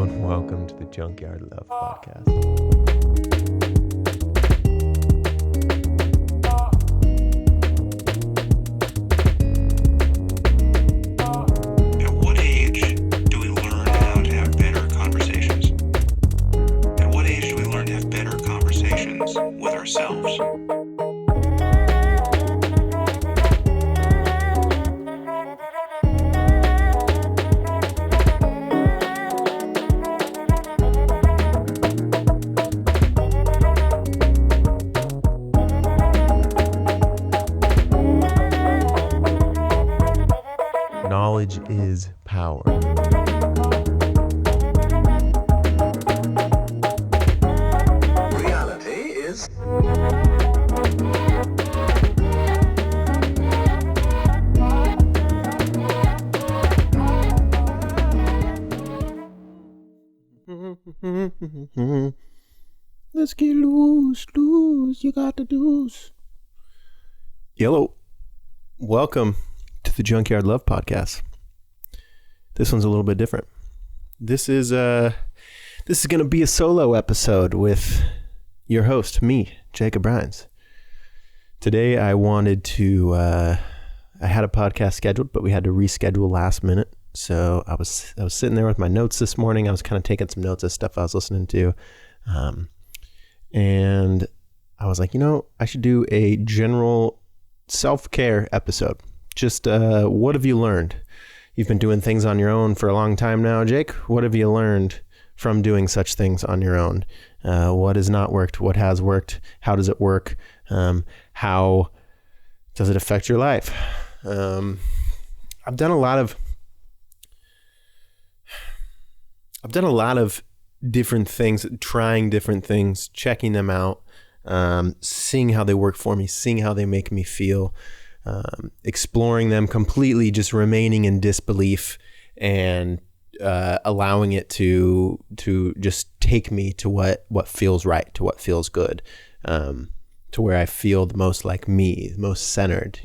Hello and welcome to the Junkyard Love Podcast. At what age do we learn how to have better conversations? At what age do we learn to have better conversations with ourselves? Knowledge is power. Reality is... Let's get loose, you got the deuce. Hello, welcome to the Junkyard Love Podcast. This one's a little bit different. This is going to be a solo episode with your host, me, Jacob Rhines. Today I wanted to, I had a podcast scheduled, but we had to reschedule last minute. So I was sitting there with my notes this morning. I was kind of taking some notes of stuff I was listening to. And I was like, I should do a general self-care episode. Just what have you learned? You've been doing things on your own for a long time now, Jake. What have you learned from doing such things on your own? What has not worked? What has worked? How does it work? How does it affect your life? I've done a lot of different things, trying different things, checking them out, seeing how they work for me, seeing how they make me feel, exploring them completely, just remaining in disbelief and allowing it to just take me to what feels right, to what feels good, to where I feel the most like me, most centered,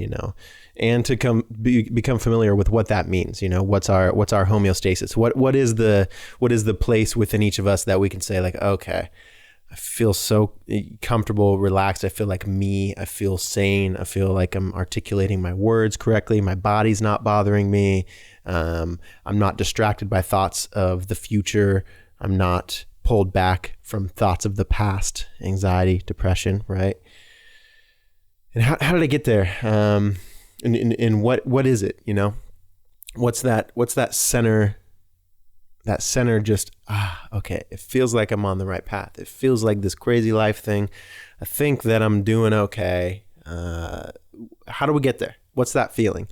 and to become familiar with what that means. What's our homeostasis? What is the place within each of us that we can say like, okay, I feel so comfortable, relaxed. I feel like me. I feel sane. I feel like I'm articulating my words correctly. My body's not bothering me. I'm not distracted by thoughts of the future. I'm not pulled back from thoughts of the past, anxiety, depression, right? And how did I get there? And what is it? What's that center? That center just, okay, it feels like I'm on the right path. It feels like this crazy life thing. I think that I'm doing okay. How do we get there? What's that feeling?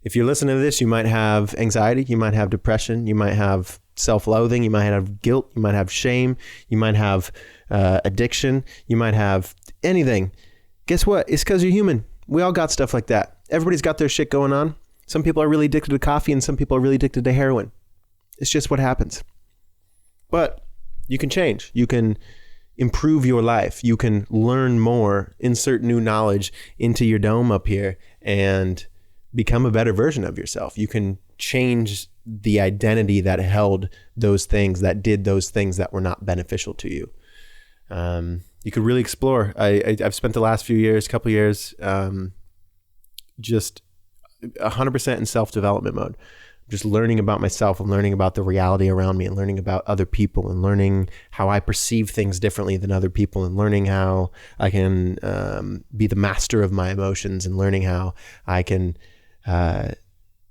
If you're listening to this, you might have anxiety, you might have depression, you might have self-loathing, you might have guilt, you might have shame, you might have addiction, you might have anything. Guess what? It's because you're human. We all got stuff like that. Everybody's got their shit going on. Some people are really addicted to coffee and some people are really addicted to heroin. It's just what happens. But you can change. You can improve your life. You can learn more, insert new knowledge into your dome up here and become a better version of yourself. You can change the identity that held those things, that did those things that were not beneficial to you. You could really explore. I've spent the last couple years, just 100% in self-development mode. Just learning about myself and learning about the reality around me and learning about other people and learning how I perceive things differently than other people and learning how I can be the master of my emotions and learning how I can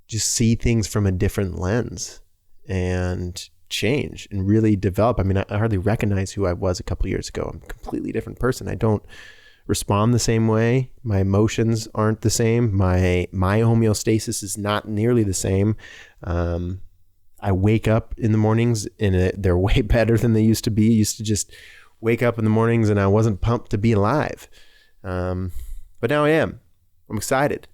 just see things from a different lens and change and really develop. I mean, I hardly recognize who I was a couple of years ago. I'm a completely different person. I don't respond the same way. My emotions aren't the same. My homeostasis is not nearly the same. I wake up in the mornings and they're way better than they used to be. I used to just wake up in the mornings and I wasn't pumped to be alive. But now I am. I'm excited.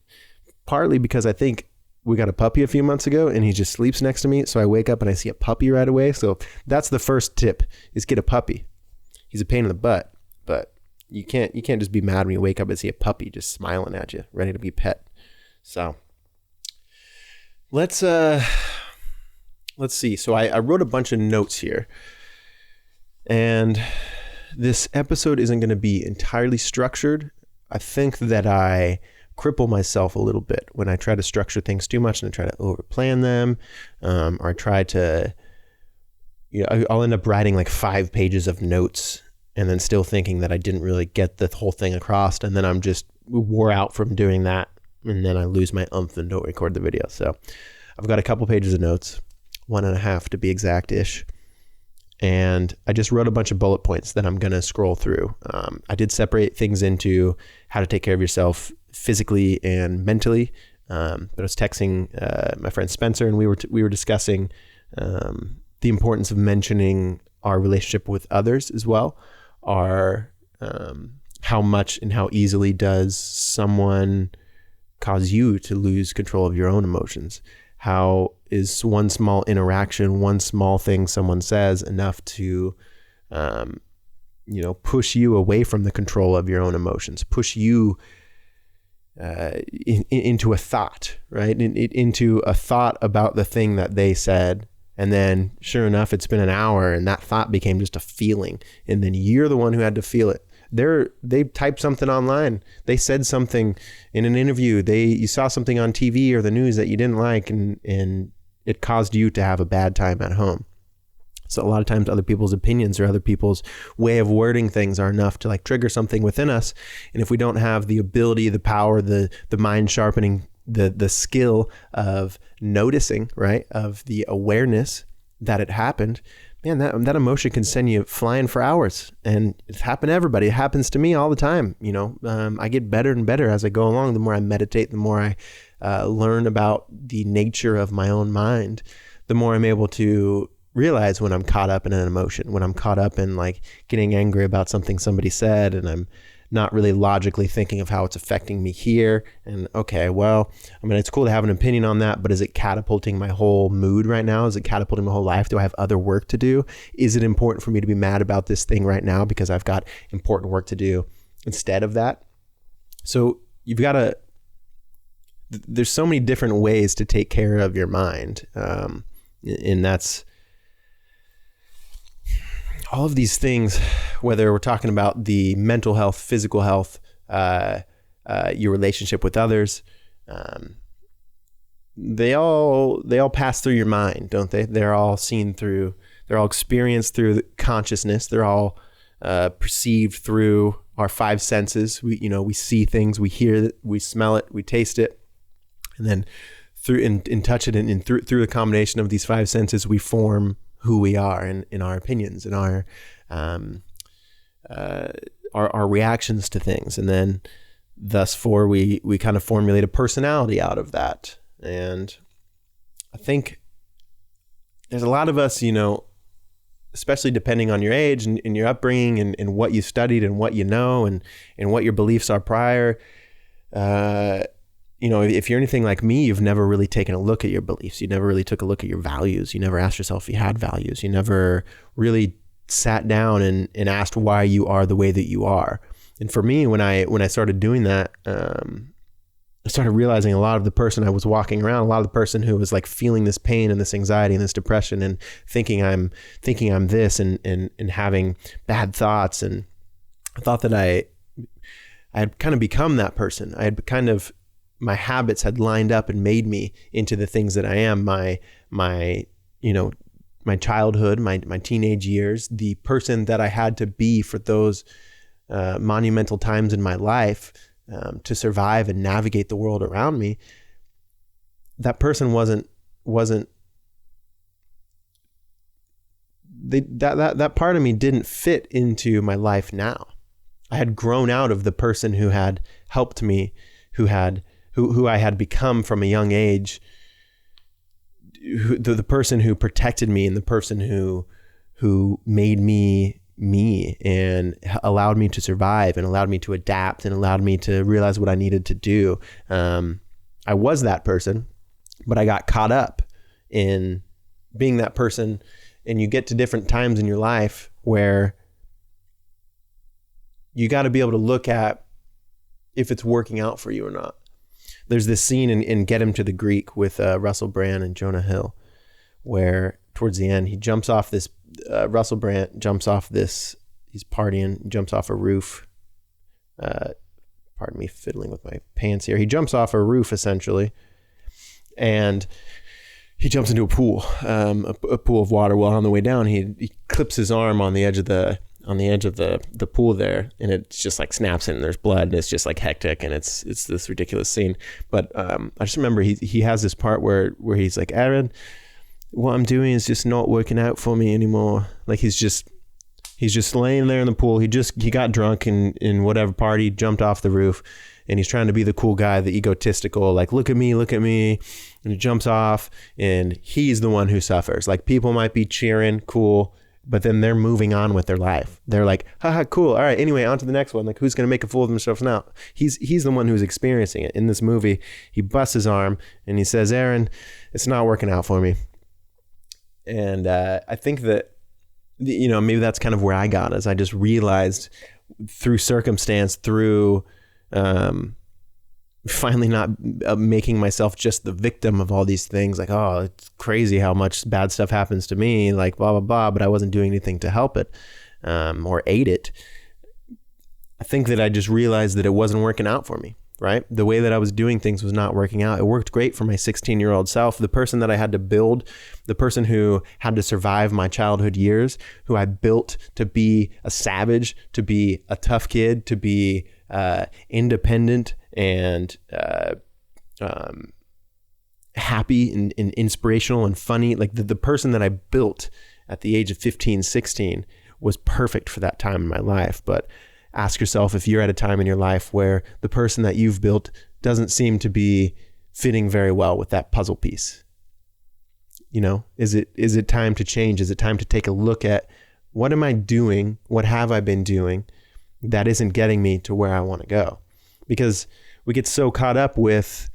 Partly because I think we got a puppy a few months ago and he just sleeps next to me. So I wake up and I see a puppy right away. So that's the first tip, is get a puppy. He's a pain in the butt, but you can't just be mad when you wake up and see a puppy just smiling at you, ready to be pet. So let's let's see. So I wrote a bunch of notes here, and this episode isn't going to be entirely structured. I think that I cripple myself a little bit when I try to structure things too much and I try to overplan them, or I try to, I'll end up writing like 5 pages of notes and then still thinking that I didn't really get the whole thing across, and then I'm just wore out from doing that, and then I lose my oomph and don't record the video. So I've got a couple pages of notes, 1.5 to be exact-ish, and I just wrote a bunch of bullet points that I'm going to scroll through. I did separate things into how to take care of yourself physically and mentally. But I was texting my friend Spencer, and we were discussing the importance of mentioning our relationship with others as well. How much and how easily does someone cause you to lose control of your own emotions? How is one small interaction, one small thing someone says enough to, push you away from the control of your own emotions, push you into a thought, right? Into a thought about the thing that they said. And then sure enough, it's been an hour and that thought became just a feeling. And then you're the one who had to feel it. They typed something online. They said something in an interview. You saw something on TV or the news that you didn't like, and it caused you to have a bad time at home. So a lot of times other people's opinions or other people's way of wording things are enough to like trigger something within us. And if we don't have the ability, the power, the mind sharpening, the skill of noticing, right, of the awareness that it happened, man, that emotion can send you flying for hours. And it's happened to everybody. It happens to me all the time. I get better and better as I go along. The more I meditate, the more I learn about the nature of my own mind, the more I'm able to realize when I'm caught up in an emotion, when I'm caught up in like getting angry about something somebody said, and I'm not really logically thinking of how it's affecting me here. And okay, well, I mean, it's cool to have an opinion on that, but is it catapulting my whole mood right now? Is it catapulting my whole life? Do I have other work to do? Is it important for me to be mad about this thing right now because I've got important work to do instead of that? So there's so many different ways to take care of your mind. And that's all of these things, whether we're talking about the mental health, physical health, your relationship with others, they all pass through your mind, don't they? They're all experienced through the consciousness. They're all perceived through our 5 senses. We see things, we hear it, we smell it, we taste it, and then through and touch it, and through the combination of these 5 senses, we form who we are in our opinions and our reactions to things. And then thus for we kind of formulate a personality out of that. And I think there's a lot of us, especially depending on your age and your upbringing and what you studied and what you know and what your beliefs are prior, if you're anything like me, you've never really taken a look at your beliefs. You never really took a look at your values. You never asked yourself if you had values. You never really sat down and asked why you are the way that you are. And for me, when I started doing that, I started realizing a lot of the person I was walking around, a lot of the person who was like feeling this pain and this anxiety and this depression and thinking I'm this and having bad thoughts. And I thought that I had kind of become that person. My habits had lined up and made me into the things that I am. My childhood, my teenage years, the person that I had to be for those monumental times in my life to survive and navigate the world around me. That person that part of me didn't fit into my life now. I had grown out of the person who had helped me, who I had become from a young age, the person who protected me and the person who made me and allowed me to survive and allowed me to adapt and allowed me to realize what I needed to do. I was that person, but I got caught up in being that person. And you get to different times in your life where you got to be able to look at if it's working out for you or not. There's this scene in Get Him to the Greek with Russell Brand and Jonah Hill, where towards the end. He jumps off this, Russell Brand jumps off this, he's partying, jumps off a roof. Pardon me, fiddling with my pants here. He jumps off a roof essentially, and he jumps into a pool, a pool of water. Well, on the way down, he clips his arm on the edge of the pool there, and it just like snaps in, and there's blood, and it's just like hectic, and it's this ridiculous scene. But I just remember he has this part where he's like, Aaron, what I'm doing is just not working out for me anymore. Like he's just laying there in the pool. He got drunk in whatever party, jumped off the roof, and he's trying to be the cool guy, the egotistical, like, look at me. And he jumps off, and he's the one who suffers. Like, people might be cheering, cool, but then they're moving on with their life. They're like, haha, cool. All right, anyway, on to the next one. Like, who's going to make a fool of themselves now? He's the one who's experiencing it. In this movie, he busts his arm, and he says, Aaron, it's not working out for me. And I think that, maybe that's kind of where I got, as I just realized through circumstance, through finally not making myself just the victim of all these things. Like, oh, it's crazy how much bad stuff happens to me, like blah, blah, blah, but I wasn't doing anything to help it or aid it. I think that I just realized that it wasn't working out for me, right? The way that I was doing things was not working out. It worked great for my 16-year-old self, the person that I had to build, the person who had to survive my childhood years, who I built to be a savage, to be a tough kid, to be independent and happy and inspirational and funny. Like the person that I built at the age of 15, 16 was perfect for that time in my life. But ask yourself if you're at a time in your life where the person that you've built doesn't seem to be fitting very well with that puzzle piece. Is it time to change? Is it time to take a look at what am I doing? What have I been doing that isn't getting me to where I want to go? Because we get so caught up with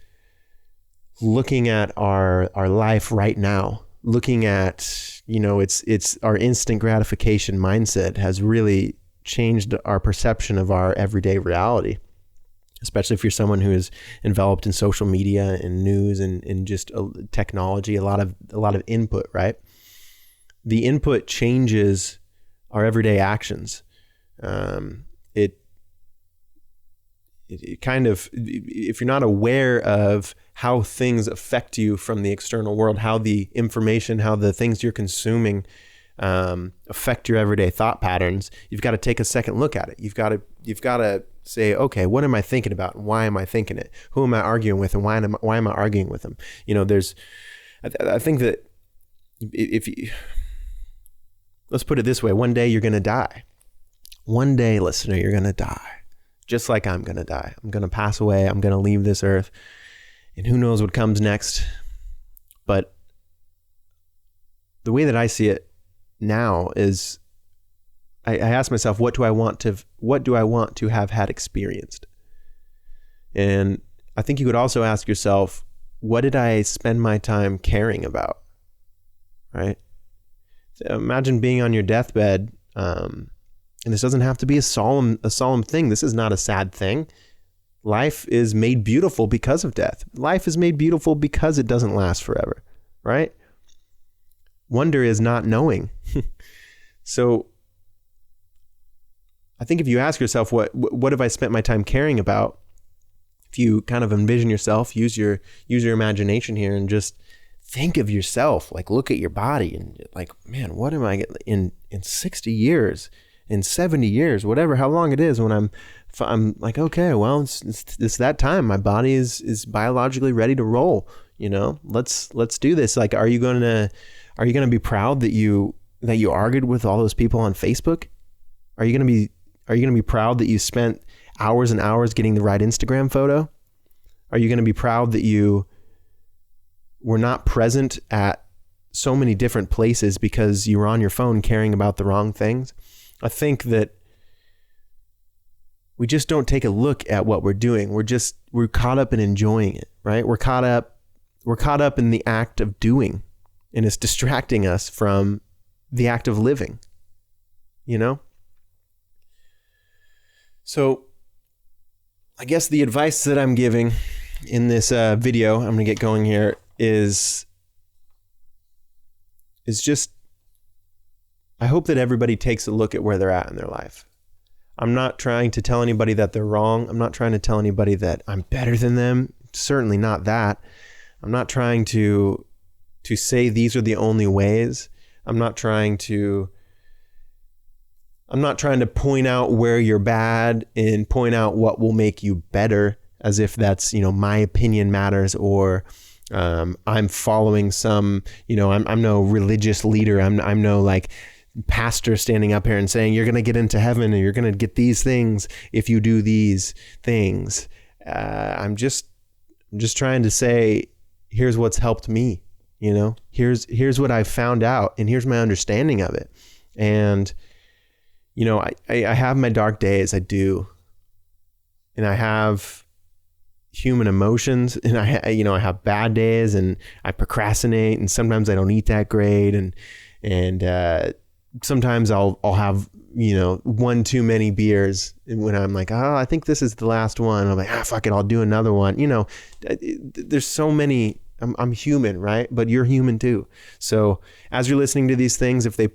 looking at our life right now, looking at, it's our instant gratification mindset has really changed our perception of our everyday reality, especially if you're someone who is enveloped in social media and news and just technology, a lot of input, right? The input changes our everyday actions. It kind of, if you're not aware of how things affect you from the external world, how the information, how the things you're consuming affect your everyday thought patterns, you've got to take a second look at it. You've got to say, okay, what am I thinking about? Why am I thinking it? Who am I arguing with? And why am I arguing with them? I think that if you, let's put it this way, one day you're going to die. One day, listener, you're going to die. Just like I'm going to die. I'm going to pass away. I'm going to leave this earth. And who knows what comes next. But the way that I see it now is I ask myself, what do I want to have had experienced? And I think you could also ask yourself, what did I spend my time caring about? Right? So imagine being on your deathbed, and this doesn't have to be a solemn thing. This is not a sad thing. Life is made beautiful because of death. Life is made beautiful because it doesn't last forever, right? Wonder is not knowing. So I think if you ask yourself, what have I spent my time caring about? If you kind of envision yourself, use your imagination here and just think of yourself, like look at your body and like, man, what am I in 60 years, in 70 years, whatever, how long it is, when I'm like, okay, well, it's that time. My body is biologically ready to roll. Let's do this. Like, are you gonna be proud that you argued with all those people on Facebook? Are you gonna be proud that you spent hours and hours getting the right Instagram photo? Are you gonna be proud that you were not present at so many different places because you were on your phone caring about the wrong things? I think that we just don't take a look at what we're doing. We're caught up in enjoying it, right? We're caught up in the act of doing, and it's distracting us from the act of living, So I guess the advice that I'm giving in this video, I'm going to get going here, is is just, I hope that everybody takes a look at where they're at in their life. I'm not trying to tell anybody that they're wrong. I'm not trying to tell anybody that I'm better than them. Certainly not that. I'm not trying to say these are the only ways. I'm not trying to point out where you're bad and point out what will make you better, as if that's, my opinion matters, or I'm following some, I'm no religious leader. I'm no like pastor standing up here and saying you're going to get into heaven and you're going to get these things if you do these things. I'm just trying to say, here's what's helped me. Here's what I've found out, and here's my understanding of it. And I have my dark days. I do. And I have human emotions, and I have bad days, and I procrastinate, and sometimes I don't eat that great. And sometimes I'll have, one too many beers when I'm like, oh, I think this is the last one. I'm like, fuck it, I'll do another one. There's so many. I'm human, right? But you're human too. So as you're listening to these things, if they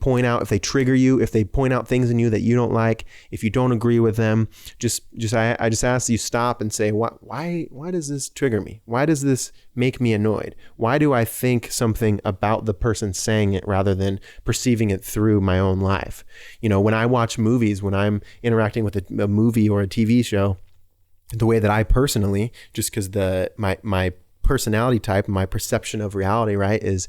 trigger you, if they point out things in you that you don't like, if you don't agree with them, I just ask you stop and say, why does this trigger me? Why does this make me annoyed? Why do I think something about the person saying it rather than perceiving it through my own life? When I watch movies, when I'm interacting with a movie or a TV show, the way that I personally, just because my personality type, my perception of reality, right, is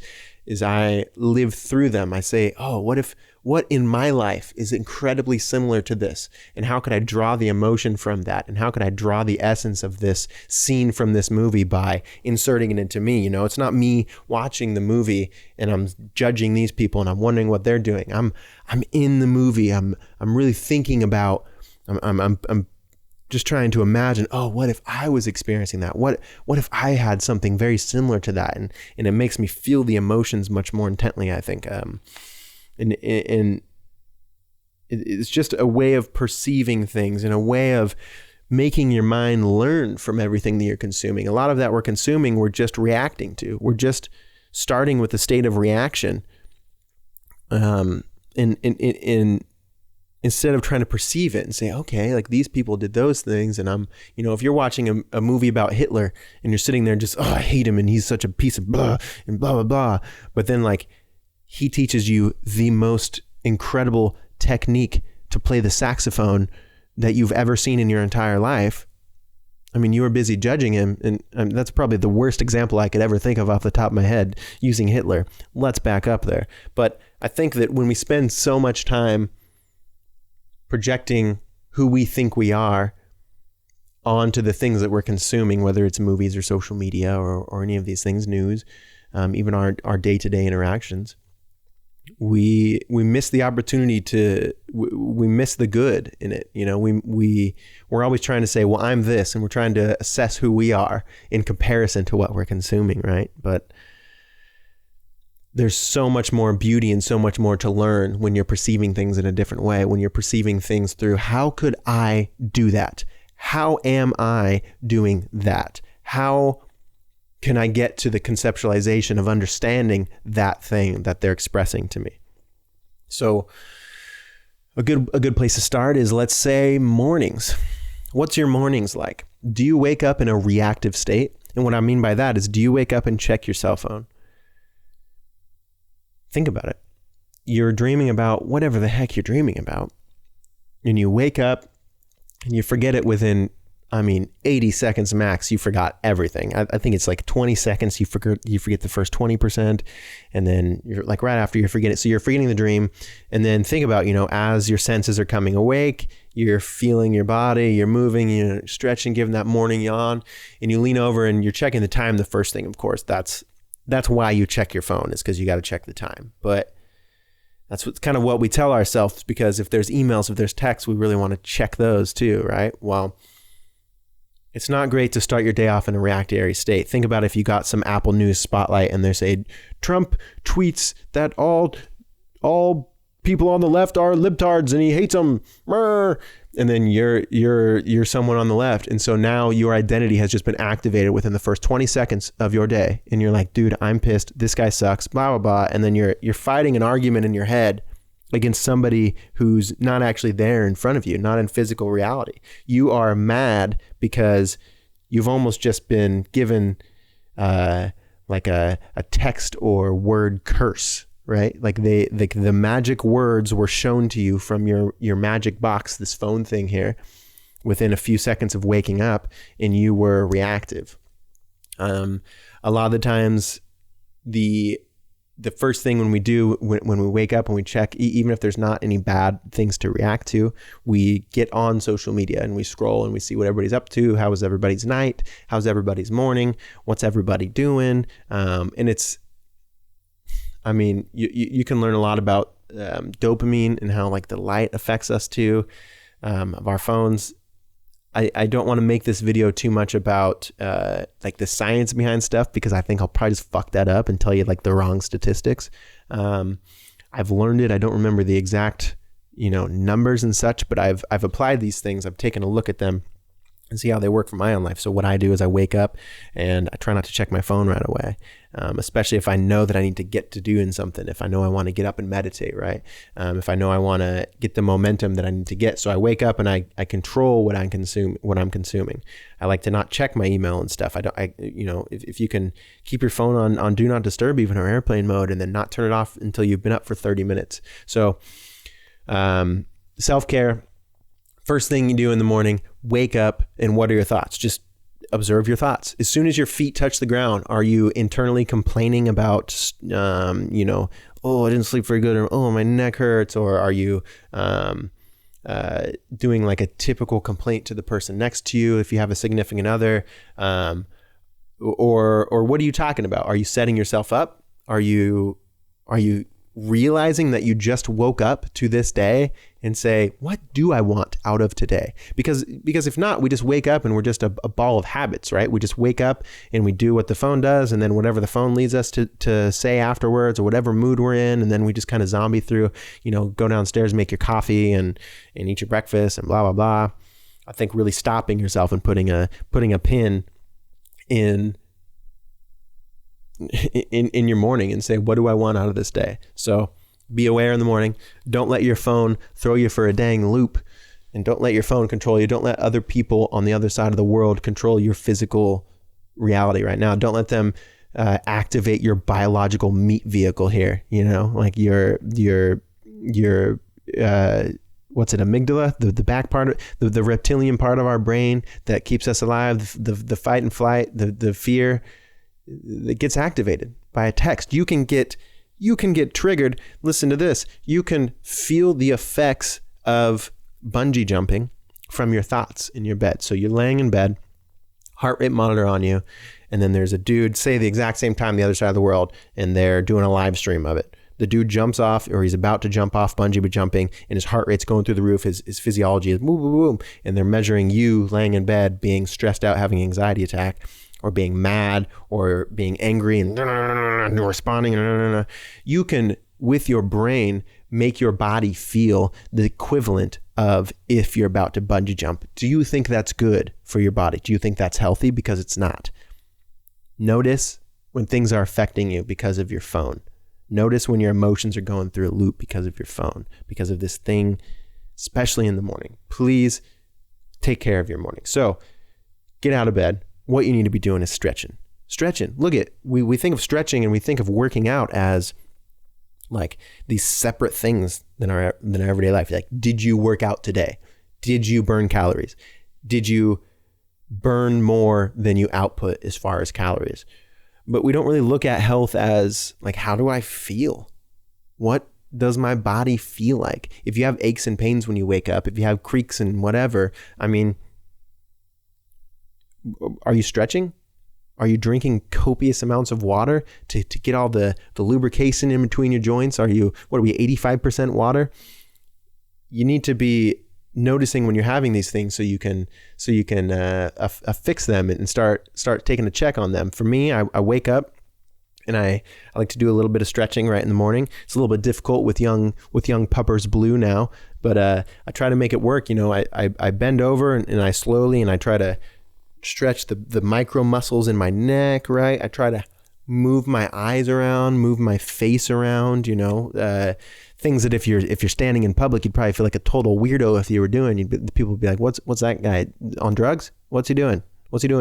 I live through them. I say, oh, what in my life is incredibly similar to this? And how could I draw the emotion from that? And how could I draw the essence of this scene from this movie by inserting it into me? It's not me watching the movie and I'm judging these people and I'm wondering what they're doing. I'm in the movie. I'm really thinking about, I'm just trying to imagine, oh, what if I was experiencing that? What if I had something very similar to that? And it makes me feel the emotions much more intently, I think. And it's just a way of perceiving things and a way of making your mind learn from everything that you're consuming. A lot of that we're consuming, we're just reacting to. We're just starting with a state of reaction. Instead of trying to perceive it and say, okay, like these people did those things. And I'm, if you're watching a movie about Hitler and you're sitting there and just, oh, I hate him and he's such a piece of blah and blah, blah, blah. But then like he teaches you the most incredible technique to play the saxophone that you've ever seen in your entire life. I mean, you were busy judging him, and that's probably the worst example I could ever think of off the top of my head using Hitler. Let's back up there. But I think that when we spend so much time projecting who we think we are onto the things that we're consuming, whether it's movies or social media or any of these things, news, even our day-to-day interactions, we miss the opportunity we miss the good in it. We're always trying to say, well, I'm this, and we're trying to assess who we are in comparison to what we're consuming, right? But there's so much more beauty and so much more to learn when you're perceiving things in a different way, when you're perceiving things through, how could I do that? How am I doing that? How can I get to the conceptualization of understanding that thing that they're expressing to me? So a good place to start is, let's say, mornings. What's your mornings like? Do you wake up in a reactive state? And what I mean by that is, do you wake up and check your cell phone? Think about it. You're dreaming about whatever the heck you're dreaming about, and you wake up and you forget it within, 80 seconds max. You forgot everything. I think it's like 20 seconds. You forget the first 20%, and then you're like right after you forget it. So you're forgetting the dream, and then think about, as your senses are coming awake, you're feeling your body, you're moving, you're stretching, giving that morning yawn, and you lean over and you're checking the time. The first thing, of course, that's why you check your phone, is because you got to check the time. But that's kind of what we tell ourselves, because if there's emails, if there's texts, we really want to check those too, right? Well, it's not great to start your day off in a reactionary state. Think about if you got some Apple News spotlight and they say, Trump tweets that all people on the left are libtards and he hates them. and then you're someone on the left. And so now your identity has just been activated within the first 20 seconds of your day. And you're like, dude, I'm pissed. This guy sucks, blah, blah, blah. And then you're fighting an argument in your head against somebody who's not actually there in front of you, not in physical reality. You are mad because you've almost just been given like a text or word curse, right? Like the magic words were shown to you from your magic box, this phone thing here, within a few seconds of waking up, and you were reactive. A lot of the times, the first thing when we wake up and we check, even if there's not any bad things to react to, we get on social media and we scroll and we see what everybody's up to. How was everybody's night? How's everybody's morning? What's everybody doing? And it's, I mean, you can learn a lot about dopamine and how like the light affects us too, of our phones. I don't want to make this video too much about like the science behind stuff, because I think I'll probably just fuck that up and tell you like the wrong statistics. I've learned it. I don't remember the exact, numbers and such, but I've applied these things. I've taken a look at them and see how they work for my own life. So what I do is I wake up and I try not to check my phone right away, especially if I know that I need to get to doing something. If I know I want to get up and meditate, right? If I know I want to get the momentum that I need to get. So I wake up and I control what I'm consuming. I like to not check my email and stuff. If you can keep your phone on do not disturb, even or airplane mode, and then not turn it off until you've been up for 30 minutes. So self-care. First thing you do in the morning, wake up, and what are your thoughts? Just observe your thoughts. As soon as your feet touch the ground, are you internally complaining about, oh, I didn't sleep very good, or oh, my neck hurts, or are you doing like a typical complaint to the person next to you if you have a significant other, or what are you talking about? Are you setting yourself up? Are you realizing that you just woke up to this day and say, what do I want out of today? Because if not, we just wake up and we're just a ball of habits, right? We just wake up and we do what the phone does, and then whatever the phone leads us to say afterwards, or whatever mood we're in, and then we just kind of zombie through, go downstairs, make your coffee and eat your breakfast and blah, blah, blah. I think really stopping yourself and putting a pin in your morning and say, what do I want out of this day? So be aware in the morning. Don't let your phone throw you for a dang loop, and don't let your phone control you. Don't let other people on the other side of the world control your physical reality right now. Don't let them activate your biological meat vehicle here. Like your what's it, amygdala, the back part, the reptilian part of our brain that keeps us alive, the fight and flight, the fear that gets activated by a text. You can get triggered. Listen to this. You can feel the effects of bungee jumping from your thoughts in your bed. So you're laying in bed, heart rate monitor on you, and then there's a dude, say the exact same time the other side of the world, and they're doing a live stream of it. The dude jumps off, or he's about to jump off bungee jumping, and his heart rate's going through the roof. His physiology is boom, boom, boom, and they're measuring you laying in bed, being stressed out, having an anxiety attack, or being mad, or being angry and responding. You can, with your brain, make your body feel the equivalent of if you're about to bungee jump. Do you think that's good for your body? Do you think that's healthy? Because it's not. Notice when things are affecting you because of your phone. Notice when your emotions are going through a loop because of your phone, because of this thing, especially in the morning. Please take care of your morning. So get out of bed. What you need to be doing is stretching. Look at, we think of stretching and we think of working out as like these separate things than our everyday life. Like, did you work out today? Did you burn calories? Did you burn more than you output as far as calories? But we don't really look at health as like, how do I feel? What does my body feel like? If you have aches and pains when you wake up, if you have creaks and whatever, I mean, are you stretching? Are you drinking copious amounts of water to get all the lubrication in between your joints? Are we 85% water? You need to be noticing when you're having these things so you can fix them and start taking a check on them. For me, I wake up And I like to do a little bit of stretching right in the morning. It's a little bit difficult with young puppers blue now, but I try to make it work. I bend over and I slowly, and I try to stretch the micro muscles in my neck, right? I try to move my eyes around, move my face around, things that if you're standing in public, you'd probably feel like a total weirdo if you were doing. People would be like, what's that guy on drugs? What's he doing?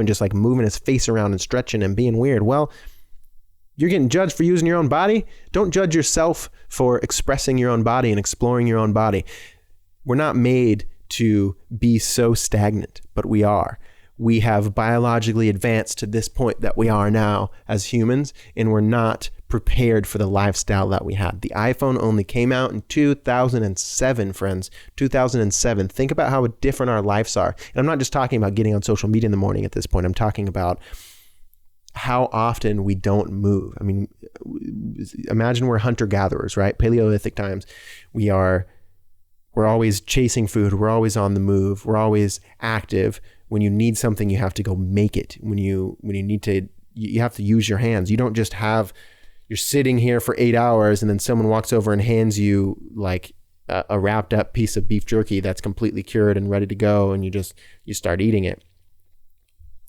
Just like moving his face around and stretching and being weird. Well, you're getting judged for using your own body. Don't judge yourself for expressing your own body and exploring your own body. We're not made to be so stagnant, but we are. We have biologically advanced to this point that we are now as humans, and we're not prepared for the lifestyle that we had. The iPhone only came out in 2007, friends. 2007. Think about how different our lives are. And I'm not just talking about getting on social media in the morning at this point. I'm talking about how often we don't move. I mean, imagine we're hunter-gatherers, right? Paleolithic times. We're always chasing food. We're always on the move. We're always active. When you need something, you have to go make it. When you need to, you have to use your hands. You don't just you're sitting here for 8 hours and then someone walks over and hands you like a wrapped up piece of beef jerky that's completely cured and ready to go, and you start eating it.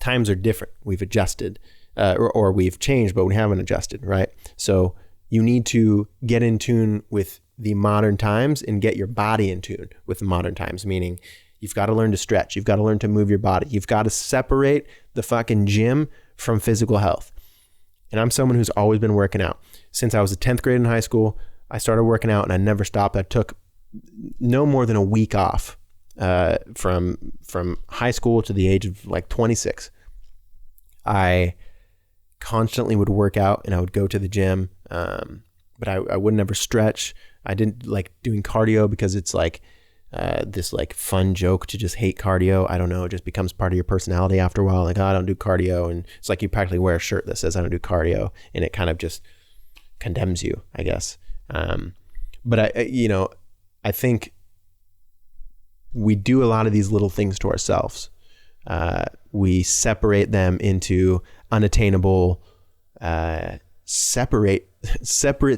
Times are different. We've adjusted. Or we've changed, but we haven't adjusted, right? So you need to get in tune with the modern times and get your body in tune with the modern times, meaning you've got to learn to stretch. You've got to learn to move your body. You've got to separate the fucking gym from physical health. And I'm someone who's always been working out. Since I was a 10th grade in high school, I started working out and I never stopped. I took no more than a week off from high school to the age of like 26. I constantly would work out and I would go to the gym, but I would never stretch. I didn't like doing cardio because it's like this like fun joke to just hate cardio. I don't know. It just becomes part of your personality after a while. Like, oh, I don't do cardio. And it's like you practically wear a shirt that says I don't do cardio, and it kind of just condemns you, I guess. But I think we do a lot of these little things to ourselves. We separate them into unattainable, separate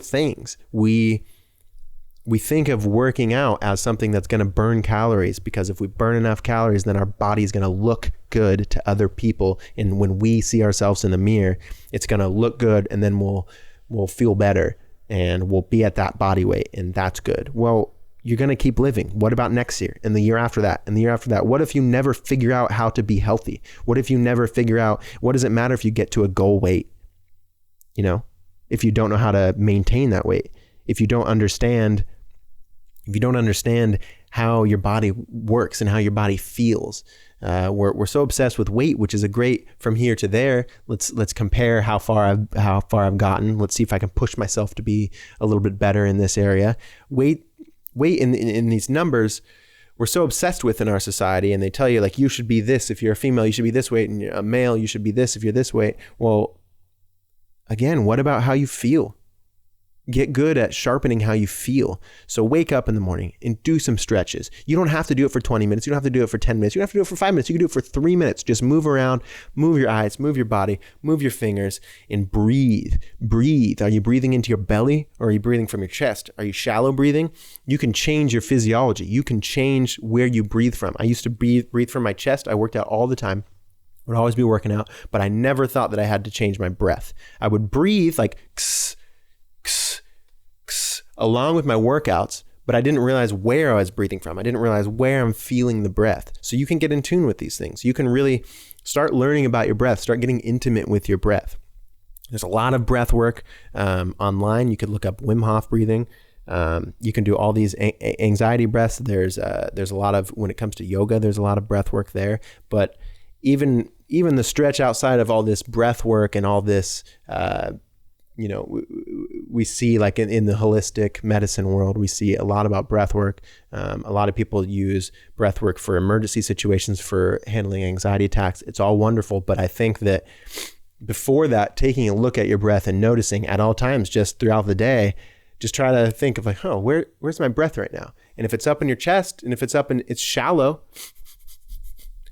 things. We think of working out as something that's going to burn calories, because if we burn enough calories, then our body's going to look good to other people. And when we see ourselves in the mirror, it's going to look good, and then we'll feel better and we'll be at that body weight, and that's good. Well, you're going to keep living. What about next year and the year after that and the year after that? What if you never figure out how to be healthy? What if you never figure out, what does it matter if you get to a goal weight? If you don't know how to maintain that weight, if you don't understand how your body works and how your body feels. We're so obsessed with weight, which is a great from here to there. Let's compare how far I've gotten. Let's see if I can push myself to be a little bit better in this area. Weight in these numbers, we're so obsessed with in our society, and they tell you like, you should be this if you're a female, you should be this weight, and you're a male, you should be this if you're this weight. Well, again, what about how you feel? Get good at sharpening how you feel. So wake up in the morning and do some stretches. You don't have to do it for 20 minutes. You don't have to do it for 10 minutes. You don't have to do it for 5 minutes. You can do it for 3 minutes. Just move around, move your eyes, move your body, move your fingers, and breathe. Breathe. Are you breathing into your belly, or are you breathing from your chest? Are you shallow breathing? You can change your physiology. You can change where you breathe from. I used to breathe from my chest. I worked out all the time. Would always be working out, but I never thought that I had to change my breath. I would breathe like kss, kss, kss, along with my workouts, but I didn't realize where I was breathing from. I didn't realize where I'm feeling the breath. So you can get in tune with these things. You can really start learning about your breath, start getting intimate with your breath. There's a lot of breath work online. You could look up Wim Hof breathing. You can do all these anxiety breaths. There's a lot of, when it comes to yoga, there's a lot of breath work there, but even the stretch outside of all this breath work and all this, we see like in the holistic medicine world, we see a lot about breath work. A lot of people use breath work for emergency situations, for handling anxiety attacks. It's all wonderful. But I think that before that, taking a look at your breath and noticing at all times, just throughout the day, just try to think of like, where's my breath right now? And if it's up in your chest, and if it's shallow,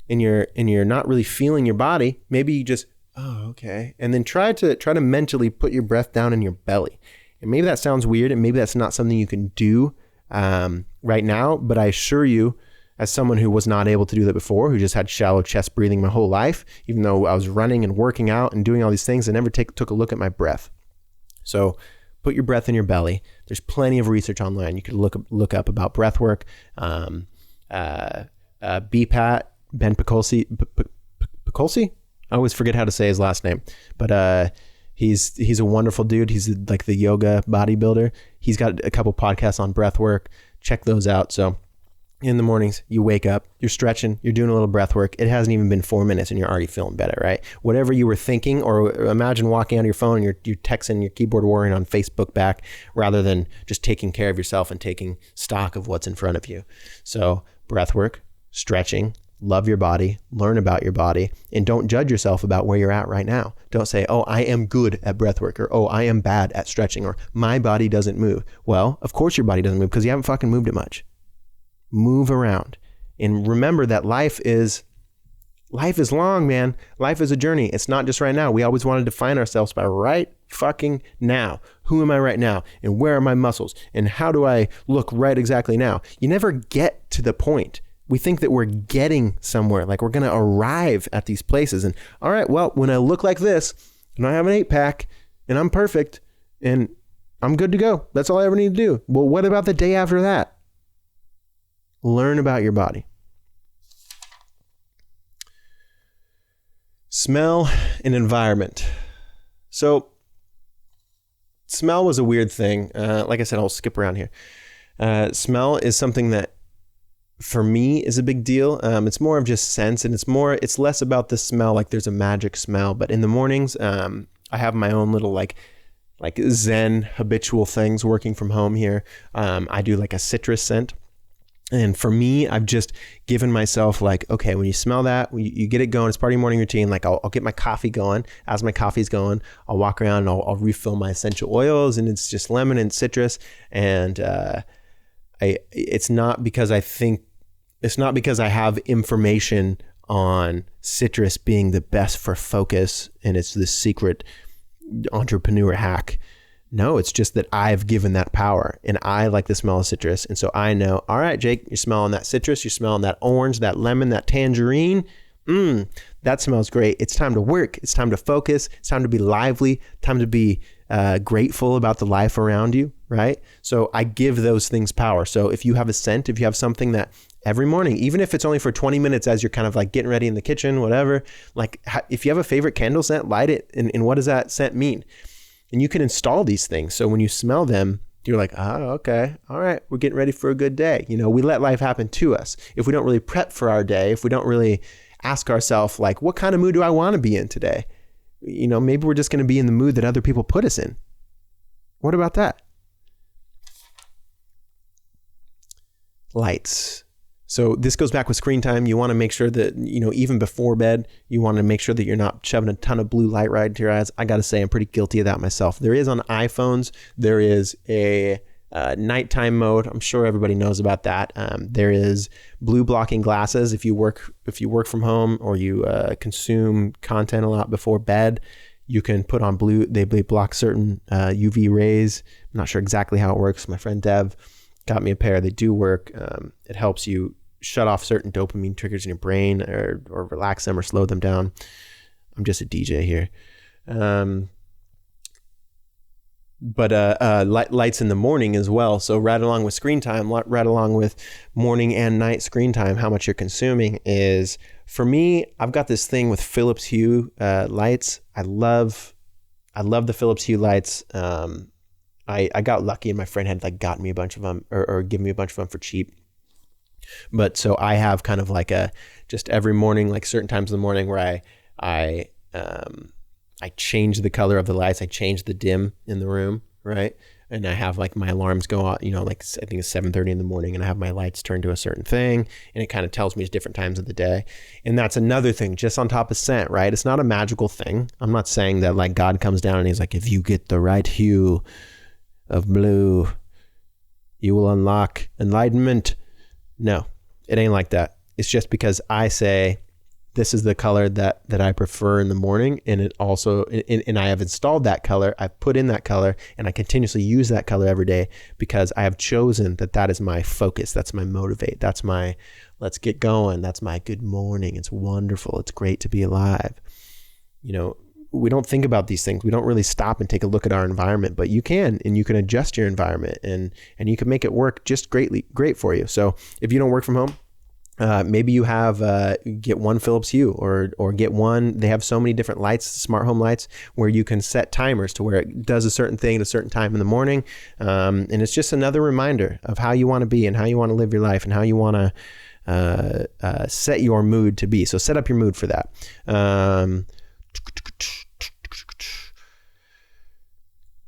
and you're not really feeling your body, maybe you just, oh, okay. And then try to mentally put your breath down in your belly. And maybe that sounds weird, and maybe that's not something you can do right now, but I assure you, as someone who was not able to do that before, who just had shallow chest breathing my whole life, even though I was running and working out and doing all these things, I never took a look at my breath. So put your breath in your belly. There's plenty of research online. You could look up about breath work. BPAT, Ben Pakulski? I always forget how to say his last name, but he's a wonderful dude. He's like the yoga bodybuilder. He's got a couple podcasts on breath work. Check those out. So in the mornings, you wake up, you're stretching, you're doing a little breath work. It hasn't even been 4 minutes and you're already feeling better, right? Whatever you were thinking, or imagine walking on your phone and you're texting your keyboard warrior on Facebook back, rather than just taking care of yourself and taking stock of what's in front of you. So breath work, stretching, love your body, learn about your body, and don't judge yourself about where you're at right now. Don't say, oh, I am good at breath work, or oh, I am bad at stretching, or my body doesn't move. Well, of course your body doesn't move because you haven't fucking moved it much. Move around. And remember that life is long, man. Life is a journey. It's not just right now. We always want to define ourselves by right fucking now. Who am I right now? And where are my muscles? And how do I look right exactly now? You never get to the point. We think that we're getting somewhere, like we're going to arrive at these places. And all right, well, when I look like this and I have an 8-pack and I'm perfect and I'm good to go, that's all I ever need to do. Well, what about the day after that? Learn about your body. Smell and environment. So smell was a weird thing. Like I said, I'll skip around here. Smell is something that for me is a big deal. It's more of just sense, and it's less about the smell, like there's a magic smell. But in the mornings, I have my own little like Zen habitual things working from home here. I do like a citrus scent. And for me, I've just given myself like, okay, when you smell that, you get it going, it's part of your morning routine. Like I'll get my coffee going. As my coffee's going, I'll walk around and I'll refill my essential oils, and it's just lemon and citrus. And it's not because I have information on citrus being the best for focus and it's the secret entrepreneur hack. No, it's just that I've given that power, and I like the smell of citrus. And so I know, all right, Jake, you're smelling that citrus, you're smelling that orange, that lemon, that tangerine. That smells great. It's time to work. It's time to focus. It's time to be lively, time to be grateful about the life around you, right? So I give those things power. So if you have a scent, if you have something that every morning, even if it's only for 20 minutes as you're kind of like getting ready in the kitchen, whatever, like if you have a favorite candle scent, light it. And what does that scent mean? And you can install these things. So when you smell them, you're like, oh, okay. All right. We're getting ready for a good day. You know, we let life happen to us. If we don't really prep for our day, if we don't really ask ourselves, like, what kind of mood do I want to be in today? You know, maybe we're just going to be in the mood that other people put us in. What about that? Lights. So this goes back with screen time. You want to make sure that, you know, even before bed, you want to make sure that you're not shoving a ton of blue light right into your eyes. I got to say, I'm pretty guilty of that myself. There is on iPhones, there is a nighttime mode. I'm sure everybody knows about that. There is blue blocking glasses. If you work from home or you consume content a lot before bed, you can put on blue. They block certain UV rays. I'm not sure exactly how it works. My friend Dev got me a pair. They do work. It helps you shut off certain dopamine triggers in your brain, or relax them or slow them down. I'm just a DJ here. But lights in the morning as well. So right along with screen time, right along with morning and night screen time, how much you're consuming is, for me, I've got this thing with Philips Hue lights. I love the Philips Hue lights. I got lucky and my friend had like gotten me a bunch of them or given me a bunch of them for cheap. But so I have kind of like just every morning, like certain times in the morning where I change the color of the lights. I change the dim in the room, right? And I have like my alarms go out, you know, like I think it's 7:30 in the morning, and I have my lights turned to a certain thing, and it kind of tells me it's different times of the day. And that's another thing, just on top of scent, right? It's not a magical thing. I'm not saying that like God comes down and he's like, if you get the right hue of blue, you will unlock enlightenment. No, it ain't like that. It's just because I say, this is the color that I prefer in the morning. And it also, and I have installed that color, I've put in that color, and I continuously use that color every day because I have chosen that is my focus. That's my motivate. That's my, let's get going. That's my good morning. It's wonderful. It's great to be alive. You know, we don't think about these things. We don't really stop and take a look at our environment, but you can, and you can adjust your environment and you can make it work just great for you. So if you don't work from home, maybe you have, get one Philips Hue or get one, they have so many different lights, smart home lights, where you can set timers to where it does a certain thing at a certain time in the morning. And it's just another reminder of how you want to be and how you want to live your life and how you want to set your mood to be. So set up your mood for that.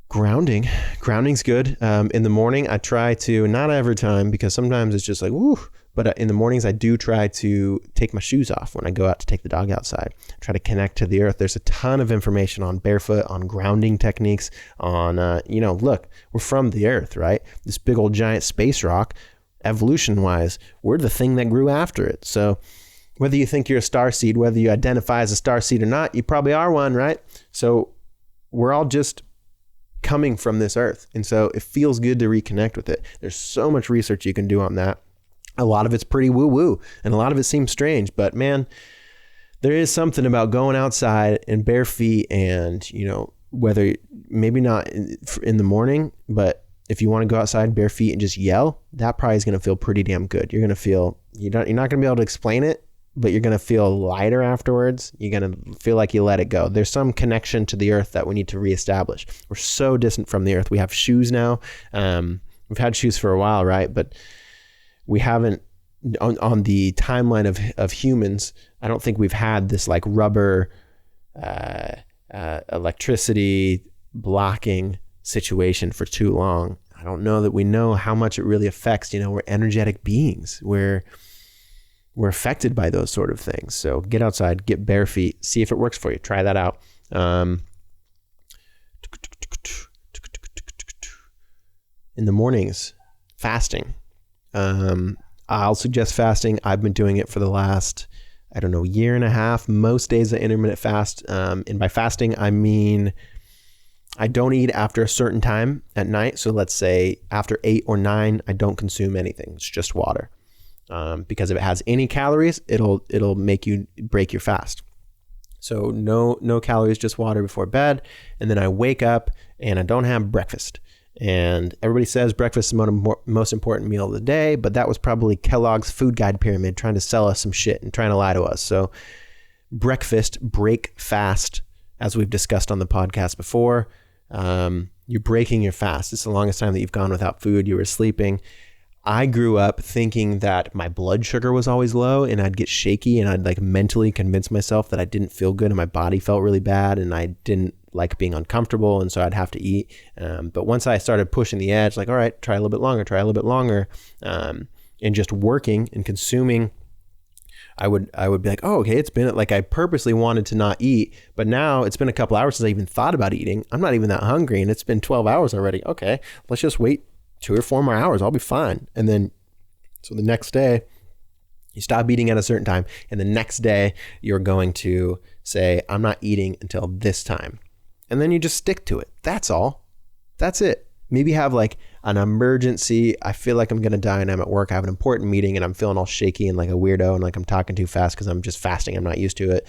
Grounding's good. In the morning, I try to, not every time, because sometimes it's just like, woo. But in the mornings, I do try to take my shoes off when I go out to take the dog outside. Try to connect to the earth. There's a ton of information on barefoot, on grounding techniques, on, look, we're from the earth, right? This big old giant space rock, evolution-wise, we're the thing that grew after it. So whether you think you're a starseed, whether you identify as a starseed or not, you probably are one, right? So we're all just coming from this earth. And so it feels good to reconnect with it. There's so much research you can do on that. A lot of it's pretty woo-woo, and a lot of it seems strange, but man, there is something about going outside in bare feet and, whether maybe not in the morning, but if you want to go outside bare feet and just yell, that probably is going to feel pretty damn good. You're going to feel, you're not going to be able to explain it, but you're going to feel lighter afterwards. You're going to feel like you let it go. There's some connection to the earth that we need to reestablish. We're so distant from the earth. We have shoes now. We've had shoes for a while, right? But we haven't, on the timeline of humans, I don't think we've had this like rubber, electricity blocking situation for too long. I don't know that we know how much it really affects. We're energetic beings. We're affected by those sort of things. So get outside, get bare feet, see if it works for you. Try that out. In the mornings, fasting. I'll suggest fasting. I've been doing it for the last, year and a half. Most days I intermittent fast. And by fasting, I mean, I don't eat after a certain time at night. So let's say after 8 or 9, I don't consume anything. It's just water. Because if it has any calories, it'll make you break your fast. So no calories, just water before bed. And then I wake up and I don't have breakfast. And everybody says breakfast is the most important meal of the day, but that was probably Kellogg's food guide pyramid trying to sell us some shit and trying to lie to us. So breakfast, break fast, as we've discussed on the podcast before. You're breaking your fast. It's the longest time that you've gone without food. You were sleeping. I grew up thinking that my blood sugar was always low and I'd get shaky and I'd like mentally convince myself that I didn't feel good and my body felt really bad and I didn't like being uncomfortable, and so I'd have to eat. But once I started pushing the edge, like, all right, try a little bit longer, and just working and consuming, I would be like, oh, okay, it's been like I purposely wanted to not eat, but now it's been a couple hours since I even thought about eating. I'm not even that hungry and it's been 12 hours already. Okay, let's just wait 2 or 4 more hours. I'll be fine. And then, so the next day, you stop eating at a certain time, and the next day you're going to say, I'm not eating until this time. And then you just stick to it. That's all. That's it. Maybe have like an emergency. I feel like I'm going to die and I'm at work. I have an important meeting and I'm feeling all shaky and like a weirdo and like I'm talking too fast because I'm just fasting. I'm not used to it.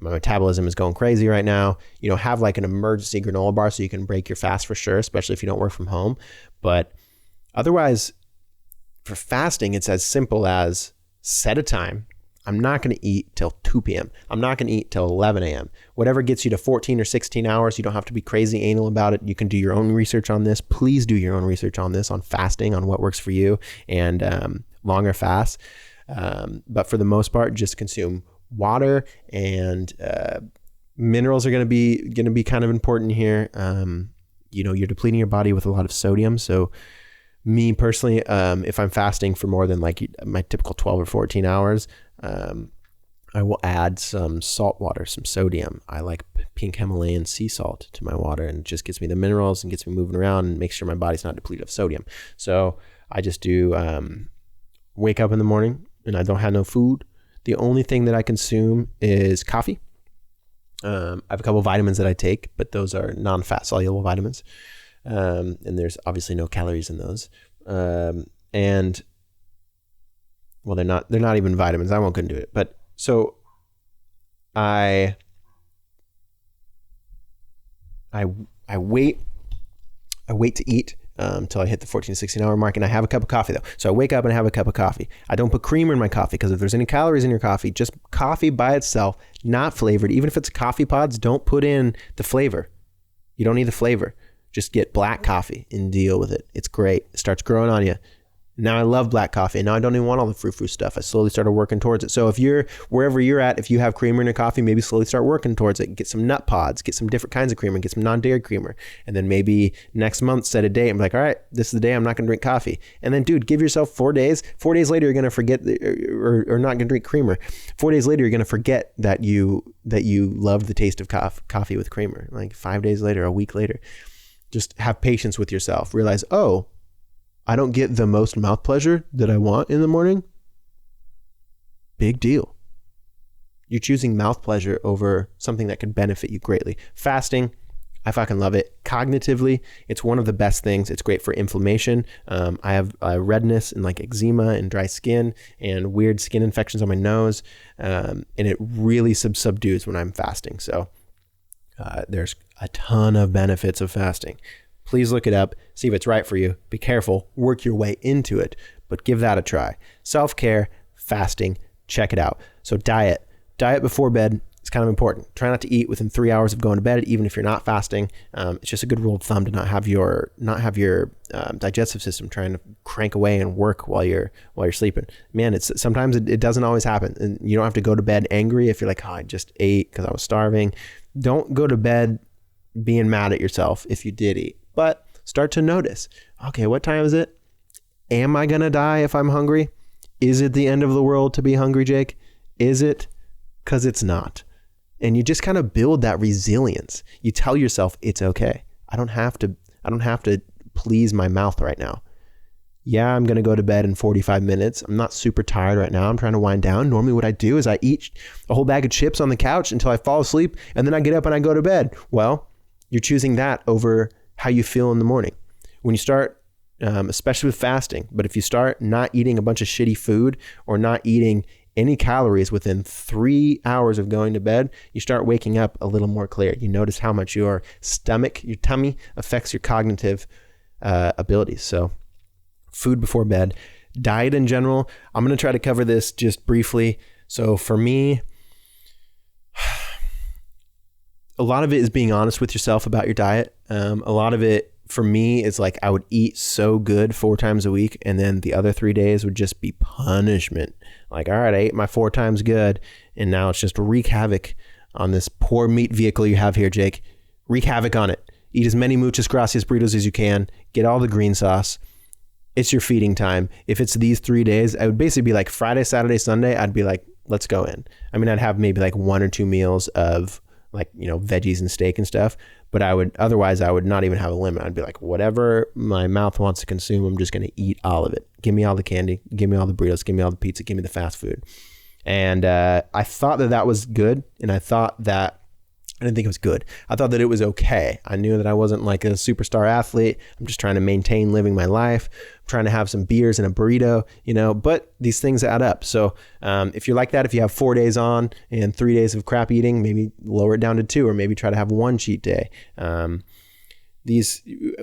My metabolism is going crazy right now. Have like an emergency granola bar so you can break your fast for sure, especially if you don't work from home. But otherwise, for fasting, it's as simple as set a time. I'm not going to eat till 2 p.m. I'm not going to eat till 11 a.m. Whatever gets you to 14 or 16 hours, you don't have to be crazy anal about it. You can do your own research on this. Please do your own research on this, on fasting, on what works for you, and longer fasts. But for the most part, just consume water, and minerals are going to be kind of important here. You're depleting your body with a lot of sodium. So me personally, if I'm fasting for more than like my typical 12 or 14 hours, I will add some salt water, some sodium. I like pink Himalayan sea salt to my water, and it just gets me the minerals and gets me moving around and makes sure my body's not depleted of sodium. So I just do wake up in the morning and I don't have no food. The only thing that I consume is coffee. I have a couple of vitamins that I take, but those are non-fat soluble vitamins. And there's obviously no calories in those. And well, they're not even vitamins. I won't go into it. But so I wait to eat until I hit the 14 to 16 hour mark, and I have a cup of coffee though. So I wake up and have a cup of coffee. I don't put creamer in my coffee because if there's any calories in your coffee, just coffee by itself, not flavored. Even if it's coffee pods, don't put in the flavor. You don't need the flavor. Just get black coffee and deal with it. It's great. It starts growing on you. Now I love black coffee. Now I don't even want all the frou-frou stuff. I slowly started working towards it. So if you're, wherever you're at, if you have creamer in your coffee, maybe slowly start working towards it. Get some nut pods, get some different kinds of creamer, get some non-dairy creamer. And then maybe next month set a date and be like, all right, this is the day I'm not going to drink coffee. And then dude, give yourself 4 days. 4 days later, you're going to forget or not going to drink creamer. 4 days later, you're going to forget that you loved the taste of coffee with creamer. Like 5 days later, a week later, just have patience with yourself. Realize, oh, I don't get the most mouth pleasure that I want in the morning. Big deal. You're choosing mouth pleasure over something that could benefit you greatly. Fasting, I fucking love it. Cognitively, it's one of the best things. It's great for inflammation. I have redness and like eczema and dry skin and weird skin infections on my nose. And it really subdues when I'm fasting. So there's a ton of benefits of fasting. Please look it up, see if it's right for you. Be careful, work your way into it, but give that a try. Self-care, fasting, check it out. So diet before bed is kind of important. Try not to eat within 3 hours of going to bed, even if you're not fasting. It's just a good rule of thumb to not have your digestive system trying to crank away and work while you're sleeping. Man, sometimes it doesn't always happen, and you don't have to go to bed angry if you're like, oh, I just ate because I was starving. Don't go to bed being mad at yourself if you did eat. But start to notice, okay, what time is it? Am I going to die if I'm hungry? Is it the end of the world to be hungry, Jake? Is it? Because it's not. And you just kind of build that resilience. You tell yourself it's okay. I don't have to please my mouth right now. Yeah, I'm going to go to bed in 45 minutes. I'm not super tired right now. I'm trying to wind down. Normally what I do is I eat a whole bag of chips on the couch until I fall asleep, and then I get up and I go to bed. Well, you're choosing that over how you feel in the morning. When you start, especially with fasting, but if you start not eating a bunch of shitty food or not eating any calories within 3 hours of going to bed, you start waking up a little more clear. You notice how much your stomach, your tummy affects your cognitive abilities. So food before bed, diet in general. I'm going to try to cover this just briefly. So for me, a lot of it is being honest with yourself about your diet. A lot of it for me is like I would eat so good 4 times a week, and then the other 3 days would just be punishment. Like, all right, I ate my 4 times good, and now it's just wreak havoc on this poor meat vehicle you have here, Jake. Wreak havoc on it. Eat as many muchas gracias burritos as you can. Get all the green sauce. It's your feeding time. If it's these 3 days, I would basically be like Friday, Saturday, Sunday, I'd be like, let's go in. I mean, I'd have maybe like 1 or 2 meals of like, you know, veggies and steak and stuff, but I would not even have a limit. I'd be like, whatever my mouth wants to consume, I'm just going to eat all of it. Give me all the candy, give me all the burritos, give me all the pizza, give me the fast food. And I thought that was good. And I didn't think it was good. I thought that it was okay. I knew that I wasn't like a superstar athlete. I'm just trying to maintain living my life. I'm trying to have some beers and a burrito, you know, but these things add up. So if you're like that, if you have 4 days on and 3 days of crap eating, maybe lower it down to 2, or maybe try to have 1 cheat day.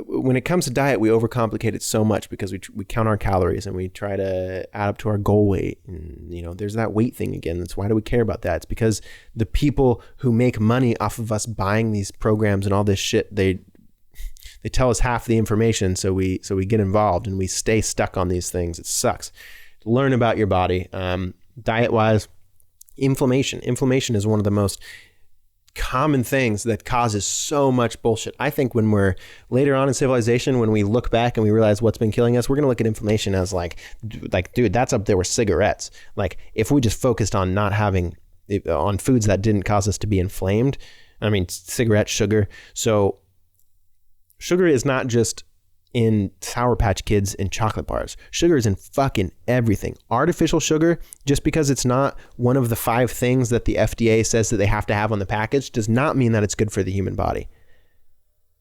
When it comes to diet, we overcomplicate it so much because we count our calories and we try to add up to our goal weight. And, you know, there's that weight thing again. That's why do we care about that? It's because the people who make money off of us buying these programs and all this shit, they tell us half the information. So we get involved and we stay stuck on these things. It sucks. Learn about your body. Diet wise, inflammation. Inflammation is one of the most common things that causes so much bullshit. I think when we're later on in civilization, when we look back and we realize what's been killing us, we're going to look at inflammation as like, dude, that's up there with cigarettes. Like if we just focused on not having on foods that didn't cause us to be inflamed, I mean, cigarette, sugar. So sugar is not just in Sour Patch Kids and chocolate bars. Sugar is in fucking everything. Artificial sugar, just because it's not one of the 5 things that the FDA says that they have to have on the package, does not mean that it's good for the human body.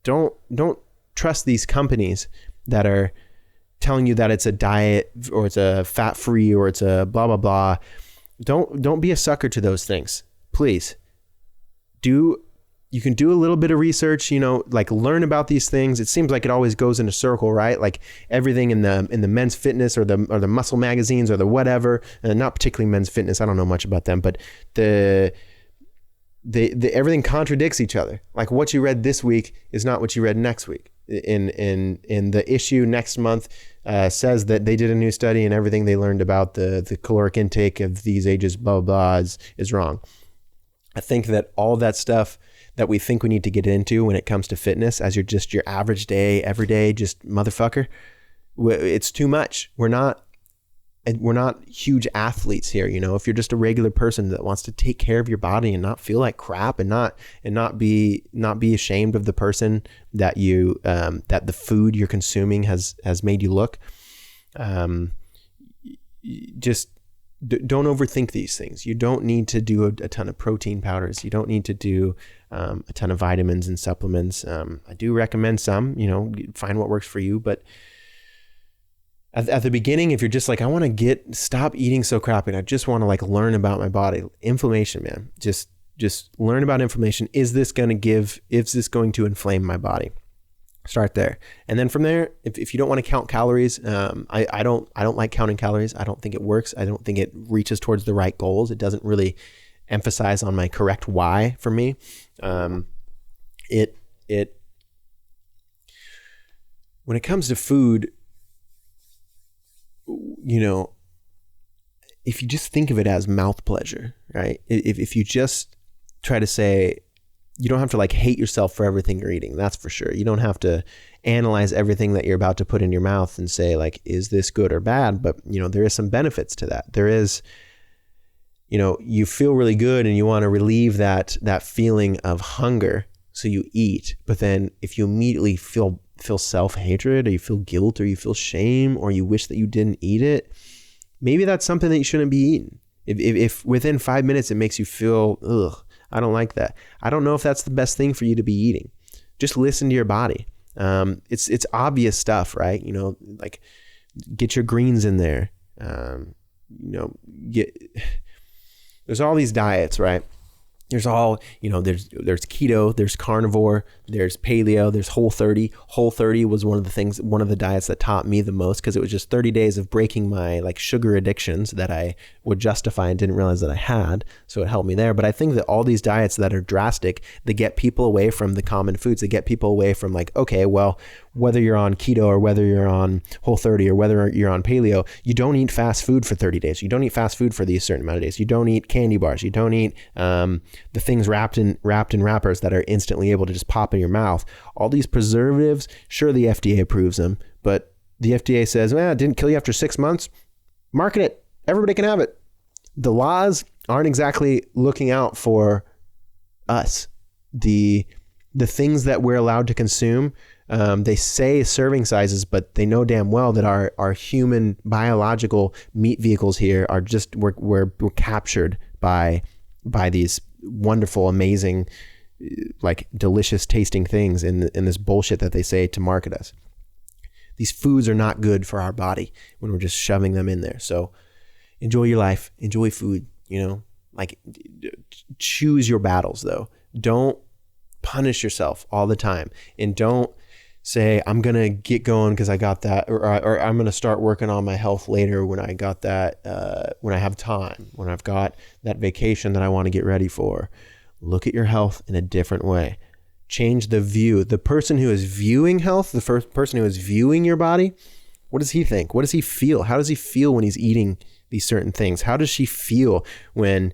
Don't trust these companies that are telling you that it's a diet or it's a fat-free or it's a blah, blah, blah. Don't be a sucker to those things. Please. You can do a little bit of research, like learn about these things. It seems like it always goes in a circle, right? Like everything in the men's fitness or the muscle magazines or the whatever, and not particularly men's fitness. I don't know much about them, but the everything contradicts each other. Like what you read this week is not what you read next week. In the issue next month says that they did a new study and everything they learned about the caloric intake of these ages, blah, blah, blah, is wrong. I think that all that stuff that we think we need to get into when it comes to fitness as you're just your average day, everyday, just motherfucker, it's too much. We're not huge athletes here. If you're just a regular person that wants to take care of your body and not feel like crap and not be ashamed of the person that you, that the food you're consuming has made you look, just don't overthink these things. You don't need to do a ton of protein powders. You don't need to do a ton of vitamins and supplements. I do recommend some, find what works for you. But at the beginning, if you're just like, I want to stop eating so crappy and I just want to like learn about my body, inflammation, man, just learn about inflammation. Is this going to inflame my body? Start there. And then from there, if you don't want to count calories, I don't like counting calories. I don't think it works. I don't think it reaches towards the right goals. It doesn't really emphasize on my correct why for me. When it comes to food, if you just think of it as mouth pleasure, right? If you just try to say, you don't have to like hate yourself for everything you're eating. That's for sure. You don't have to analyze everything that you're about to put in your mouth and say like, is this good or bad? But there is some benefits to that. There is, you feel really good and you want to relieve that feeling of hunger. So you eat, but then if you immediately feel self-hatred or you feel guilt or you feel shame or you wish that you didn't eat it, maybe that's something that you shouldn't be eating. If within 5 minutes it makes you feel, ugh, I don't like that. I don't know if that's the best thing for you to be eating. Just listen to your body. It's obvious stuff, right? Like get your greens in there. There's all these diets, right? There's all, there's keto, there's carnivore, there's paleo, there's Whole30. Whole30 was one of the diets that taught me the most because it was just 30 days of breaking my like sugar addictions that I would justify and didn't realize that I had. So it helped me there. But I think that all these diets that are drastic, they get people away from the common foods. They get people away from like, okay, well, whether you're on keto or whether you're on Whole30 or whether you're on paleo, you don't eat fast food for 30 days. You don't eat fast food for these certain amount of days. You don't eat candy bars. You don't eat the things wrapped in wrappers that are instantly able to just pop in your mouth. All these preservatives, sure, the FDA approves them, but the FDA says, it didn't kill you after 6 months. Market it. Everybody can have it. The laws aren't exactly looking out for us. The things that we're allowed to consume, they say serving sizes, but they know damn well that our human biological meat vehicles here are just, we're captured by these wonderful, amazing, like delicious tasting things in this bullshit that they say to market us. These foods are not good for our body when we're just shoving them in there. So enjoy your life, enjoy food, like choose your battles though. Don't punish yourself all the time, and don't say, I'm going to get going because I got that, or I'm going to start working on my health later when I got that, when I have time, when I've got that vacation that I want to get ready for. Look at your health in a different way. Change the view. The person who is viewing health, the first person who is viewing your body, what does he think? What does he feel? How does he feel when he's eating these certain things? How does she feel when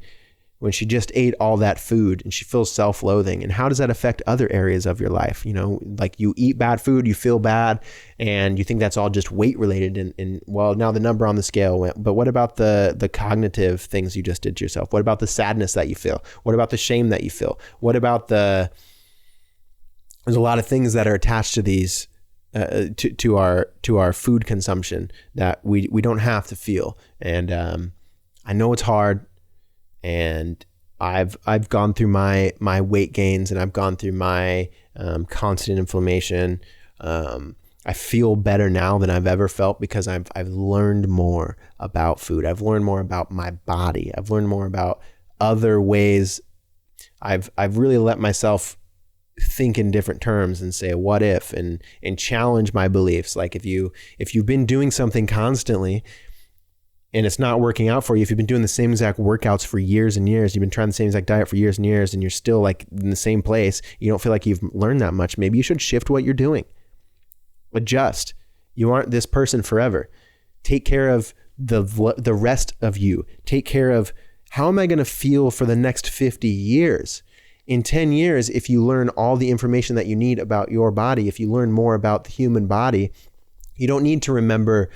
she just ate all that food and she feels self-loathing? And how does that affect other areas of your life? Like you eat bad food, you feel bad, and you think that's all just weight related. And well, now the number on the scale went, but what about the cognitive things you just did to yourself? What about the sadness that you feel? What about the shame that you feel? What about there's a lot of things that are attached to these to our food consumption that we don't have to feel. And I know it's hard, and I've gone through my weight gains, and I've gone through my constant inflammation. I feel better now than I've ever felt because I've learned more about food. I've learned more about my body. I've learned more about other ways. I've really let myself think in different terms and say what if, and challenge my beliefs. Like if you've been doing something constantly and it's not working out for you, if you've been doing the same exact workouts for years and years, you've been trying the same exact diet for years and years, and you're still like in the same place, you don't feel like you've learned that much, maybe you should shift what you're doing. Adjust. You aren't this person forever. Take care of the rest of you. Take care of, how am I going to feel for the next 50 years? In 10 years, if you learn all the information that you need about your body, if you learn more about the human body, you don't need to remember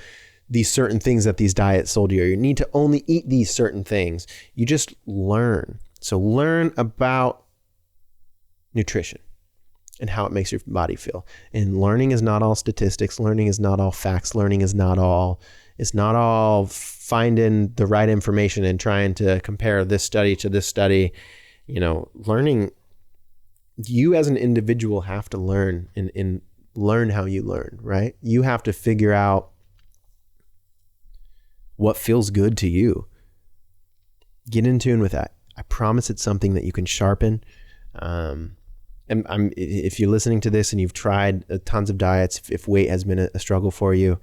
these certain things that these diets sold you. You need to only eat these certain things. You just learn. So learn about nutrition and how it makes your body feel. And learning is not all statistics. Learning is not all facts. Learning is not all finding the right information and trying to compare this study to this study. You know, learning, you as an individual have to learn and learn how you learn, right? You have to figure out what feels good to you. Get in tune with that. I promise it's something that you can sharpen. And if you're listening to this and you've tried tons of diets, if weight has been a struggle for you,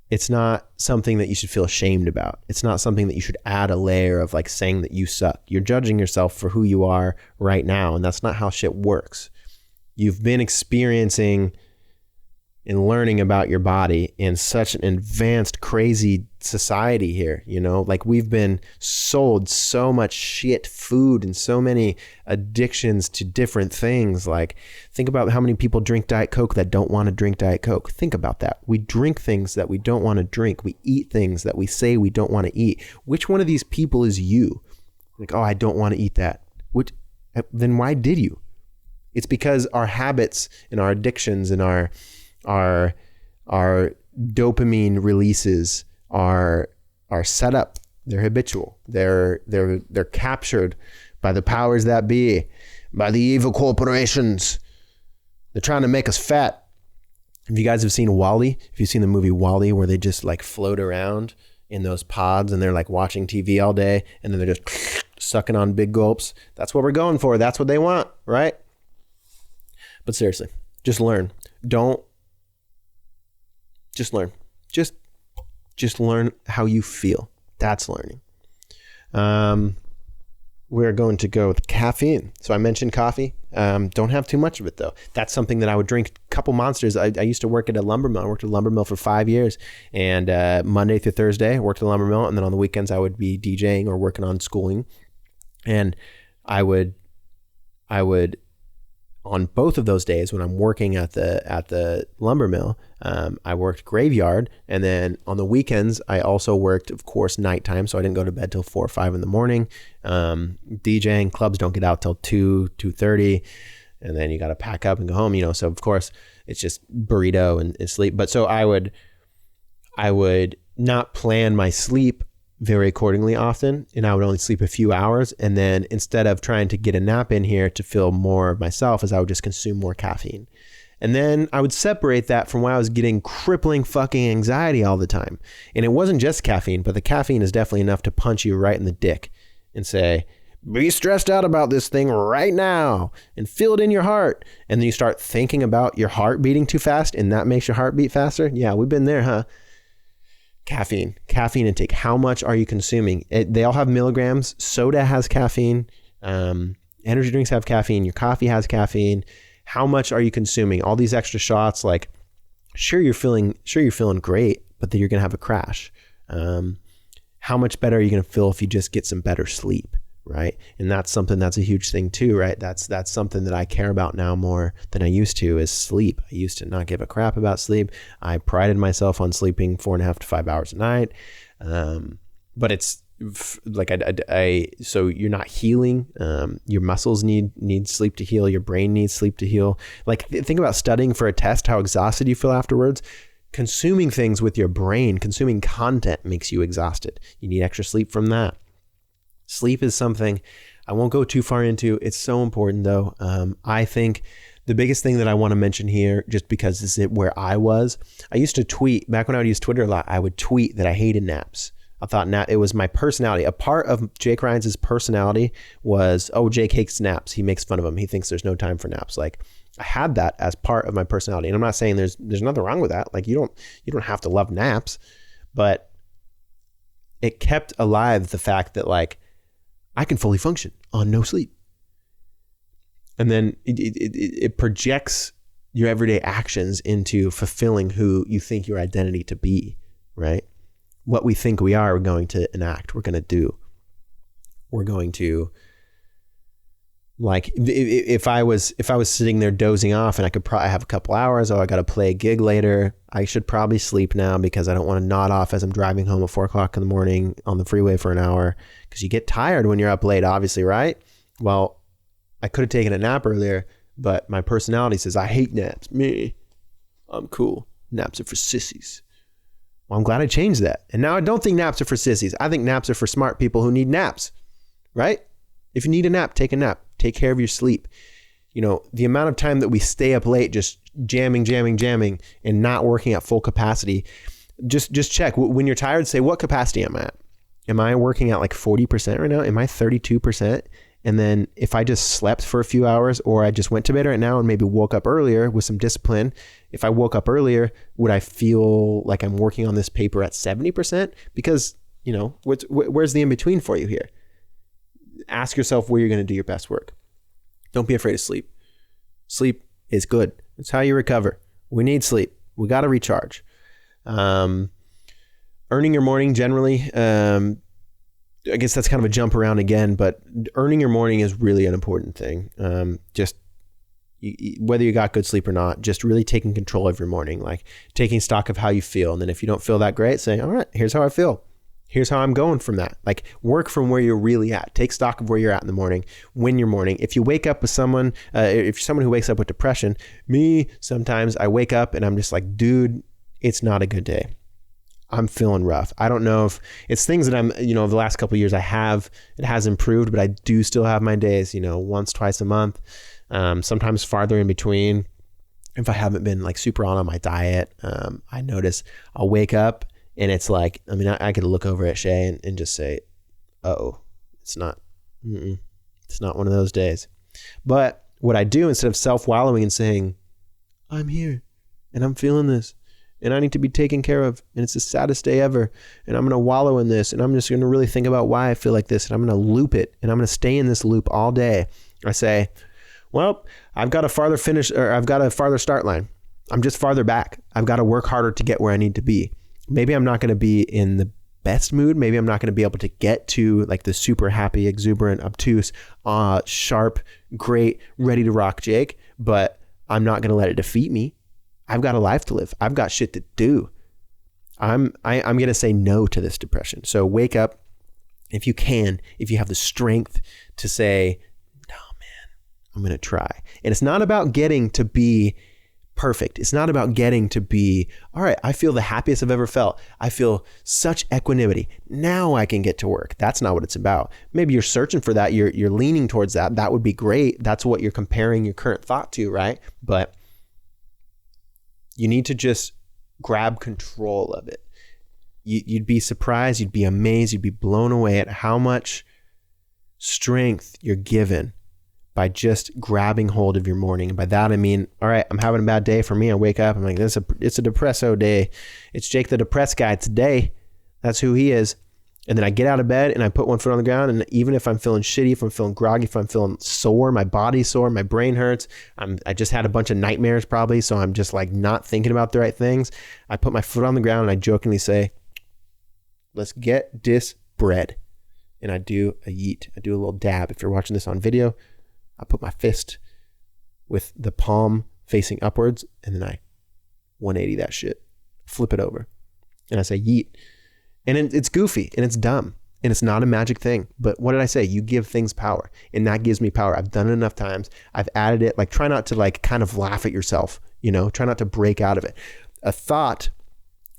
it's not something that you should feel ashamed about. It's not something that you should add a layer of like saying that you suck. You're judging yourself for who you are right now, and that's not how shit works. You've been experiencing and learning about your body in such an advanced, crazy society here, you know, like we've been sold so much shit food and so many addictions to different things. Like, think about how many people drink Diet Coke that don't want to drink Diet Coke. Think about that. We drink things that we don't want to drink. We eat things that we say we don't want to eat. Which one of these people is you? Like, oh, I don't want to eat that. Then why did you? It's because our habits and our addictions and our dopamine releases are set up. They're habitual. They're captured by the powers that be, by the evil corporations. They're trying to make us fat. If you guys have seen WALL-E, if you've seen the movie WALL-E, where they just like float around in those pods and they're like watching TV all day and then they're just sucking on big gulps. That's what we're going for. That's what they want, right? But seriously, just learn. Just learn. Just learn how you feel. That's learning. We're going to go with caffeine. So I mentioned coffee. Don't have too much of it though. That's something that I would drink a couple monsters. I used to work at a lumber mill. I worked at a lumber mill for 5 years, and Monday through Thursday I worked at a lumber mill, and then on the weekends I would be DJing or working on schooling. And I would on both of those days when I'm working at the lumber mill, I worked graveyard, and then on the weekends I also worked, of course, nighttime, so I didn't go to bed till 4 or 5 in the morning. DJing, clubs don't get out till 2:30, and then you got to pack up and go home, you know. So of course it's just burrito and sleep. But so I would not plan my sleep very accordingly often, and I would only sleep a few hours, and then instead of trying to get a nap in here to feel more of myself, as I would just consume more caffeine. And then I would separate that from when I was getting crippling fucking anxiety all the time. And it wasn't just caffeine, but the caffeine is definitely enough to punch you right in the dick and say, be stressed out about this thing right now and feel it in your heart. And then you start thinking about your heart beating too fast, and that makes your heart beat faster. Yeah, we've been there, huh? Caffeine intake. How much are you consuming? They all have milligrams. Soda has caffeine. Energy drinks have caffeine. Your coffee has caffeine. How much are you consuming? All these extra shots, like, sure you're feeling great, but then you're gonna have a crash. How much better are you gonna feel if you just get some better sleep, right? And that's something that's a huge thing too, right? That's something that I care about now more than I used to, is sleep. I used to not give a crap about sleep. I prided myself on sleeping 4.5 to 5 hours a night. But it's so you're not healing. Your muscles need sleep to heal. Your brain needs sleep to heal. Like think about studying for a test, how exhausted you feel afterwards. Consuming things with your brain, consuming content makes you exhausted. You need extra sleep from that. Sleep is something I won't go too far into. It's so important though. I think the biggest thing that I want to mention here, just because this is where I used to tweet, back when I would use Twitter a lot, I would tweet that I hated naps. I thought it was my personality. A part of Jake Rhines' personality was, oh, Jake hates naps. He makes fun of them. He thinks there's no time for naps. Like I had that as part of my personality. And I'm not saying there's nothing wrong with that. Like you don't have to love naps, but it kept alive the fact that like I can fully function on no sleep. And then it projects your everyday actions into fulfilling who you think your identity to be, right? What we think we are, we're going to enact, we're going to do. We're going to, like, if I was sitting there dozing off and I could probably have a couple hours, I got to play a gig later, I should probably sleep now because I don't want to nod off as I'm driving home at 4 o'clock in the morning on the freeway for an hour, because you get tired when you're up late, obviously, right? Well, I could have taken a nap earlier, but my personality says, I hate naps. I'm cool. Naps are for sissies. Well, I'm glad I changed that. And now I don't think naps are for sissies. I think naps are for smart people who need naps, right? If you need a nap, take a nap. Take care of your sleep. You know, the amount of time that we stay up late just jamming, and not working at full capacity, just check. When you're tired, say, what capacity am I at? Am I working at like 40% right now? Am I 32%? And then if I just slept for a few hours, or I just went to bed right now and maybe woke up earlier with some discipline, if I woke up earlier, would I feel like I'm working on this paper at 70%? Because, you know, where's the in-between for you here? Ask yourself where you're going to do your best work. Don't be afraid of sleep. Sleep is good. It's how you recover. We need sleep. We got to recharge. Earning your morning generally, I guess that's kind of a jump around again, but earning your morning is really an important thing. Whether you got good sleep or not, just really taking control of your morning, like taking stock of how you feel. And then if you don't feel that great, saying, all right, here's how I feel. Here's how I'm going from that. Like work from where you're really at. Take stock of where you're at in the morning, win your morning. If you wake up with someone, if you're someone who wakes up with depression, sometimes I wake up and I'm just like, dude, it's not a good day. I'm feeling rough. I don't know if it's things that I'm, the last couple of years it has improved, but I do still have my days, once, twice a month, sometimes farther in between. If I haven't been like super on my diet, I notice I'll wake up and it's like, I could look over at Shay and just say, it's not one of those days. But what I do, instead of self-wallowing and saying, I'm here and I'm feeling this, and I need to be taken care of, and it's the saddest day ever, and I'm going to wallow in this, and I'm just going to really think about why I feel like this, and I'm going to loop it, and I'm going to stay in this loop all day. I say, well, I've got a farther start line. I'm just farther back. I've got to work harder to get where I need to be. Maybe I'm not going to be in the best mood. Maybe I'm not going to be able to get to like the super happy, exuberant, obtuse, sharp, great, ready to rock Jake, but I'm not going to let it defeat me. I've got a life to live. I've got shit to do. I'm going to say no to this depression. So wake up if you can, if you have the strength to say, no, man, I'm going to try. And it's not about getting to be perfect. It's not about getting to be, all right, I feel the happiest I've ever felt. I feel such equanimity. Now I can get to work. That's not what it's about. Maybe you're searching for that. You're leaning towards that. That would be great. That's what you're comparing your current thought to, right? But you need to just grab control of it. You'd be surprised, you'd be amazed, you'd be blown away at how much strength you're given by just grabbing hold of your morning. And by that, I mean, all right, I'm having a bad day. For me, I wake up, I'm like, it's a depresso day. It's Jake the depressed guy today. That's who he is. And then I get out of bed and I put one foot on the ground. And even if I'm feeling shitty, if I'm feeling groggy, if I'm feeling sore, my body's sore, my brain hurts, I just had a bunch of nightmares probably, so I'm just like not thinking about the right things. I put my foot on the ground and I jokingly say, let's get this bread. And I do a yeet. I do a little dab. If you're watching this on video, I put my fist with the palm facing upwards and then I 180 that shit, flip it over. And I say yeet. And it's goofy and it's dumb. And it's not a magic thing. But what did I say? You give things power. And that gives me power. I've done it enough times. I've added it. Like, try not to like kind of laugh at yourself, you know, try not to break out of it. A thought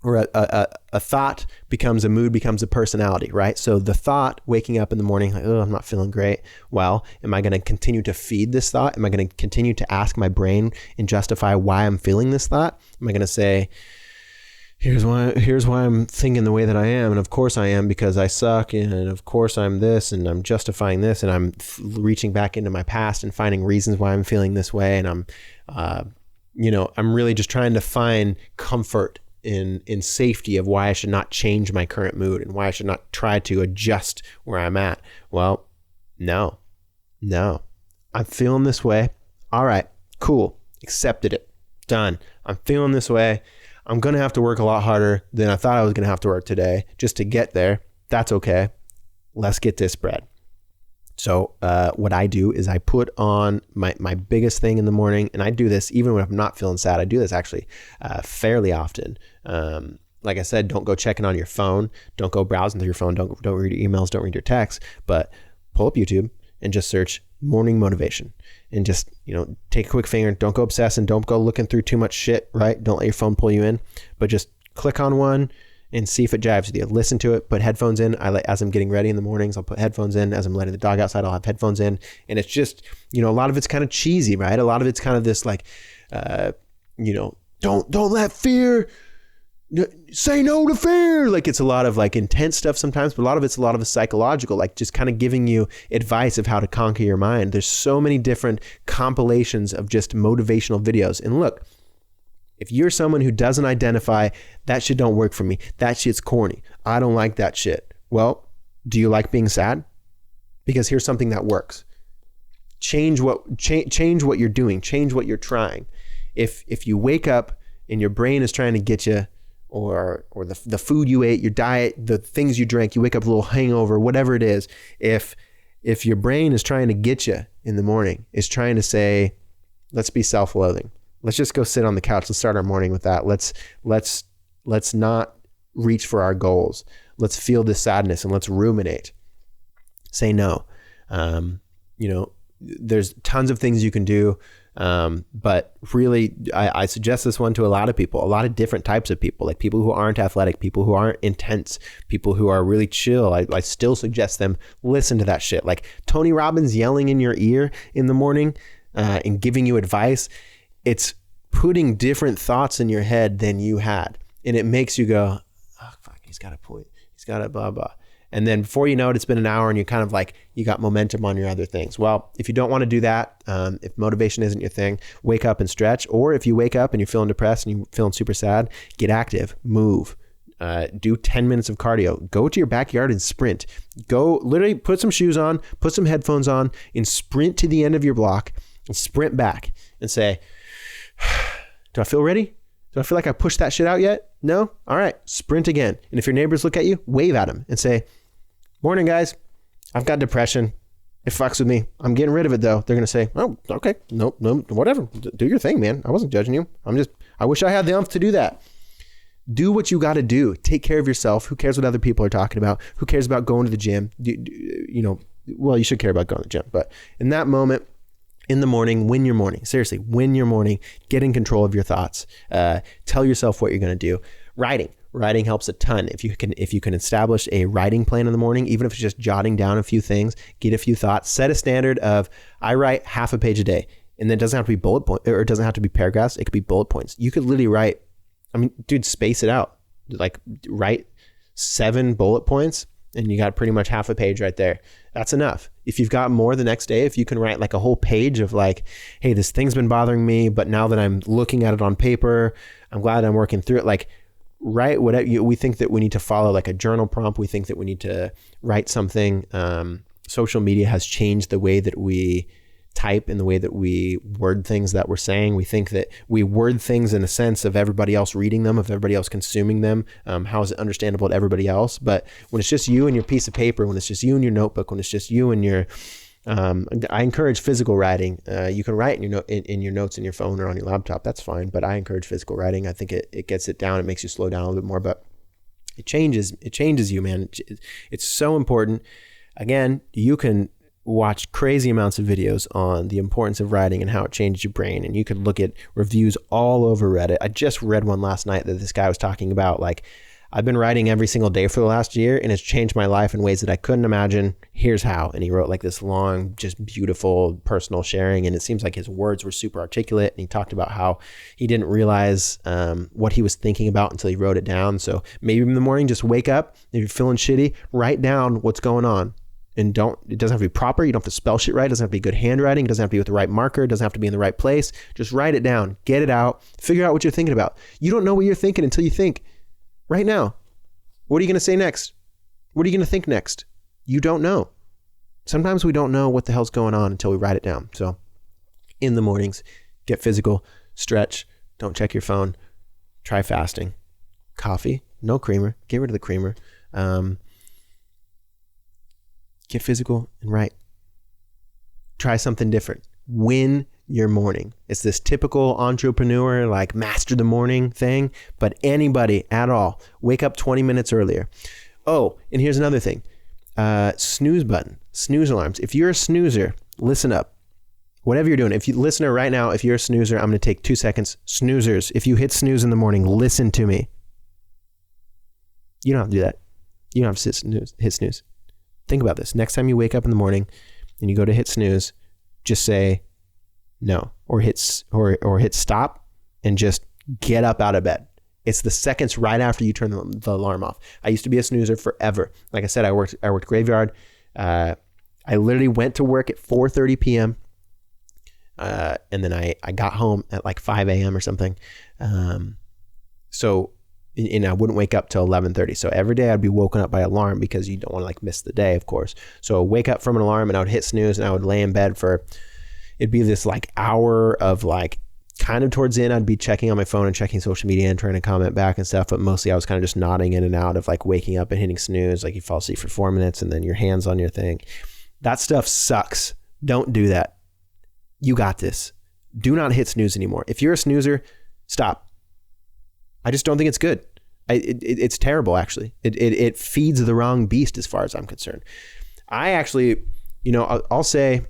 or a thought becomes a mood, becomes a personality, right? So the thought, waking up in the morning, like, oh, I'm not feeling great. Well, am I going to continue to feed this thought? Am I going to continue to ask my brain and justify why I'm feeling this thought? Am I going to say, here's why I'm thinking the way that I am. And of course I am, because I suck. And of course I'm this, and I'm justifying this, and I'm reaching back into my past and finding reasons why I'm feeling this way. And I'm really just trying to find comfort in safety of why I should not change my current mood and why I should not try to adjust where I'm at. Well, no, I'm feeling this way. All right, cool. Accepted it. Done. I'm feeling this way. I'm going to have to work a lot harder than I thought I was going to have to work today just to get there. That's okay. Let's get this bread. So what I do is I put on my biggest thing in the morning, and I do this even when I'm not feeling sad. I do this actually fairly often. Like I said, don't go checking on your phone. Don't go browsing through your phone. Don't read your emails. Don't read your texts. But pull up YouTube and just search morning motivation, and just, take a quick finger. Don't go obsessing. Don't go looking through too much shit, right? Don't let your phone pull you in, but just click on one and see if it jives with you. Listen to it, put headphones in. As I'm getting ready in the mornings, I'll put headphones in. As I'm letting the dog outside, I'll have headphones in. And it's just, a lot of it's kind of cheesy, right? A lot of it's kind of this like, don't let fear, say no to fear. Like, it's a lot of like intense stuff sometimes, but a lot of it's psychological, like just kind of giving you advice of how to conquer your mind. There's so many different compilations of just motivational videos. And look, if you're someone who doesn't identify, that shit don't work for me, that shit's corny, I don't like that shit. Well, do you like being sad? Because here's something that works. Change what you're doing. Change what you're trying. If you wake up and your brain is trying to get you, or the food you ate, your diet, the things you drank, you wake up with a little hangover, whatever it is. If your brain is trying to get you in the morning, is trying to say, let's be self-loathing. Let's just go sit on the couch. Let's start our morning with that. Let's not reach for our goals. Let's feel this sadness and let's ruminate. Say no. There's tons of things you can do. But really, I suggest this one to a lot of people, a lot of different types of people, like people who aren't athletic, people who aren't intense, people who are really chill. I still suggest them listen to that shit. Like Tony Robbins yelling in your ear in the morning and giving you advice. It's putting different thoughts in your head than you had. And it makes you go, oh, fuck, he's got a point. He's got a blah, blah. And then before you know it, it's been an hour and you're kind of like, you got momentum on your other things. Well, if you don't want to do that, if motivation isn't your thing, wake up and stretch. Or if you wake up and you're feeling depressed and you're feeling super sad, get active, move, do 10 minutes of cardio, go to your backyard and sprint. Go literally put some shoes on, put some headphones on, and sprint to the end of your block and sprint back and say, do I feel ready? Do I feel like I pushed that shit out yet? No? All right, sprint again. And if your neighbors look at you, wave at them and say, morning, guys. I've got depression. It fucks with me. I'm getting rid of it, though. They're going to say, oh, okay. No, whatever. Do your thing, man. I wasn't judging you. I wish I had the oomph to do that. Do what you got to do. Take care of yourself. Who cares what other people are talking about? Who cares about going to the gym? Well, you should care about going to the gym. But in that moment, in the morning, win your morning. Seriously, win your morning. Get in control of your thoughts. Tell yourself what you're going to do. Writing helps a ton. If you can establish a writing plan in the morning, even if it's just jotting down a few things, get a few thoughts, set a standard of, I write half a page a day. And then it doesn't have to be bullet point, or it doesn't have to be paragraphs. It could be bullet points. You could literally write, space it out. Like write 7 bullet points and you got pretty much half a page right there. That's enough. If you've got more the next day, if you can write like a whole page of like, hey, this thing's been bothering me, but now that I'm looking at it on paper, I'm glad I'm working through it. Like, write whatever. We think that we need to follow like a journal prompt. We think that we need to write something. Social media has changed the way that we type and the way that we word things that we're saying. We think that we word things in a sense of everybody else reading them, of everybody else consuming them. How is it understandable to everybody else? But when it's just you and your piece of paper, when it's just you and your notebook, when it's just you and your, I encourage physical writing. You can write in your notes in your phone or on your laptop. That's fine. But I encourage physical writing. I think it gets it down. It makes you slow down a little bit more. But It changes you, man. It's so important. Again, you can watch crazy amounts of videos on the importance of writing and how it changes your brain. And you could look at reviews all over Reddit. I just read one last night that this guy was talking about, like, I've been writing every single day for the last year and it's changed my life in ways that I couldn't imagine. Here's how. And he wrote like this long, just beautiful personal sharing. And it seems like his words were super articulate. And he talked about how he didn't realize what he was thinking about until he wrote it down. So maybe in the morning, just wake up. If you're feeling shitty, write down what's going on. And it doesn't have to be proper. You don't have to spell shit right. It doesn't have to be good handwriting. It doesn't have to be with the right marker. It doesn't have to be in the right place. Just write it down, get it out, figure out what you're thinking about. You don't know what you're thinking until you think. Right now, what are you going to say next? What are you going to think next? You don't know. Sometimes we don't know what the hell's going on until we write it down. So in the mornings, get physical, stretch, don't check your phone, try fasting, coffee, no creamer, get rid of the creamer, get physical and write. Try something different. Win your morning. It's this typical entrepreneur, like master the morning thing, but anybody at all, wake up 20 minutes earlier. Oh, and here's another thing. Snooze button, snooze alarms. If you're a snoozer, listen up. Whatever you're doing, if you listener right now, if you're a snoozer, I'm going to take 2 seconds. Snoozers, if you hit snooze in the morning, listen to me. You don't have to do that. You don't have to hit snooze. Think about this. Next time you wake up in the morning and you go to hit snooze, just say no, or hit stop and just get up out of bed. It's the seconds right after you turn the alarm off. I used to be a snoozer forever. Like I said, I worked graveyard. I literally went to work at 4:30 p.m. And then I got home at like 5 a.m. or something. So I wouldn't wake up till 11:30. So every day I'd be woken up by alarm because you don't want to like miss the day, of course. So wake up from an alarm and I would hit snooze and I would lay in bed for, it'd be this like hour of like kind of towards the end, I'd be checking on my phone and checking social media and trying to comment back and stuff. But mostly I was kind of just nodding in and out of like waking up and hitting snooze. Like you fall asleep for 4 minutes and then your hands on your thing. That stuff sucks. Don't do that. You got this. Do not hit snooze anymore. If you're a snoozer, stop. I just don't think it's good. It's terrible, actually. It feeds the wrong beast as far as I'm concerned. I actually, I'll say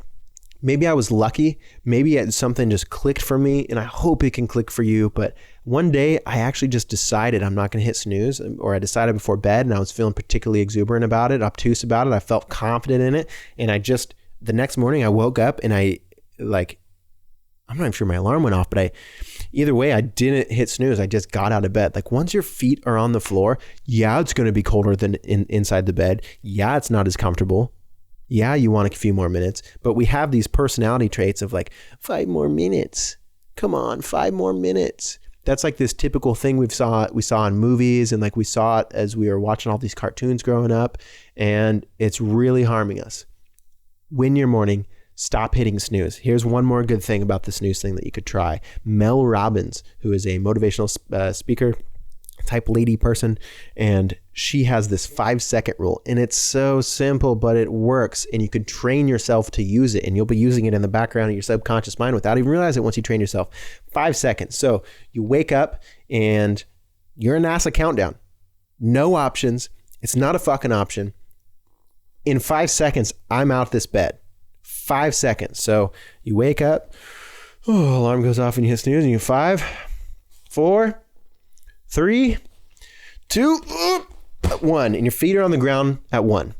maybe I was lucky. Maybe something just clicked for me, and I hope it can click for you. But one day I actually just decided I'm not going to hit snooze, or I decided before bed, and I was feeling particularly exuberant about it, obtuse about it. I felt confident in it. And the next morning I woke up and I'm not even sure my alarm went off, but either way, I didn't hit snooze. I just got out of bed. Like once your feet are on the floor, yeah, it's going to be colder than inside the bed. Yeah, it's not as comfortable. Yeah, you want a few more minutes, but we have these personality traits of like 5 more minutes. Come on, 5 more minutes. That's like this typical thing we saw in movies, and like we saw it as we were watching all these cartoons growing up, and it's really harming us. Win your morning. Stop hitting snooze. Here's one more good thing about the snooze thing that you could try. Mel Robbins, who is a motivational speaker type lady person, and she has this 5-second rule, and it's so simple, but it works, and you can train yourself to use it, and you'll be using it in the background of your subconscious mind without even realizing it once you train yourself. 5 seconds. So you wake up and you're a NASA countdown. No options. It's not a fucking option. In 5 seconds, I'm out this bed. 5 seconds. So you wake up, alarm goes off and you hit snooze, and you 5, 4, 3, 2, 1, and your feet are on the ground at 1.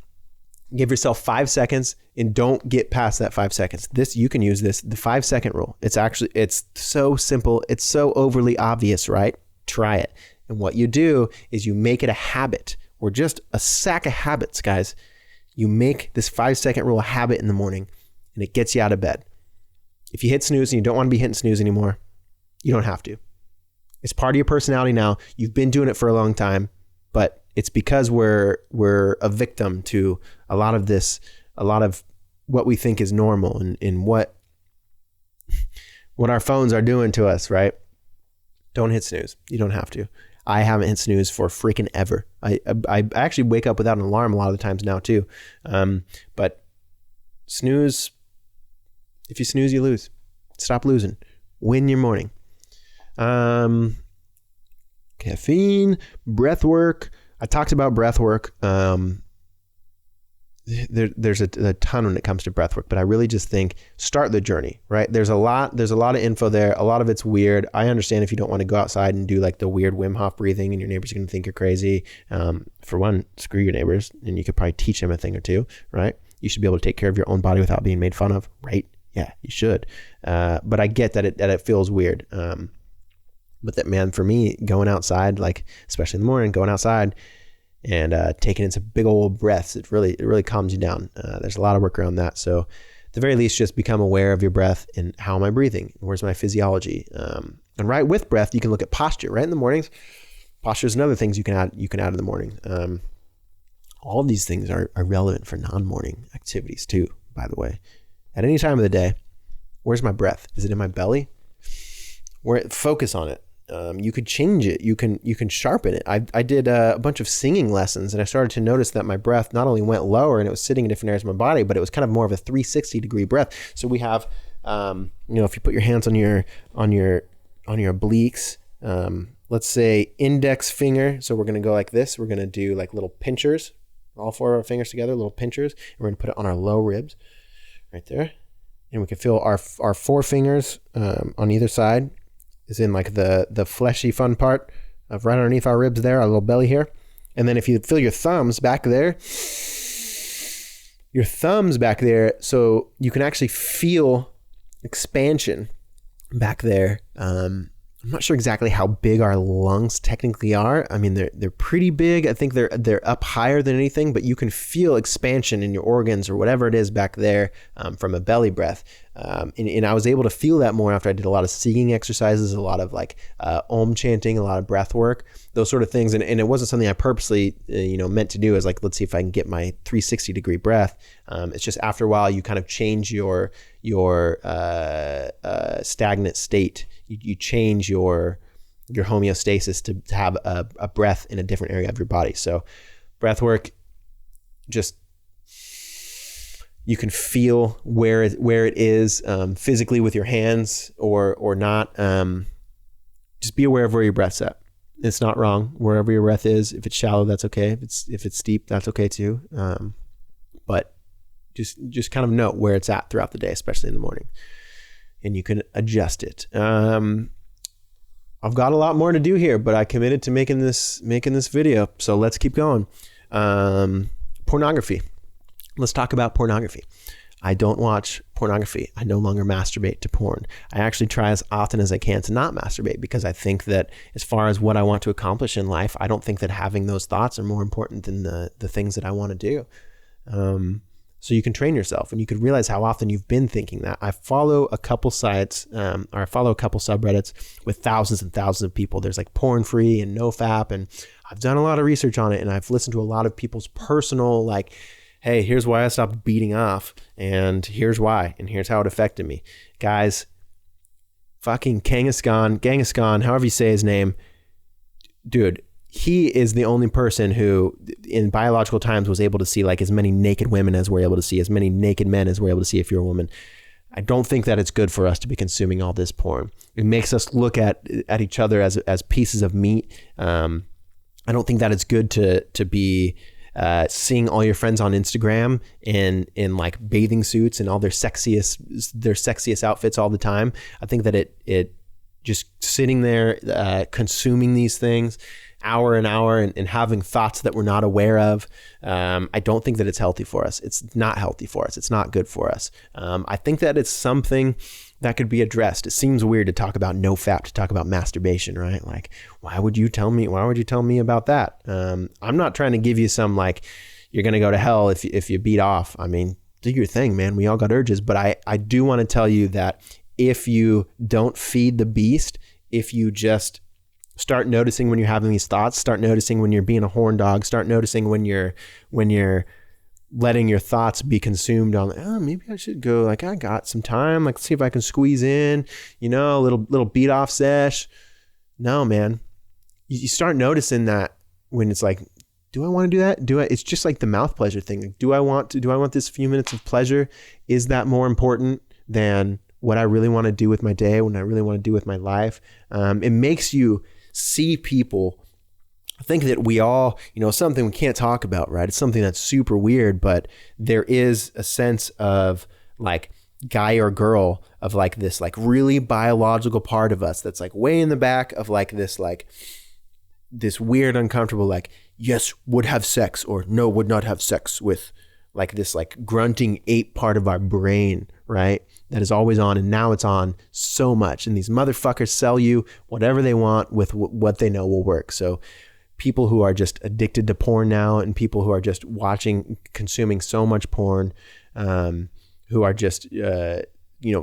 Give yourself 5 seconds and don't get past that 5 seconds. You can use the 5-second rule. It's so simple. It's so overly obvious, right? Try it. And what you do is you make it a habit, or just a sack of habits, guys. You make this 5-second rule a habit in the morning, and it gets you out of bed. If you hit snooze and you don't want to be hitting snooze anymore, you don't have to. It's part of your personality now. You've been doing it for a long time, but it's because we're a victim to a lot of what we think is normal and what our phones are doing to us, right? Don't hit snooze. You don't have to. I haven't hit snooze for freaking ever. I actually wake up without an alarm a lot of the times now too. But snooze, if you snooze, you lose. Stop losing. Win your morning. Caffeine, breath work. I talked about breath work. There's a ton when it comes to breath work, but I really just think start the journey, right? There's a lot of info there. A lot of it's weird. I understand if you don't want to go outside and do like the weird Wim Hof breathing and your neighbors are going to think you're crazy. For one, screw your neighbors, and you could probably teach them a thing or two, right? You should be able to take care of your own body without being made fun of, right? Yeah, you should. But I get that it feels weird. But that, man, for me, going outside, like especially in the morning, going outside and taking in some big old breaths, it really calms you down. There's a lot of work around that. So at the very least, just become aware of your breath and how am I breathing? Where's my physiology? And right with breath, you can look at posture. Right in the mornings, posture is another things you can add in the morning. All of these things are relevant for non-morning activities too, by the way. At any time of the day, where's my breath? Is it in my belly? Focus on it. You could change it. You can sharpen it. I did a bunch of singing lessons, and I started to notice that my breath not only went lower and it was sitting in different areas of my body, but it was kind of more of a 360 degree breath. So we have, if you put your hands on your obliques, let's say index finger. So we're going to go like this. We're going to do like little pinchers, all four of our fingers together, little pinchers. And we're going to put it on our low ribs right there. And we can feel our four fingers on either side is in like the fleshy fun part of right underneath our ribs there, our little belly here. And then if you feel your thumbs back there, so you can actually feel expansion back there. I'm not sure exactly how big our lungs technically are. I mean, they're pretty big. I think they're up higher than anything, but you can feel expansion in your organs or whatever it is back there from a belly breath. And I was able to feel that more after I did a lot of singing exercises, a lot of like Om chanting, a lot of breath work, those sort of things. And it wasn't something I purposely, meant to do. As like, let's see if I can get my 360 degree breath. It's just after a while, you kind of change your stagnant state. You change your homeostasis to have a breath in a different area of your body. So breath work, just you can feel where it is physically with your hands or not. Just be aware of where your breath's at. It's not wrong wherever your breath is. If it's shallow, that's okay. If it's deep, that's okay too. But just kind of note where it's at throughout the day, especially in the morning. And you can adjust it. I've got a lot more to do here, but I committed to making this video. So let's keep going. Pornography. Let's talk about pornography. I don't watch pornography. I no longer masturbate to porn. I actually try as often as I can to not masturbate because I think that as far as what I want to accomplish in life, I don't think that having those thoughts are more important than the things that I want to do. So you can train yourself and you could realize how often you've been thinking that. I follow a couple sites or I follow a couple subreddits with thousands and thousands of people. There's like Porn Free and NoFap, and I've done a lot of research on it and I've listened to a lot of people's personal like, hey, here's why I stopped beating off and here's why and here's how it affected me. Guys, fucking Kangaskhan, however you say his name, dude, he is the only person who in biological times was able to see like as many naked women as we're able to see, as many naked men as we're able to see if you're a woman. I don't think that it's good for us to be consuming all this porn. It makes us look at each other as pieces of meat. I don't think that it's good to be seeing all your friends on Instagram in like bathing suits and all their sexiest outfits all the time. I think that it just sitting there consuming these things hour and hour and having thoughts that we're not aware of. I don't think that it's healthy for us. It's not healthy for us. It's not good for us. I think that it's something that could be addressed. It seems weird to talk about NoFap, to talk about masturbation, right? Like, why would you tell me about that? I'm not trying to give you some like, you're going to go to hell if you beat off. I mean, do your thing, man. We all got urges, but I do want to tell you that if you don't feed the beast, if you just start noticing when you're having these thoughts, start noticing when you're being a horn dog, start noticing when you're letting your thoughts be consumed on, maybe I should go, like, I got some time, like, see if I can squeeze in, a little beat off sesh. No, man. You start noticing that when it's like, do I want to do that? It's just like the mouth pleasure thing. Like, do I want this few minutes of pleasure? Is that more important than what I really want to do with my day, what I really want to do with my life? It makes you see people I think that we all, something we can't talk about, right? It's something that's super weird, but there is a sense of like guy or girl of like this like really biological part of us that's like way in the back of like this weird, uncomfortable, like, yes, would have sex or no, would not have sex with like this like grunting ape part of our brain, right? That is always on, and now it's on so much. And these motherfuckers sell you whatever they want with what they know will work. So people who are just addicted to porn now, and people who are just consuming so much porn, who are just,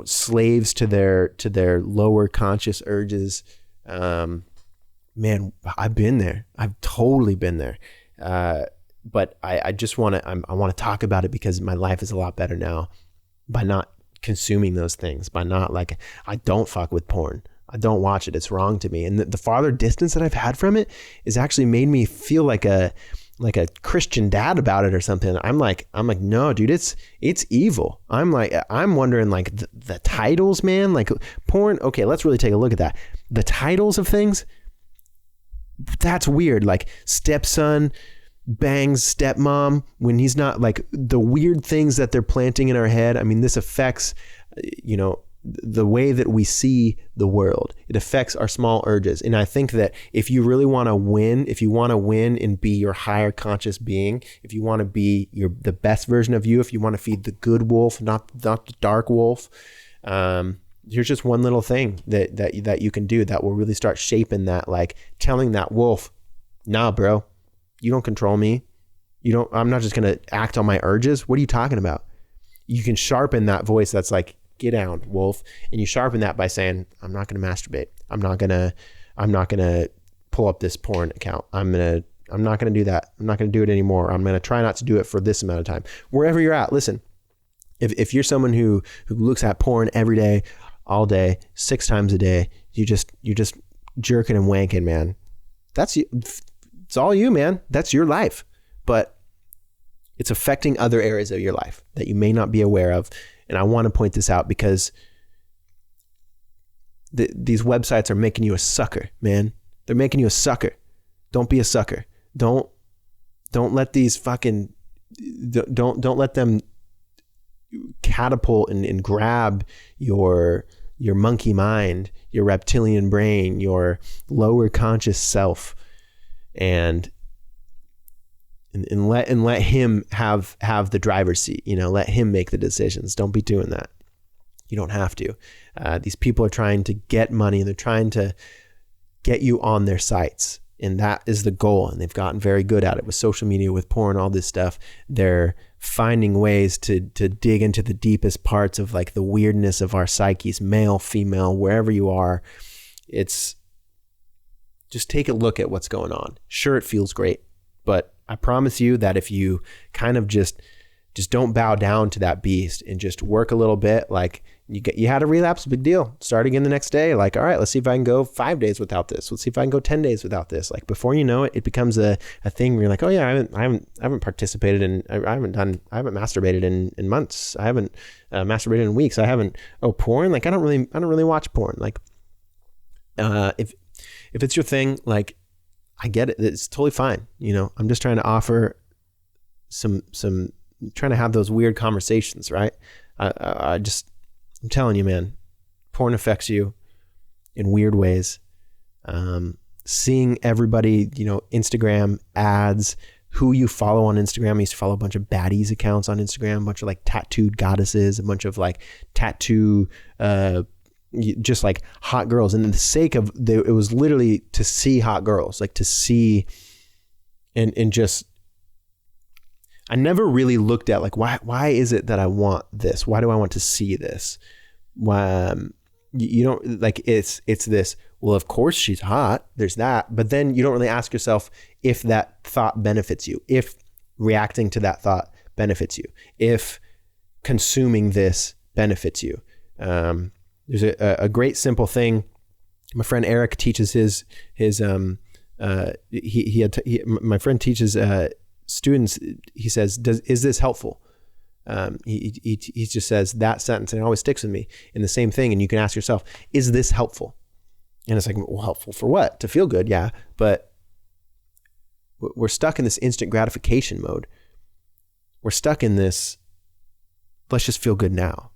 slaves to their lower conscious urges. Man, I've been there. I've totally been there. But I just want to, I want to talk about it because my life is a lot better now by not consuming those things, by not like, I don't fuck with porn. I don't watch it. It's wrong to me. And the farther distance that I've had from it is actually made me feel like a Christian dad about it or something. I'm like, no, dude, it's evil. I'm wondering like the titles, man, like porn. Okay. Let's really take a look at that. The titles of things, that's weird. Like stepson bangs stepmom when he's not, like the weird things that they're planting in our head. I mean, this affects, the way that we see the world. It affects our small urges. And I think that if you really want to win, and be your higher conscious being, if you want to be the best version of you, if you want to feed the good wolf, not the dark wolf, here's just one little thing that you can do that will really start shaping that, like telling that wolf, nah, bro, you don't control me. I'm not just going to act on my urges. What are you talking about? You can sharpen that voice that's like, get down, wolf. And you sharpen that by saying, I'm not going to masturbate. I'm not going to pull up this porn account. I'm not going to do that. I'm not going to do it anymore. I'm going to try not to do it for this amount of time. Wherever you're at, listen, if you're someone who looks at porn every day, all day, 6 times a day, you're just jerking and wanking, man. It's all you, man. That's your life. But it's affecting other areas of your life that you may not be aware of. And I want to point this out because these websites are making you a sucker, man. They're making you a sucker. Don't be a sucker. Don't let these fucking, don't let them catapult and grab your monkey mind, your reptilian brain, your lower conscious self, and let him have the driver's seat. Let him make the decisions. Don't be doing that. You don't have to. These people are trying to get money. They're trying to get you on their sites, and that is the goal. And they've gotten very good at it with social media, with porn, all this stuff. They're finding ways to dig into the deepest parts of like the weirdness of our psyches, male, female, wherever you are. It's just take a look at what's going on. Sure, it feels great, but I promise you that if you kind of just don't bow down to that beast and just work a little bit, like you had a relapse, big deal. Start again the next day. Like, all right, let's see if I can go 5 days without this. Let's see if I can go 10 days without this. Like before you know it, it becomes a thing where you're like, oh yeah, I haven't participated in, I haven't masturbated in months. I haven't masturbated in weeks. Porn. Like I don't really watch porn. Like, if it's your thing, like, I get it. It's totally fine. I'm just trying to offer some trying to have those weird conversations, right? I'm telling you, man, porn affects you in weird ways. Seeing everybody, Instagram ads, who you follow on Instagram. I used to follow a bunch of baddies accounts on Instagram, a bunch of like tattooed goddesses, a bunch of like tattoo, just like hot girls, and in the sake of it was literally to see hot girls, like to see and just, I never really looked at like why is it that I want this? Why do I want to see this? Why you don't like it's this, well, of course she's hot, there's that, but then you don't really ask yourself if that thought benefits you, if reacting to that thought benefits you, if consuming this benefits you. There's a great simple thing. My friend Eric teaches my friend teaches students. He says, is this helpful? He just says that sentence, and it always sticks with me. And the same thing, and you can ask yourself, is this helpful? And it's like, well, helpful for what? To feel good, yeah. But We're stuck in this instant gratification mode. We're stuck in this, let's just feel good now.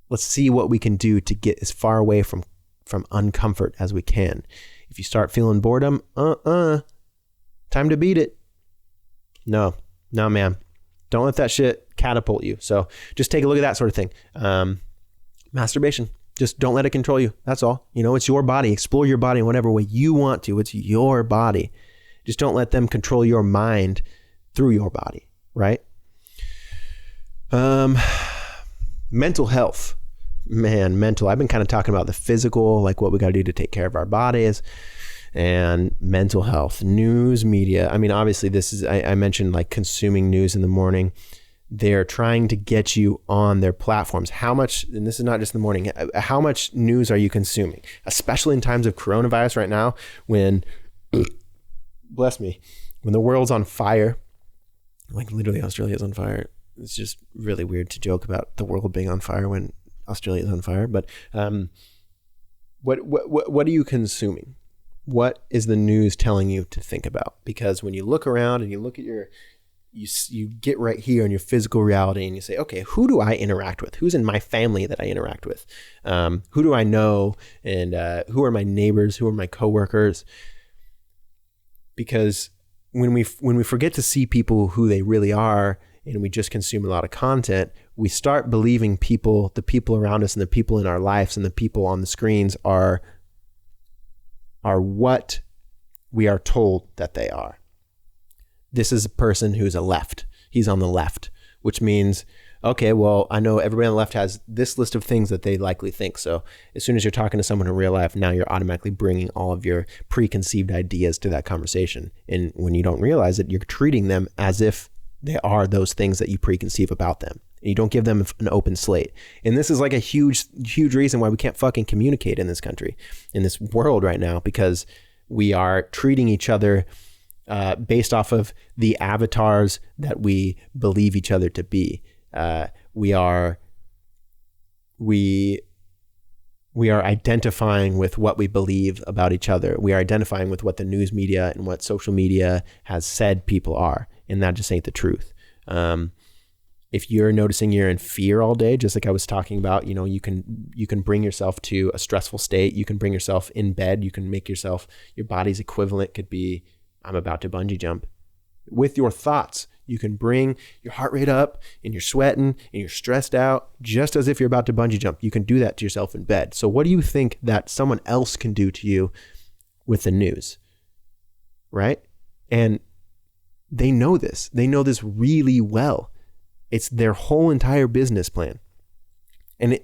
Let's see what we can do to get as far away from uncomfort as we can. If you start feeling boredom, time to beat it. No, man. Don't let that shit catapult you. So just take a look at that sort of thing. Masturbation. Just don't let it control you. That's all. It's your body. Explore your body in whatever way you want to. It's your body. Just don't let them control your mind through your body, right? Mental health. Man, mental. I've been kind of talking about the physical, like what we got to do to take care of our bodies, and mental health, news, media. I mean, obviously I mentioned like consuming news in the morning. They're trying to get you on their platforms. How much, and this is not just in the morning, how much news are you consuming? Especially in times of coronavirus right now, when, bless me, when the world's on fire, like literally Australia's on fire. It's just really weird to joke about the world being on fire when Australia's on fire. But what are you consuming? What is the news telling you to think about? Because when you look around and you look at you get right here in your physical reality and you say, okay, who do I interact with? Who's in my family that I interact with? Who do I know? And who are my neighbors? Who are my coworkers? Because when we forget to see people who they really are, and we just consume a lot of content, we start believing the people around us and the people in our lives and the people on the screens are what we are told that they are. This is a person who's a left. He's on the left, which means, okay, well, I know everybody on the left has this list of things that they likely think. So as soon as you're talking to someone in real life, now you're automatically bringing all of your preconceived ideas to that conversation. And when you don't realize it, you're treating them as if they are those things that you preconceive about them. And you don't give them an open slate. And this is like a huge, huge reason why we can't fucking communicate in this country, in this world right now, because we are treating each other based off of the avatars that we believe each other to be. We are identifying with what we believe about each other. We are identifying with what the news media and what social media has said people are. And that just ain't the truth. If you're noticing you're in fear all day, just like I was talking about, you can bring yourself to a stressful state. You can bring yourself in bed. You can make yourself, your body's equivalent could be, I'm about to bungee jump. With your thoughts, you can bring your heart rate up and you're sweating and you're stressed out just as if you're about to bungee jump. You can do that to yourself in bed. So what do you think that someone else can do to you with the news? Right? And they know this. They know this really well. It's their whole entire business plan. And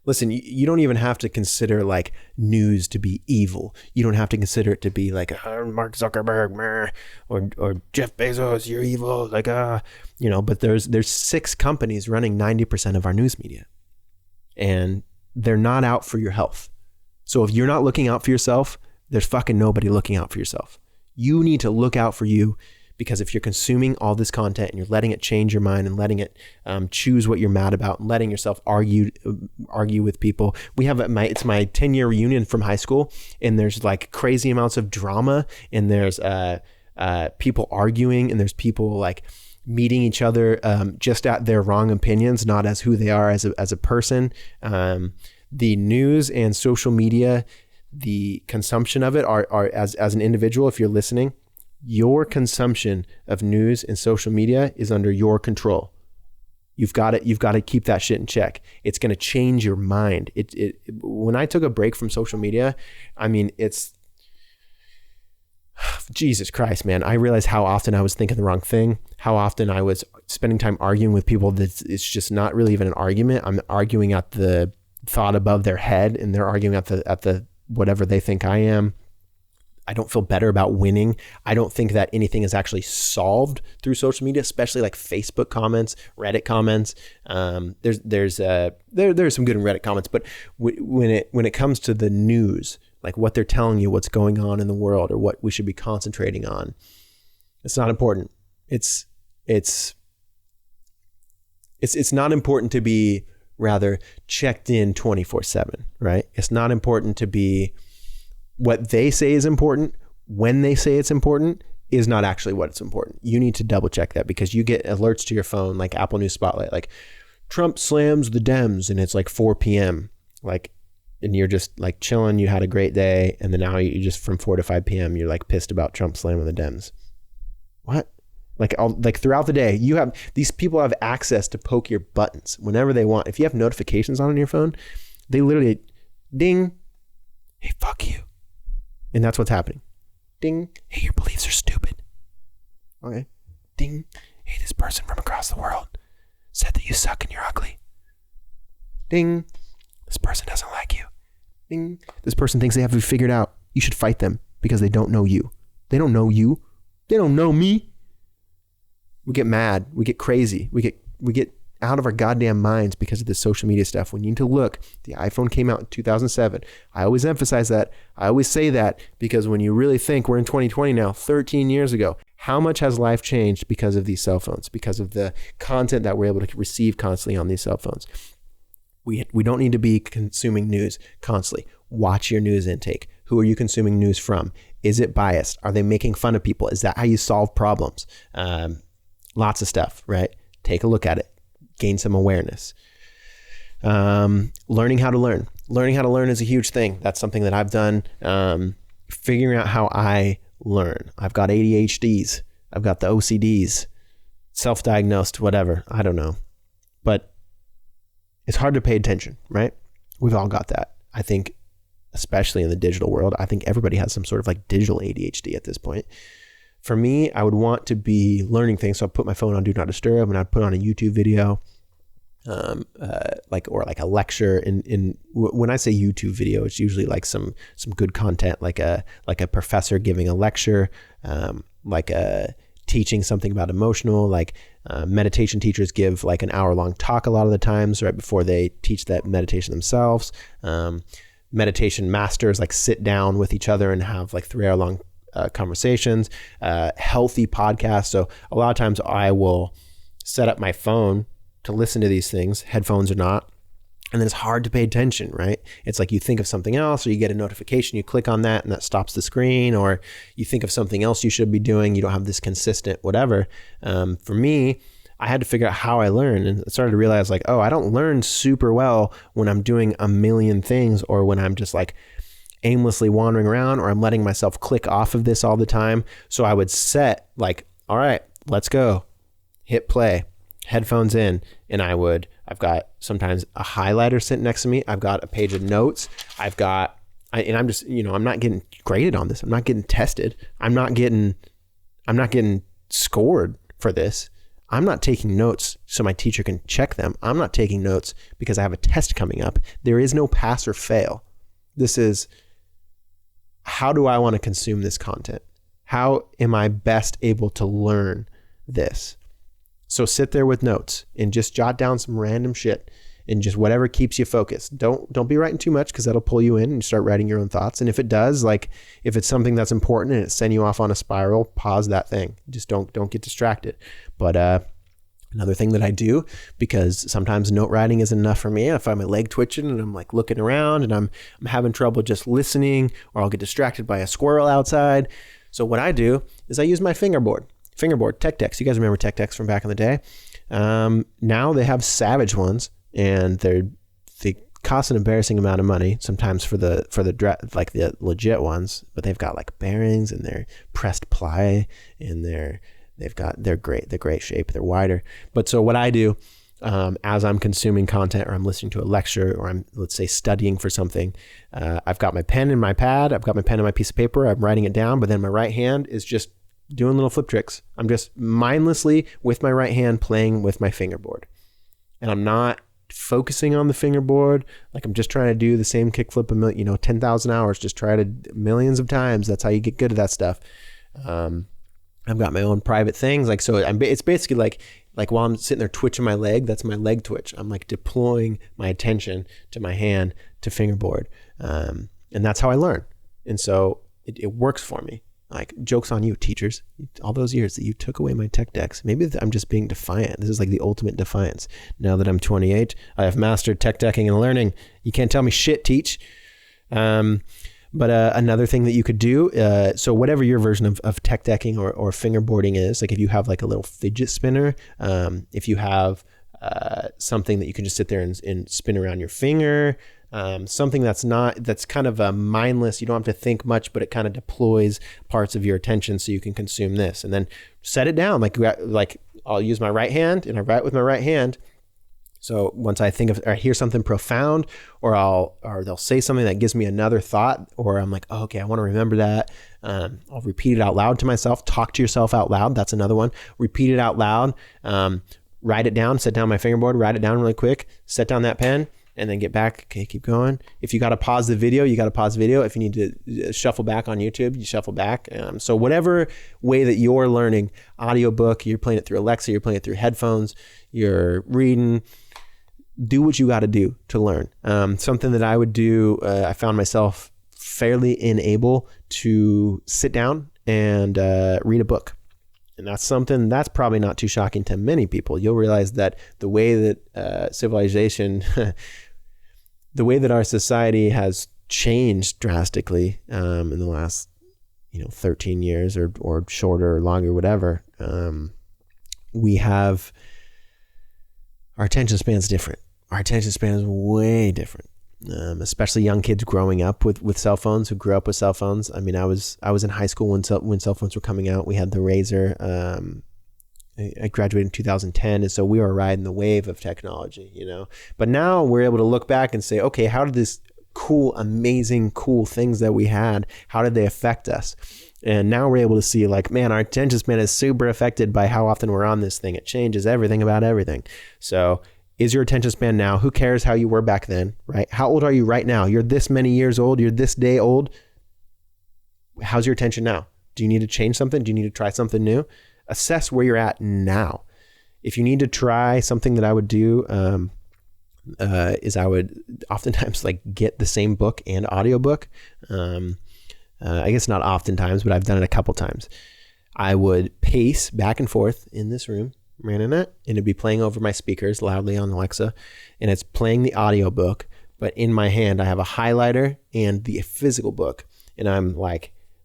listen, you don't even have to consider like news to be evil. You don't have to consider it to be like Mark Zuckerberg, meh, or Jeff Bezos, you're evil. Like, but there's 6 companies running 90% of our news media, and they're not out for your health. So if you're not looking out for yourself, there's fucking nobody looking out for yourself. You need to look out for you. Because if you're consuming all this content and you're letting it change your mind and letting it choose what you're mad about and letting yourself argue with people. We have it's my 10-year reunion from high school, and there's like crazy amounts of drama, and there's people arguing, and there's people like meeting each other just at their wrong opinions, not as who they are as a person. The news and social media, the consumption of it are as an individual, if you're listening, your consumption of news and social media is under your control. You've got to keep that shit in check. It's going to change your mind. When I took a break from social media, I mean, it's Jesus Christ, man. I realized how often I was thinking the wrong thing, how often I was spending time arguing with people that it's just not really even an argument. I'm arguing at the thought above their head, and they're arguing at the whatever they think I am. I don't feel better about winning. I don't think that anything is actually solved through social media, especially like Facebook comments, Reddit comments. There's some good in Reddit comments, but when it comes to the news, like what they're telling you, what's going on in the world, or what we should be concentrating on, it's not important. It's not important to be rather checked in 24/7, right? It's not important to be what they say is important when they say it's important. is not actually what's important. You need to double check that, because you get alerts to your phone, like Apple News Spotlight, like Trump slams the Dems, and it's like 4 p.m. Like, and you're just like chilling. You had a great day. And then now you just from 4 to 5 p.m. you're like pissed about Trump slamming the Dems. What? Like throughout the day, these people have access to poke your buttons whenever they want. If you have notifications on your phone, they literally ding, hey, fuck you. And that's what's happening. Ding, hey, your beliefs are stupid. Okay. Ding, hey, this person from across the world said that you suck and you're ugly. Ding, this person doesn't like you. Ding, this person thinks they have you figured out. You should fight them because they don't know you. They don't know you. They don't know me. We get mad. We get crazy. We get out of our goddamn minds because of this social media stuff. We need to look. The iPhone came out in 2007. I always emphasize that. I always say that because when you really think, we're in 2020 now, 13 years ago, how much has life changed because of these cell phones, because of the content that we're able to receive constantly on these cell phones? We don't need to be consuming news constantly. Watch your news intake. Who are you consuming news from? Is it biased? Are they making fun of people? Is that how you solve problems? Lots of stuff, right? Take a look at it. Gain some awareness. Learning how to learn. Learning how to learn is a huge thing. That's something that I've done. Figuring out how I learn. I've got ADHDs. I've got the OCDs. Self-diagnosed, whatever. I don't know. But it's hard to pay attention, right? We've all got that. I think, especially in the digital world, I think everybody has some sort of like digital ADHD at this point. For me, I would want to be learning things. So I'd put my phone on Do Not Disturb, and I'd put on a YouTube video, like a lecture. When I say YouTube video, it's usually like some good content, like a professor giving a lecture, like teaching something about emotional, like meditation teachers give like an hour-long talk a lot of the times right before they teach that meditation themselves. Meditation masters like sit down with each other and have like 3-hour-long conversations, healthy podcasts. So a lot of times I will set up my phone to listen to these things, headphones or not. And then it's hard to pay attention, right? It's like you think of something else, or you get a notification, you click on that and that stops the screen, or you think of something else you should be doing. You don't have this consistent whatever. For me, I had to figure out how I learn, and I started to realize like, oh, I don't learn super well when I'm doing a million things, or when I'm just like aimlessly wandering around, or I'm letting myself click off of this all the time. So I would set like, all right, let's go, hit play, headphones in, and I've got sometimes a highlighter sitting next to me. I've got a page of notes. And I'm just, I'm not getting graded on this. I'm not getting tested. I'm not getting scored for this. I'm not taking notes so my teacher can check them. I'm not taking notes because I have a test coming up. There is no pass or fail. This is, how do I want to consume this content? How am I best able to learn this? So sit there with notes and just jot down some random shit and just whatever keeps you focused. Don't be writing too much, because that'll pull you in and start writing your own thoughts. And if it does, like if it's something that's important and it's sending you off on a spiral, pause that thing. Just don't get distracted. But another thing that I do, because sometimes note writing isn't enough for me. I find my leg twitching and I'm like looking around and I'm having trouble just listening, or I'll get distracted by a squirrel outside. So what I do is I use my fingerboard, Tech Decks. You guys remember Tech Decks from back in the day? Now they have savage ones, and they cost an embarrassing amount of money sometimes for the legit ones, but they've got like bearings and they're pressed ply, and they're great. They're great shape. They're wider. But so what I do, as I'm consuming content, or I'm listening to a lecture, or I'm, let's say, studying for something, I've got my pen and my pad. I've got my pen and my piece of paper. I'm writing it down, but then my right hand is just doing little flip tricks. I'm just mindlessly with my right hand playing with my fingerboard, and I'm not focusing on the fingerboard. Like I'm just trying to do the same kickflip 10,000 hours. Just try it millions of times. That's how you get good at that stuff. I've got my own private things. Like, so it's basically like while I'm sitting there twitching my leg, that's my leg twitch. I'm like deploying my attention to my hand to fingerboard. And that's how I learn. And so it works for me. Like, joke's on you, teachers. All those years that you took away my Tech Decks. Maybe I'm just being defiant. This is like the ultimate defiance. Now that I'm 28, I have mastered tech decking and learning. You can't tell me shit, teach. But another thing that you could do, so whatever your version of tech decking or fingerboarding is, like if you have like a little fidget spinner, if you have something that you can just sit there and spin around your finger, something that's kind of mindless, you don't have to think much, but it kind of deploys parts of your attention so you can consume this. And then set it down, like I'll use my right hand and I write with my right hand. So once I think of or hear something profound, or they'll say something that gives me another thought, or I'm like, oh, okay, I want to remember that. I'll repeat it out loud to myself. Talk to yourself out loud. That's another one. Repeat it out loud. Write it down. Set down my fingerboard. Write it down really quick. Set down that pen, and then get back. Okay, keep going. If you got to pause the video, you got to pause the video. If you need to shuffle back on YouTube, you shuffle back. So whatever way that you're learning, audiobook, you're playing it through Alexa, you're playing it through headphones, you're reading. Do what you got to do to learn. Something that I would do, I found myself fairly unable to sit down and read a book. And that's something that's probably not too shocking to many people. You'll realize that the way that civilization, the way that our society has changed drastically in the last 13 years or shorter or longer, whatever, we have, our attention span's different. Our attention span is way different, especially young kids growing up with cell phones, who grew up with cell phones. I mean, I was in high school when cell phones were coming out. We had the Razor. I graduated in 2010, and so we were riding the wave of technology, But now we're able to look back and say, okay, how did this amazing, cool things that we had, how did they affect us? And now we're able to see, like, man, our attention span is super affected by how often we're on this thing. It changes everything about everything. So is your attention span now? Who cares how you were back then, right? How old are you right now? You're this many years old. You're this day old. How's your attention now? Do you need to change something? Do you need to try something new? Assess where you're at now. If you need to try something that I would do, is I would oftentimes get the same book and audiobook. I guess not oftentimes, but I've done it a couple times. I would pace back and forth in this room, and it'd be playing over my speakers loudly on Alexa, and it's playing the audiobook, but in my hand I have a highlighter and the physical book, and I'm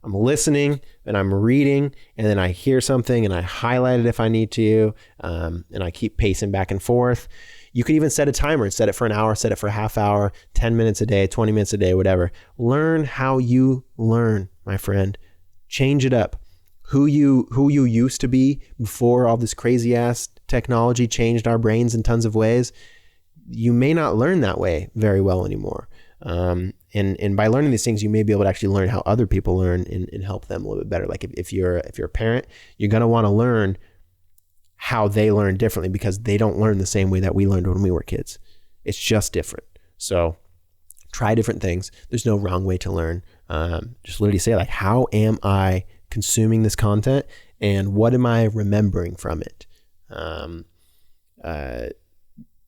listening and I'm reading, and then I hear something and I highlight it if I need to, and I keep pacing back and forth. You could even set a timer and set it for an hour, set it for a half hour, 10 minutes a day, 20 minutes a day, whatever. Learn how you learn, my friend. Change it up. Who you used to be before all this crazy ass technology changed our brains in tons of ways, you may not learn that way very well anymore. And by learning these things, you may be able to actually learn how other people learn and help them a little bit better. Like if you're a parent, you're going to want to learn how they learn differently, because they don't learn the same way that we learned when we were kids. It's just different. So try different things. There's no wrong way to learn. Just literally say, how am I consuming this content, and what am I remembering from it?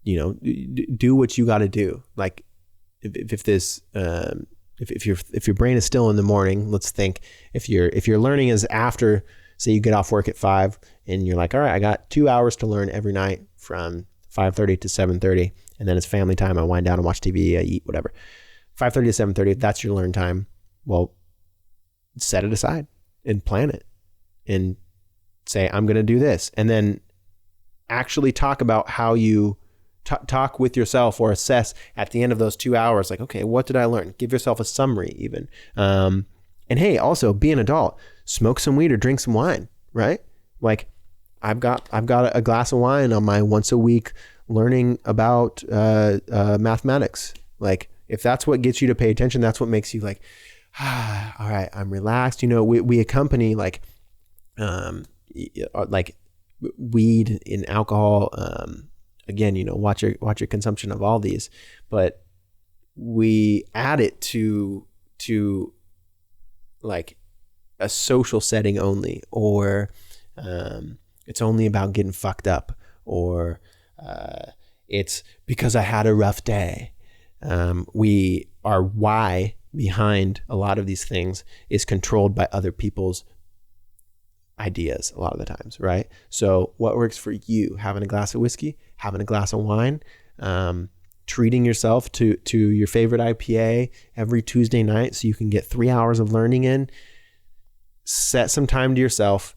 Do what you got to do. Like if your brain is still in the morning, let's think if your learning is after, say you get off work at 5 and you're like, all right, I got 2 hours to learn every night from 5:30 to 7:30, and then it's family time. I wind down and watch TV, I eat, whatever. 5:30 to 7:30, that's your learn time. Well, set it aside and plan it and say, I'm going to do this. And then actually talk about how you talk with yourself, or assess at the end of those 2 hours, like, okay, what did I learn? Give yourself a summary even. And hey, also be an adult, smoke some weed or drink some wine, right? Like I've got a glass of wine on my once a week learning about mathematics. Like if that's what gets you to pay attention, that's what makes you like, all right, I'm relaxed. We accompany like weed and alcohol. Again, watch your consumption of all these, but we add it to like a social setting only, or it's only about getting fucked up, or it's because I had a rough day. Our why behind a lot of these things is controlled by other people's ideas a lot of the times, right? So what works for you? Having a glass of whiskey, having a glass of wine, treating yourself to your favorite IPA every Tuesday night so you can get 3 hours of learning in. Set some time to yourself.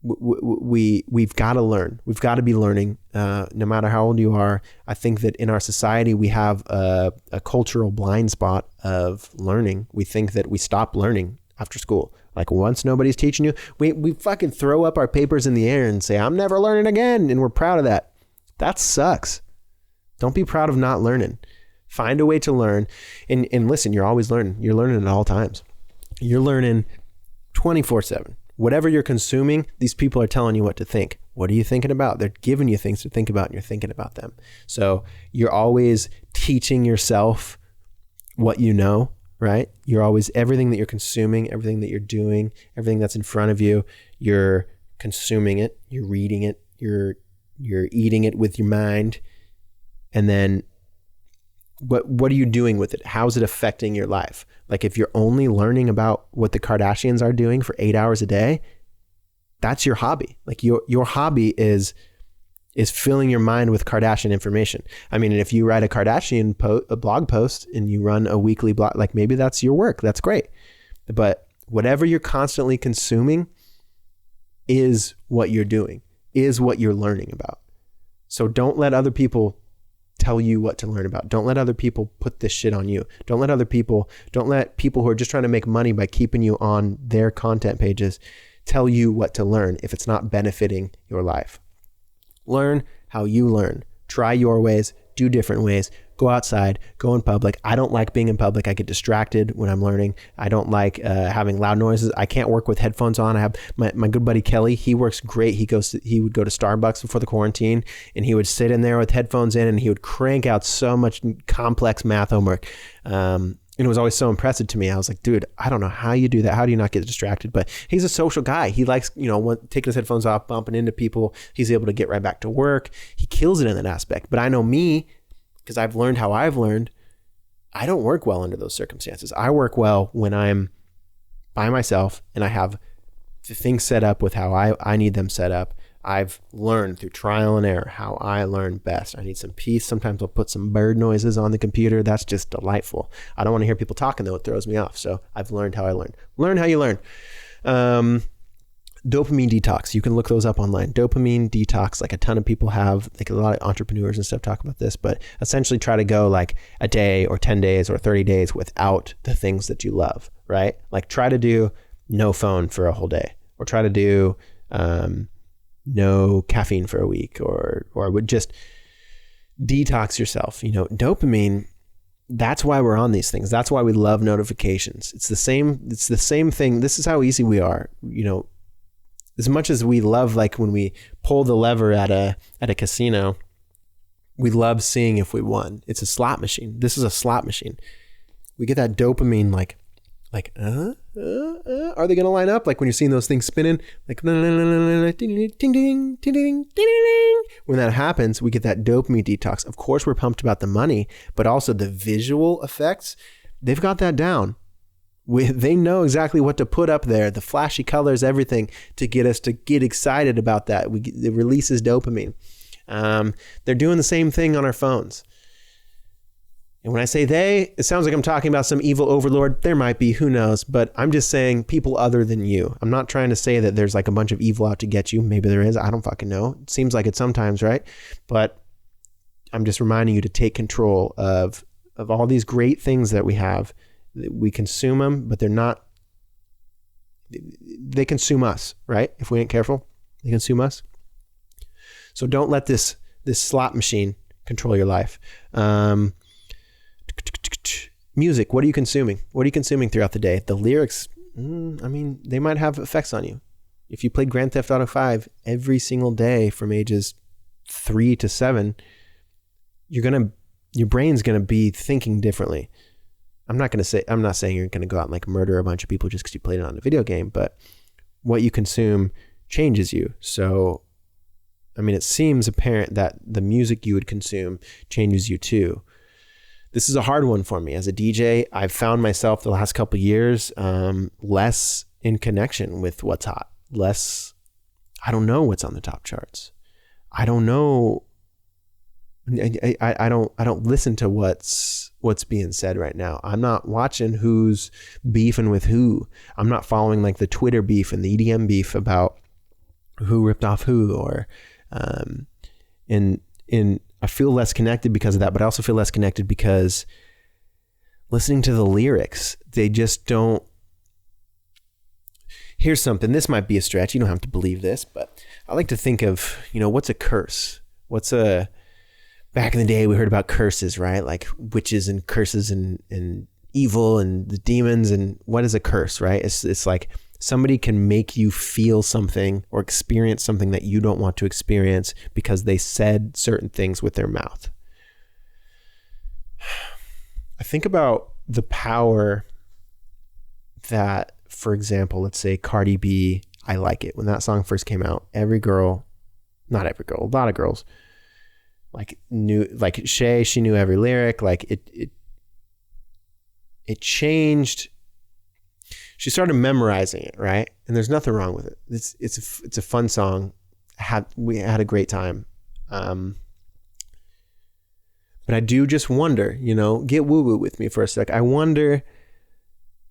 We've got to learn. We've got to be learning, no matter how old you are. I think that in our society, we have a cultural blind spot of learning. We think that we stop learning after school. Like once nobody's teaching you, we fucking throw up our papers in the air and say, I'm never learning again. And we're proud of that. That sucks. Don't be proud of not learning. Find a way to learn. And listen, you're always learning. You're learning at all times. You're learning 24/7. Whatever you're consuming, these people are telling you what to think. What are you thinking about? They're giving you things to think about and you're thinking about them. So you're always teaching yourself what you know, right? You're always, everything that you're consuming, everything that you're doing, everything that's in front of you, you're consuming it, you're reading it, you're eating it with your mind. And then what are you doing with it? How is it affecting your life? Like if you're only learning about what the Kardashians are doing for 8 hours a day, that's your hobby. Like your hobby is filling your mind with Kardashian information. I mean, if you write a Kardashian a blog post and you run a weekly blog, like maybe that's your work. That's great. But whatever you're constantly consuming is what you're doing, is what you're learning about. So don't let other people tell you what to learn about. Don't let other people put this shit on you. Don't let people who are just trying to make money by keeping you on their content pages tell you what to learn if it's not benefiting your life. Learn how you learn. Try your ways, do different ways, go outside, go in public. I don't like being in public. I get distracted when I'm learning. I don't like having loud noises. I can't work with headphones on. I have my good buddy Kelly. He works great. He would go to Starbucks before the quarantine and he would sit in there with headphones in and he would crank out so much complex math homework. And it was always so impressive to me. I was like, dude, I don't know how you do that. How do you not get distracted? But he's a social guy. He likes, taking his headphones off, bumping into people. He's able to get right back to work. He kills it in that aspect. But I know me, because I've learned how I've learned, I don't work well under those circumstances. I work well when I'm by myself and I have the things set up with how I need them set up. I've learned through trial and error how I learn best. I need some peace. Sometimes I'll put some bird noises on the computer. That's just delightful. I don't want to hear people talking though. It throws me off. So I've learned how I learn. Learn how you learn. Dopamine detox. You can look those up online. Dopamine detox, like a ton of people have, like a lot of entrepreneurs and stuff talk about this, but essentially try to go like a day or 10 days or 30 days without the things that you love, right? Like try to do no phone for a whole day or try to do, no caffeine for a week or would just detox yourself. Dopamine, that's why we're on these things. That's why we love notifications. It's the same thing. This is how easy we are, as much as we love, like when we pull the lever at a casino, we love seeing if we won. It's a slot machine. This is a slot machine. We get that dopamine are they going to line up? Like when you're seeing those things spinning, like ding, ding, ding, ding, ding, ding. When that happens, we get that dopamine detox. Of course, we're pumped about the money, but also the visual effects. They've got that down. They know exactly what to put up there, the flashy colors, everything to get us to get excited about that. It releases dopamine. They're doing the same thing on our phones. And when I say they, it sounds like I'm talking about some evil overlord. There might be, who knows, but I'm just saying people other than you. I'm not trying to say that there's like a bunch of evil out to get you. Maybe there is. I don't fucking know. It seems like it sometimes, right? But I'm just reminding you to take control of all these great things that we have. We consume them, but they consume us, right? If we ain't careful, they consume us. So don't let this slot machine control your life. Music, what are you consuming? What are you consuming throughout the day? The lyrics, they might have effects on you. If you played Grand Theft Auto 5 every single day from ages 3 to 7, your brain's going to be thinking differently. I'm not saying you're going to go out and like murder a bunch of people just because you played it on a video game, but what you consume changes you. So, it seems apparent that the music you would consume changes you too. This is a hard one for me. As a DJ, I've found myself the last couple of years less in connection with what's hot. I don't know what's on the top charts. I don't know I don't listen to what's being said right now. I'm not watching who's beefing with who. I'm not following like the Twitter beef and the EDM beef about who ripped off who, or and I feel less connected because of that, but I also feel less connected because listening to the lyrics, they just don't. Here's something. This might be a stretch. You don't have to believe this, but I like to think of, what's a curse? Back in the day, we heard about curses, right? Like witches and curses and evil and the demons. And what is a curse, right? It's like somebody can make you feel something or experience something that you don't want to experience because they said certain things with their mouth. I think about the power that, for example, let's say Cardi B, I Like It. When that song first came out, not every girl, a lot of girls knew, like Shay, she knew every lyric. Like it changed. She started memorizing it, right? And there's nothing wrong with it. It's a fun song. We had a great time. But I do just wonder, get woo-woo with me for a sec. I wonder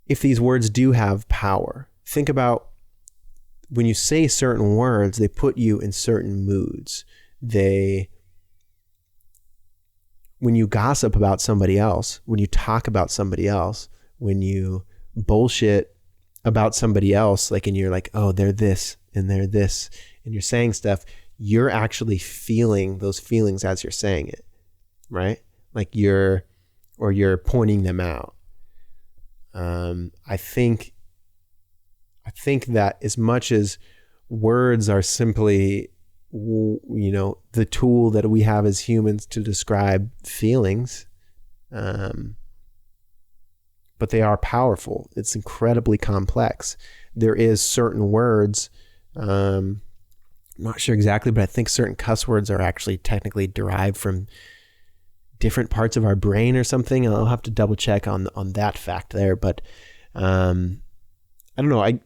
if these words do have power. Think about when you say certain words, they put you in certain moods. When you gossip about somebody else, when you talk about somebody else, when you bullshit about somebody else, like, and you're like, oh, they're this and they're this, and you're saying stuff, you're actually feeling those feelings as you're saying it, right? Like you're pointing them out. I think that as much as words are simply, the tool that we have as humans to describe feelings, but they are powerful. It's incredibly complex. There is certain words, I'm not sure exactly, but I think certain cuss words are actually technically derived from different parts of our brain or something. I'll have to double check on that fact there, but I don't know.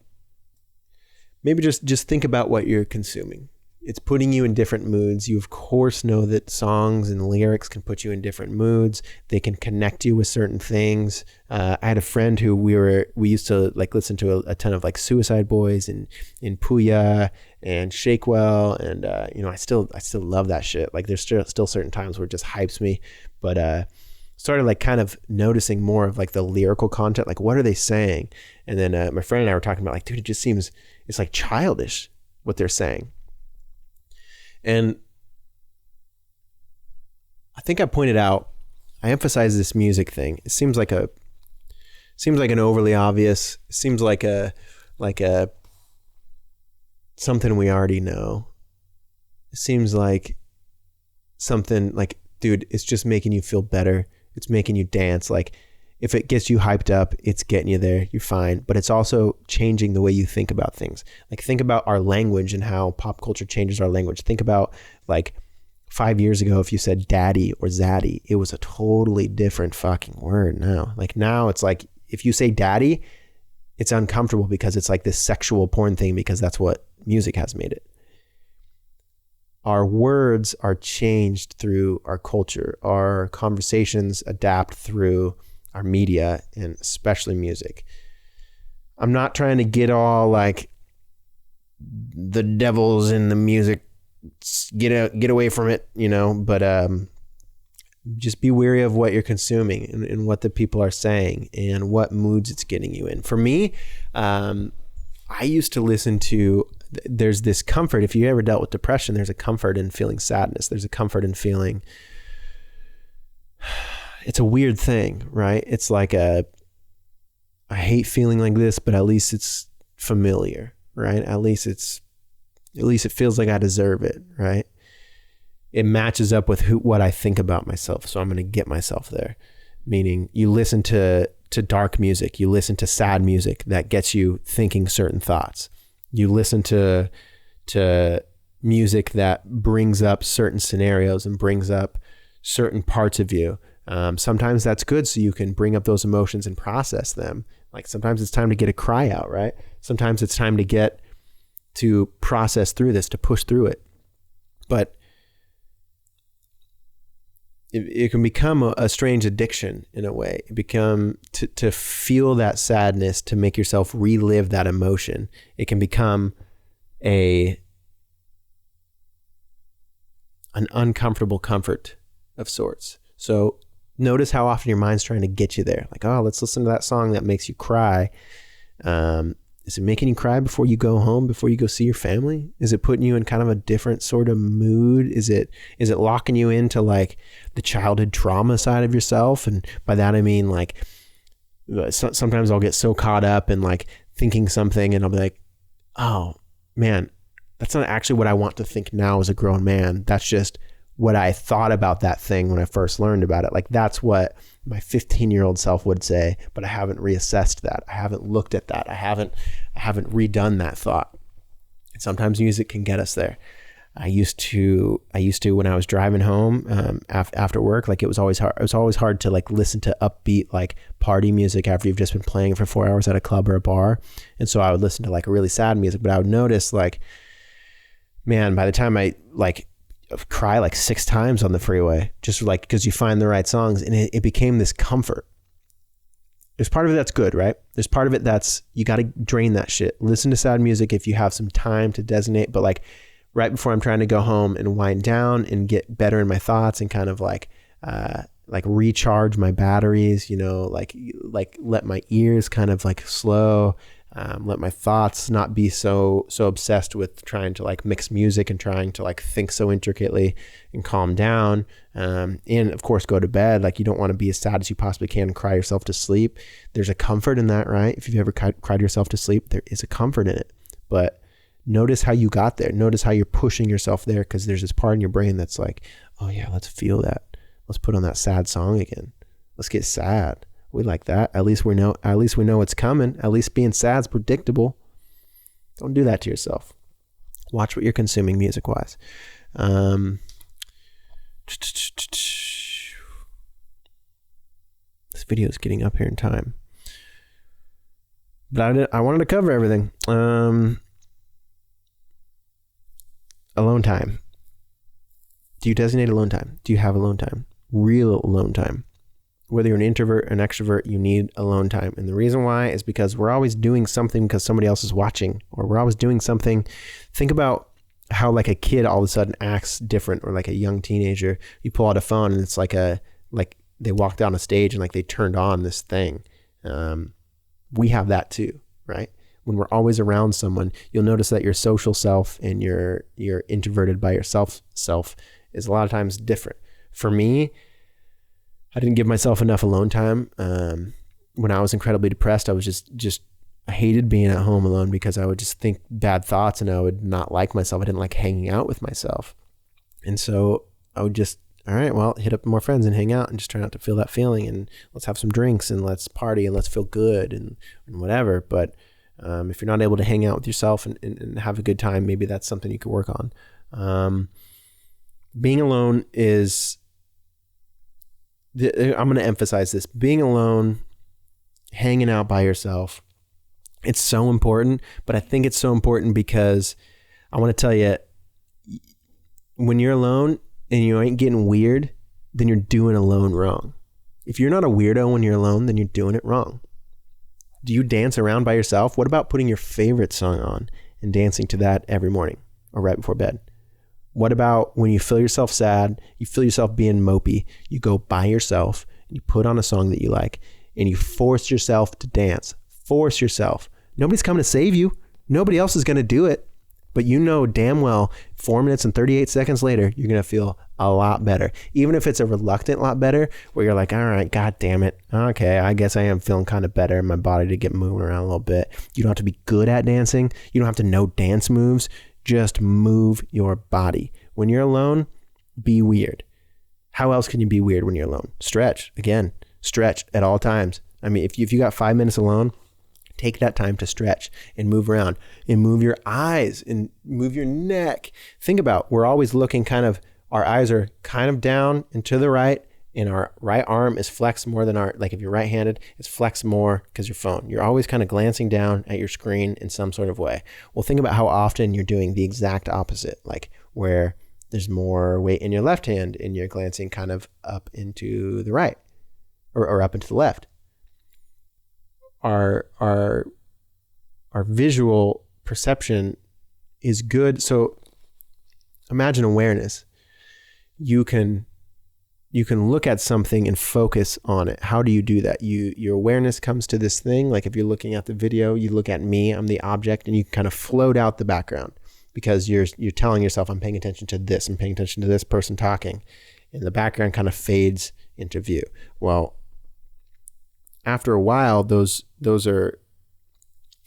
Maybe just think about what you're consuming. It's putting you in different moods. You of course know that songs and lyrics can put you in different moods. They can connect you with certain things. I had a friend who we used to like listen to a ton of like Suicide Boys and Puya and Shakewell, and I still love that shit. Like there's still certain times where it just hypes me, but started like kind of noticing more of like the lyrical content, like what are they saying? And then my friend and I were talking about like, dude, it just seems it's like childish what they're saying. And I think I pointed out, I emphasize this music thing. It seems like an overly obvious, it seems like a something we already know. It seems like something like, dude, it's just making you feel better. It's making you dance. Like if it gets you hyped up, it's getting you there. You're fine. But it's also changing the way you think about things. Like think about our language and how pop culture changes our language. Think about like 5 years ago, if you said daddy or zaddy, it was a totally different fucking word now. Like now it's like, if you say daddy, it's uncomfortable because it's like this sexual porn thing because that's what music has made it. Our words are changed through our culture. Our conversations adapt through our media and especially music. I'm not trying to get all like the devil's in the music, get away from it, but just be wary of what you're consuming and what the people are saying and what moods it's getting you in. For me, I used to listen to, there's this comfort. If you ever dealt with depression, there's a comfort in feeling sadness. There's a comfort in feeling, it's a weird thing, right? It's like I hate feeling like this, but at least it's familiar, right? At least it feels like I deserve it, right? It matches up with what I think about myself. So I'm going to get myself there. Meaning you listen to dark music, you listen to sad music that gets you thinking certain thoughts. You listen to music that brings up certain scenarios and brings up certain parts of you. Sometimes that's good so you can bring up those emotions and process them. Like sometimes it's time to get a cry out, right? Sometimes it's time to process through this, to push through it. But it can become a strange addiction in a way. It become to feel that sadness, to make yourself relive that emotion. It can become an uncomfortable comfort of sorts. So notice how often your mind's trying to get you there. Like, oh, let's listen to that song that makes you cry. Is it making you cry before you go home, before you go see your family? Is it putting you in kind of a different sort of mood? Is it locking you into like the childhood trauma side of yourself? And by that, I mean like, sometimes I'll get so caught up in like thinking something and I'll be like, oh man, that's not actually what I want to think now as a grown man. That's just what I thought about that thing when I first learned about it. Like that's what my 15-year-old self would say, but I haven't reassessed that. I haven't looked at that. I haven't redone that thought. And sometimes music can get us there. I used to when I was driving home after work, like it was always hard to like listen to upbeat like party music after you've just been playing for 4 hours at a club or a bar. And so I would listen to like really sad music, but I would notice like, man, by the time I like cry like 6 times on the freeway, just like because you find the right songs, and it became this comfort. There's part of it that's good, right? There's part of it that's, you got to drain that shit. Listen to sad music if you have some time to designate, but like right before I'm trying to go home and wind down and get better in my thoughts and kind of like recharge my batteries, you know, like let my ears kind of like slow. Let my thoughts not be so obsessed with trying to like mix music and trying to like think so intricately, and calm down. And of course, go to bed. Like you don't want to be as sad as you possibly can and cry yourself to sleep. There's a comfort in that, right? If you've ever cried yourself to sleep, there is a comfort in it. But notice how you got there. Notice how you're pushing yourself there, because there's this part in your brain that's like, oh yeah, let's feel that. Let's put on that sad song again. Let's get sad. We like that. At least we know it's coming. At least being sad's predictable. Don't do that to yourself. Watch what you're consuming music wise. This video is getting up here in time, but I wanted to cover everything. Alone time. Do you designate alone time? Do you have alone time? Real alone time. Whether you're an introvert or an extrovert, you need alone time. And the reason why is because we're always doing something because somebody else is watching, or we're always doing something. Think about how like a kid all of a sudden acts different, or like a young teenager. You pull out a phone and it's like they walked down a stage and like they turned on this thing. We have that too, right? When we're always around someone, you'll notice that your social self and your introverted by yourself self is a lot of times different. For me, I didn't give myself enough alone time. When I was incredibly depressed, I was just I hated being at home alone, because I would just think bad thoughts and I would not like myself. I didn't like hanging out with myself. And so I would just, all right, well, hit up more friends and hang out and just try not to feel that feeling, and let's have some drinks and let's party and let's feel good and whatever. But if you're not able to hang out with yourself and have a good time, maybe that's something you could work on. Being alone is, I'm going to emphasize this. Being alone, hanging out by yourself, it's so important. But I think it's so important because I want to tell you, when you're alone and you ain't getting weird, then you're doing alone wrong. If you're not a weirdo when you're alone, then you're doing it wrong. Do you dance around by yourself? What about putting your favorite song on and dancing to that every morning or right before bed? What about when you feel yourself sad, you feel yourself being mopey, you go by yourself and you put on a song that you like and you force yourself to dance. Force yourself. Nobody's coming to save you. Nobody else is going to do it. But you know damn well 4 minutes and 38 seconds later, you're going to feel a lot better. Even if it's a reluctant lot better, where you're like, all right, God damn it. Okay, I guess I am feeling kind of better in my body to get moving around a little bit. You don't have to be good at dancing. You don't have to know dance moves. Just move your body. When you're alone, be weird. How else can you be weird when you're alone? Stretch. Again, stretch at all times. I mean, if you got 5 minutes alone, take that time to stretch and move around and move your eyes and move your neck. Think about, we're always looking our eyes are kind of down and to the right, and our right arm is flexed more than like if you're right-handed, it's flexed more because your phone. You're always kind of glancing down at your screen in some sort of way. Well, think about how often you're doing the exact opposite, like where There's more weight in your left hand and you're glancing kind of up into the right or up into the left. Our visual perception is good. So imagine awareness. You can look at something and focus on it. How do you do that? Your awareness comes to this thing. Like if you're looking at the video, you look at me, I'm the object, and you kind of float out the background because you're telling yourself, I'm paying attention to this, I'm paying attention to this person talking, and the background kind of fades into view. Well, after a while, those are,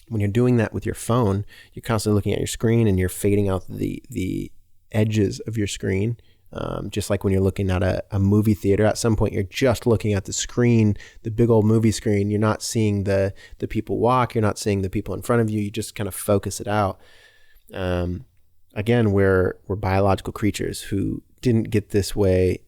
when you're doing that with your phone, you're constantly looking at your screen and you're fading out the edges of your screen. Just like when you're looking at a movie theater, at some point you're just looking at the screen, the big old movie screen. You're not seeing the people walk. You're not seeing the people in front of you. You just kind of focus it out. Again, we're biological creatures who didn't get this way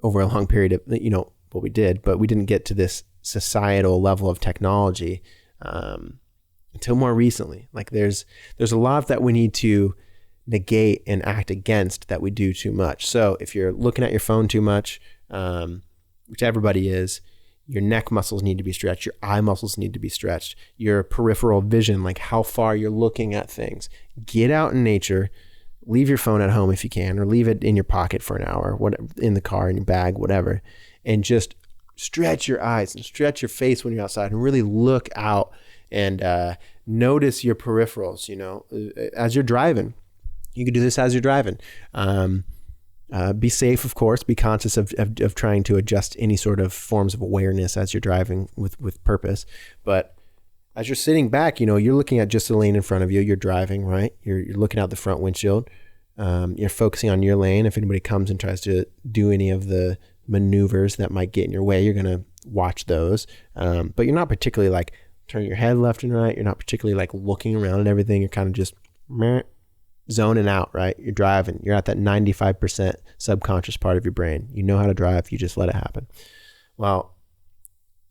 over a long period of, well, we did, but we didn't get to this societal level of technology until more recently. Like there's a lot that we need to negate and act against that we do too much. So if you're looking at your phone too much, which everybody is, your neck muscles need to be stretched, your eye muscles need to be stretched, your peripheral vision, like how far you're looking at things. Get out in nature, leave your phone at home if you can, or leave it in your pocket for an hour, whatever, in the car, in your bag, whatever, and just stretch your eyes and stretch your face when you're outside and really look out and notice your peripherals, as you're driving. You can do this as you're driving. Be safe, of course. Be conscious of trying to adjust any sort of forms of awareness as you're driving with purpose. But as you're sitting back, you're looking at just the lane in front of you. You're driving, right? You're looking out the front windshield. You're focusing on your lane. If anybody comes and tries to do any of the maneuvers that might get in your way, you're going to watch those. But you're not particularly like turning your head left and right. You're not particularly like looking around at everything. You're kind of just zoning out, right? You're driving. You're at that 95% subconscious part of your brain. You know how to drive. You just let it happen. Well,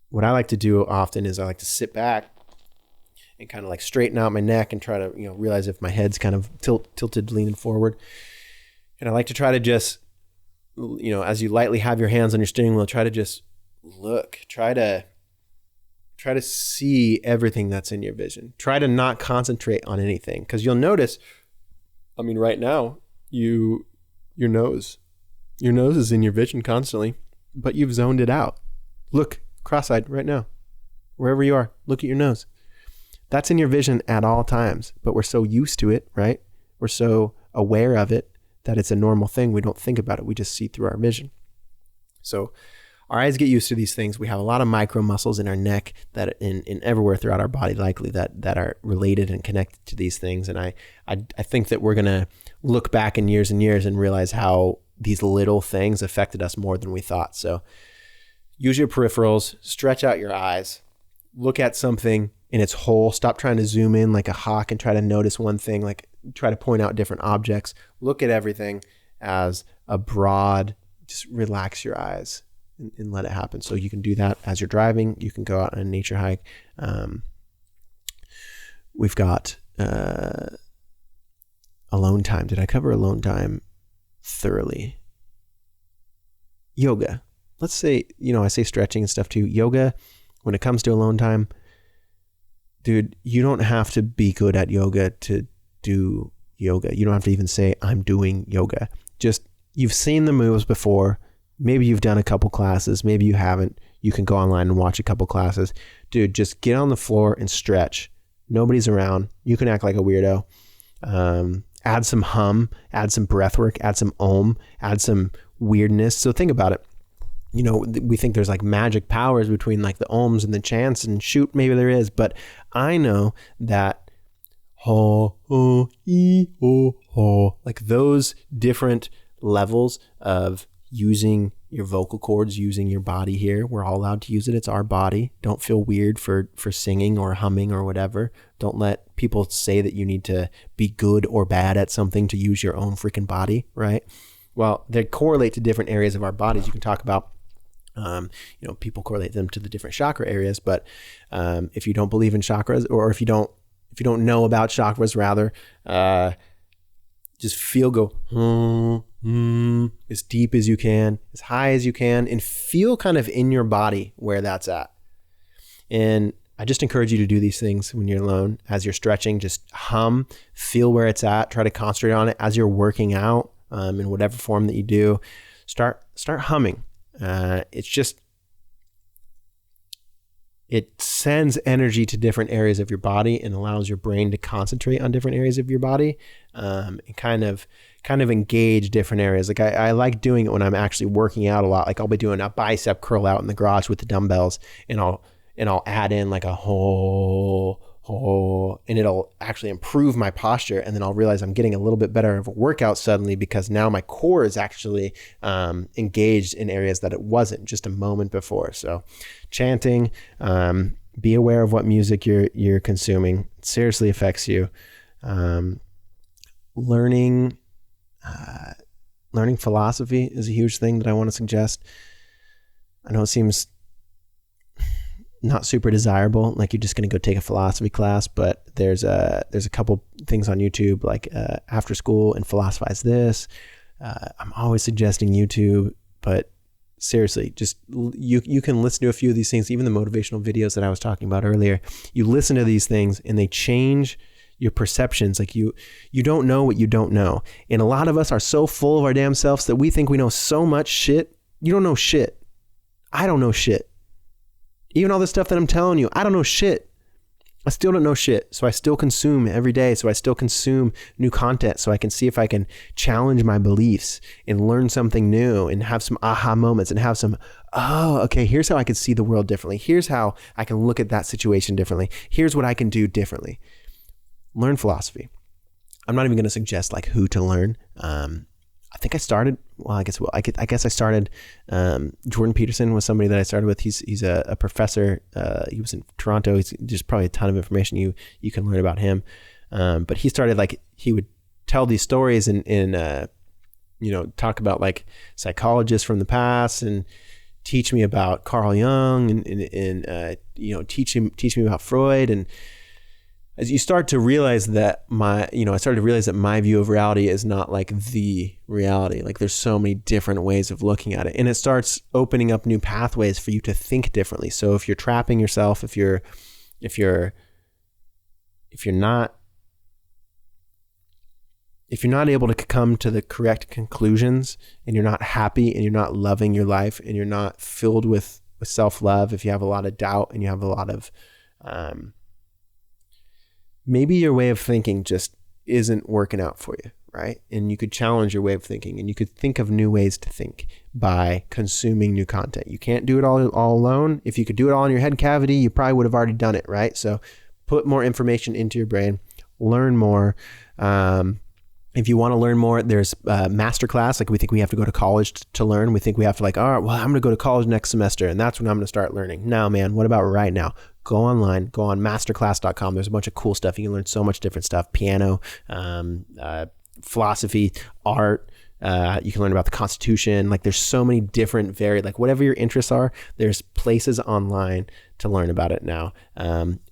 what I like to do often is I like to sit back and kind of like straighten out my neck and try to, realize if my head's kind of tilted, leaning forward. And I like to try to just, as you lightly have your hands on your steering wheel, try to just look, try to see everything that's in your vision. Try to not concentrate on anything, because you'll notice, right now, your nose is in your vision constantly, but you've zoned it out. Look cross-eyed right now, wherever you are, look at your nose. That's in your vision at all times, but we're so used to it, right? We're so aware of it that it's a normal thing. We don't think about it. We just see through our vision. So our eyes get used to these things. We have a lot of micro muscles in our neck that in everywhere throughout our body, likely that are related and connected to these things. And I think that we're going to look back in years and years and realize how these little things affected us more than we thought. So use your peripherals, stretch out your eyes, look at something in its whole. Stop trying to zoom in like a hawk and try to notice one thing, like try to point out different objects. Look at everything as a broad, just relax your eyes and let it happen. So you can do that as you're driving. You can go out on a nature hike. We've got alone time. Did I cover alone time thoroughly? Yoga. Let's say, I say stretching and stuff too. Yoga, when it comes to alone time, dude, you don't have to be good at yoga to do yoga. You don't have to even say, I'm doing yoga. Just, you've seen the moves before. Maybe you've done a couple classes. Maybe you haven't. You can go online and watch a couple classes. Dude, just get on the floor and stretch. Nobody's around. You can act like a weirdo. Add some hum, add some breath work, add some om, add some weirdness. So think about it. We think there's like magic powers between like the ohms and the chants, and shoot, maybe there is. But I know that like those different levels of using your vocal cords, using your body here. We're all allowed to use it. It's our body. Don't feel weird for singing or humming or whatever. Don't let people say that you need to be good or bad at something to use your own freaking body, right? Well, they correlate to different areas of our bodies. You can talk about, people correlate them to the different chakra areas, but if you don't believe in chakras, or if you don't know about chakras rather, Just feel, go as deep as you can, as high as you can, and feel kind of in your body where that's at. And I just encourage you to do these things when you're alone. As you're stretching, just hum, feel where it's at, try to concentrate on it. As you're working out, in whatever form that you do, start humming. It sends energy to different areas of your body and allows your brain to concentrate on different areas of your body, and kind of engage different areas. Like I like doing it when I'm actually working out a lot. Like I'll be doing a bicep curl out in the garage with the dumbbells, and I'll add in like a whole, and it'll actually improve my posture. And then I'll realize I'm getting a little bit better of a workout suddenly, because now my core is actually engaged in areas that it wasn't just a moment before. So chanting, be aware of what music you're consuming. It seriously affects you. Learning philosophy is a huge thing that I want to suggest. I know it seems not super desirable, like you're just going to go take a philosophy class, but there's a couple things on YouTube, like After School and Philosophize This. I'm always suggesting YouTube, but seriously, just you can listen to a few of these things, even the motivational videos that I was talking about earlier. You listen to these things and they change your perceptions. Like you don't know what you don't know. And a lot of us are so full of our damn selves that we think we know so much shit. You don't know shit. I don't know shit. Even all this stuff that I'm telling you, I don't know shit. I still don't know shit. So I still consume every day. So I still consume new content so I can see if I can challenge my beliefs and learn something new and have some aha moments and have some, oh, okay, here's how I can see the world differently. Here's how I can look at that situation differently. Here's what I can do differently. Learn philosophy. I'm not even going to suggest like who to learn. I think I started, I guess I started, Jordan Peterson was somebody that I started with. He's a professor. He was in Toronto. He's just probably a ton of information you can learn about him. But he started, like, he would tell these stories and talk about like psychologists from the past and teach me about Carl Jung and teach me about Freud. And as you start to realize that I started to realize that my view of reality is not like the reality. Like there's so many different ways of looking at it, and it starts opening up new pathways for you to think differently. So if you're trapping yourself, if you're not able to come to the correct conclusions, and you're not happy and you're not loving your life and you're not filled with self-love, if you have a lot of doubt and you have a lot of, maybe your way of thinking just isn't working out for you, right? And you could challenge your way of thinking, and you could think of new ways to think by consuming new content. You can't do it all alone. If you could do it all in your head cavity, you probably would have already done it, right? So put more information into your brain, learn more. If you want to learn more, there's a masterclass. Like we think we have to go to college to learn. We think we have to all right, well, I'm going to go to college next semester and that's when I'm going to start learning. No, man, what about right now? Go online, go on masterclass.com. There's a bunch of cool stuff. You can learn so much different stuff, piano, philosophy, art. You can learn about the Constitution. Like there's so many different varied, like whatever your interests are, there's places online to learn about it now.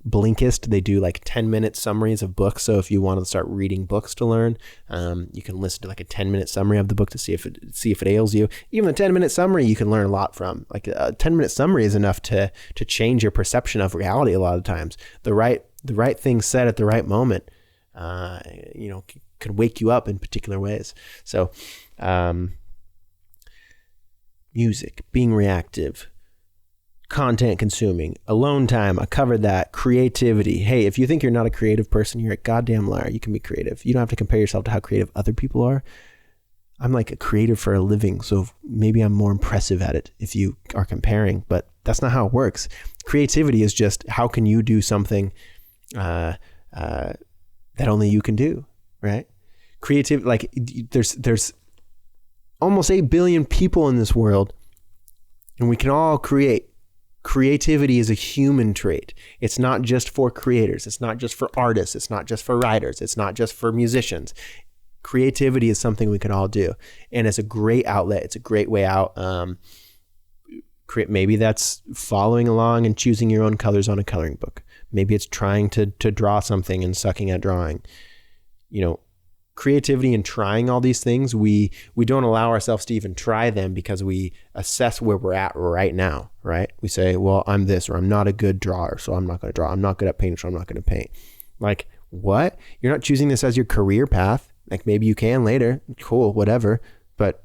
Blinkist, they do like 10-minute summaries of books. So if you want to start reading books to learn, you can listen to like a 10-minute summary of the book to see if it ails you. Even a 10-minute summary you can learn a lot from. Like a 10-minute summary is enough to change your perception of reality a lot of times. The right thing said at the right moment, could wake you up in particular ways. So, music, being reactive, content consuming, alone time, I covered that. Creativity. Hey, if you think you're not a creative person, you're a goddamn liar. You can be creative. You don't have to compare yourself to how creative other people are. I'm like a creative for a living, so maybe I'm more impressive at it if you are comparing, but that's not how it works. Creativity is just how can you do something that only you can do, right? Creative, like there's almost 8 billion people in this world, and we can all create. Creativity is a human trait. It's not just for creators. It's not just for artists. It's not just for writers. It's not just for musicians. Creativity is something we can all do, and it's a great outlet. It's a great way out. Maybe that's following along and choosing your own colors on a coloring book. Maybe it's trying to draw something and sucking at drawing. creativity and trying all these things, we don't allow ourselves to even try them because we assess where we're at right now, right? We say, well, I'm this, or I'm not a good drawer, so I'm not going to draw. I'm not good at painting, so I'm not going to paint. Like, what? You're not choosing this as your career path. Like, maybe you can later. Cool, whatever. But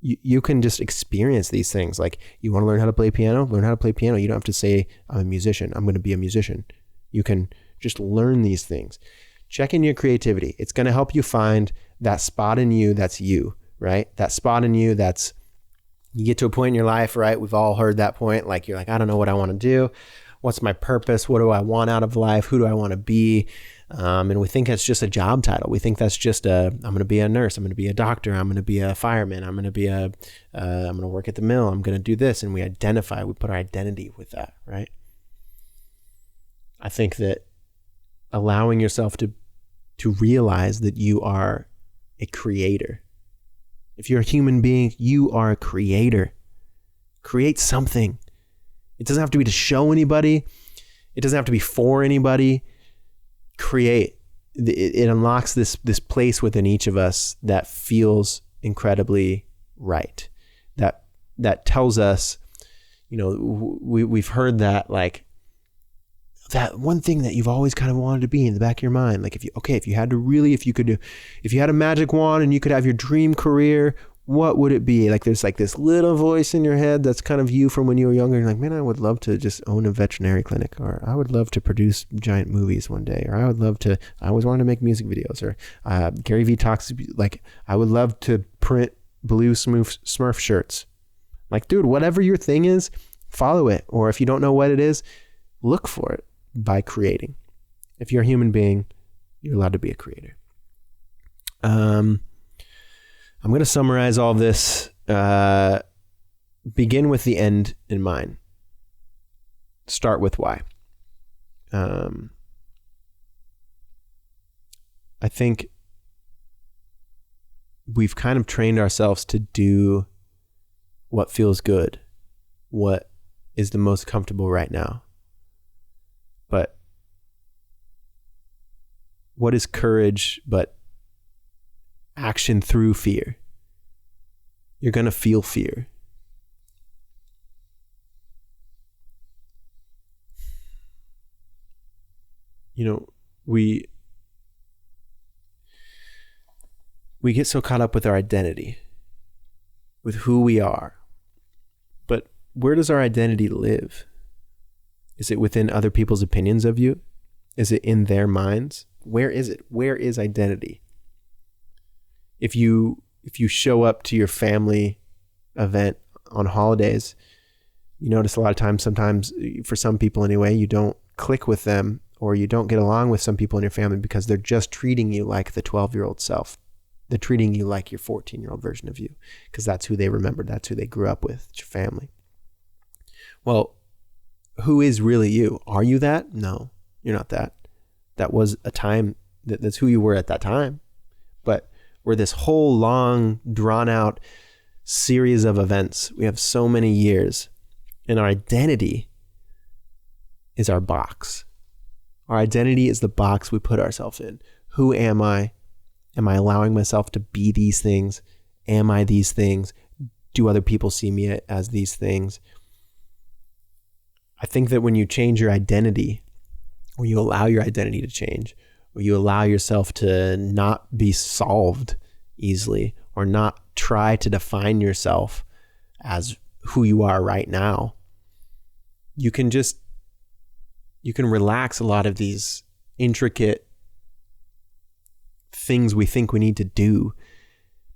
you can just experience these things. Like, you want to learn how to play piano? Learn how to play piano. You don't have to say, I'm a musician. I'm going to be a musician. You can just learn these things. Check in your creativity. It's going to help you find that spot in you that's you, right? That spot in you that's, you get to a point in your life, right? We've all heard that point. Like, you're like, I don't know what I want to do. What's my purpose? What do I want out of life? Who do I want to be? And we think that's just a job title. We think that's just I'm going to be a nurse. I'm going to be a doctor. I'm going to be a fireman. I'm going to be I'm going to work at the mill. I'm going to do this. And we put our identity with that, right? I think that allowing yourself to realize that you are a creator. If you're a human being, you are a creator. Create something. It doesn't have to be to show anybody. It doesn't have to be for anybody. Create. It unlocks this place within each of us that feels incredibly right. That tells us, we've heard that, like, that one thing that you've always kind of wanted to be in the back of your mind. Like, if you had a magic wand and you could have your dream career, what would it be? Like, there's like this little voice in your head that's kind of you from when you were younger. You're like, man, I would love to just own a veterinary clinic, or I would love to produce giant movies one day, or I always wanted to make music videos, or Gary Vee talks like, I would love to print blue Smurf shirts. Like, dude, whatever your thing is, follow it. Or if you don't know what it is, look for it by creating. If you're a human being, you're allowed to be a creator. I'm going to summarize all this. Begin with the end in mind. Start with why. I think we've kind of trained ourselves to do what feels good, what is the most comfortable right now. But what is courage but action through fear? You're going to feel fear. We get so caught up with our identity, with who we are. But where does our identity live? Is it within other people's opinions of you? Is it in their minds? Where is it? Where is identity? If you show up to your family event on holidays, you notice a lot of times, sometimes for some people anyway, you don't click with them, or you don't get along with some people in your family because they're just treating you like the 12-year-old self. They're treating you like your 14-year-old version of you because that's who they remembered. That's who they grew up with. It's your family. Well, who is really you? Are you that? No, you're not that. That was a time, that's who you were at that time. But we're this whole long, drawn out series of events. We have so many years, and our identity is our box. Our identity is the box we put ourselves in. Who am I? Am I allowing myself to be these things? Am I these things? Do other people see me as these things? I think that when you change your identity, or you allow your identity to change, or you allow yourself to not be solved easily, or not try to define yourself as who you are right now, you can relax a lot of these intricate things we think we need to do,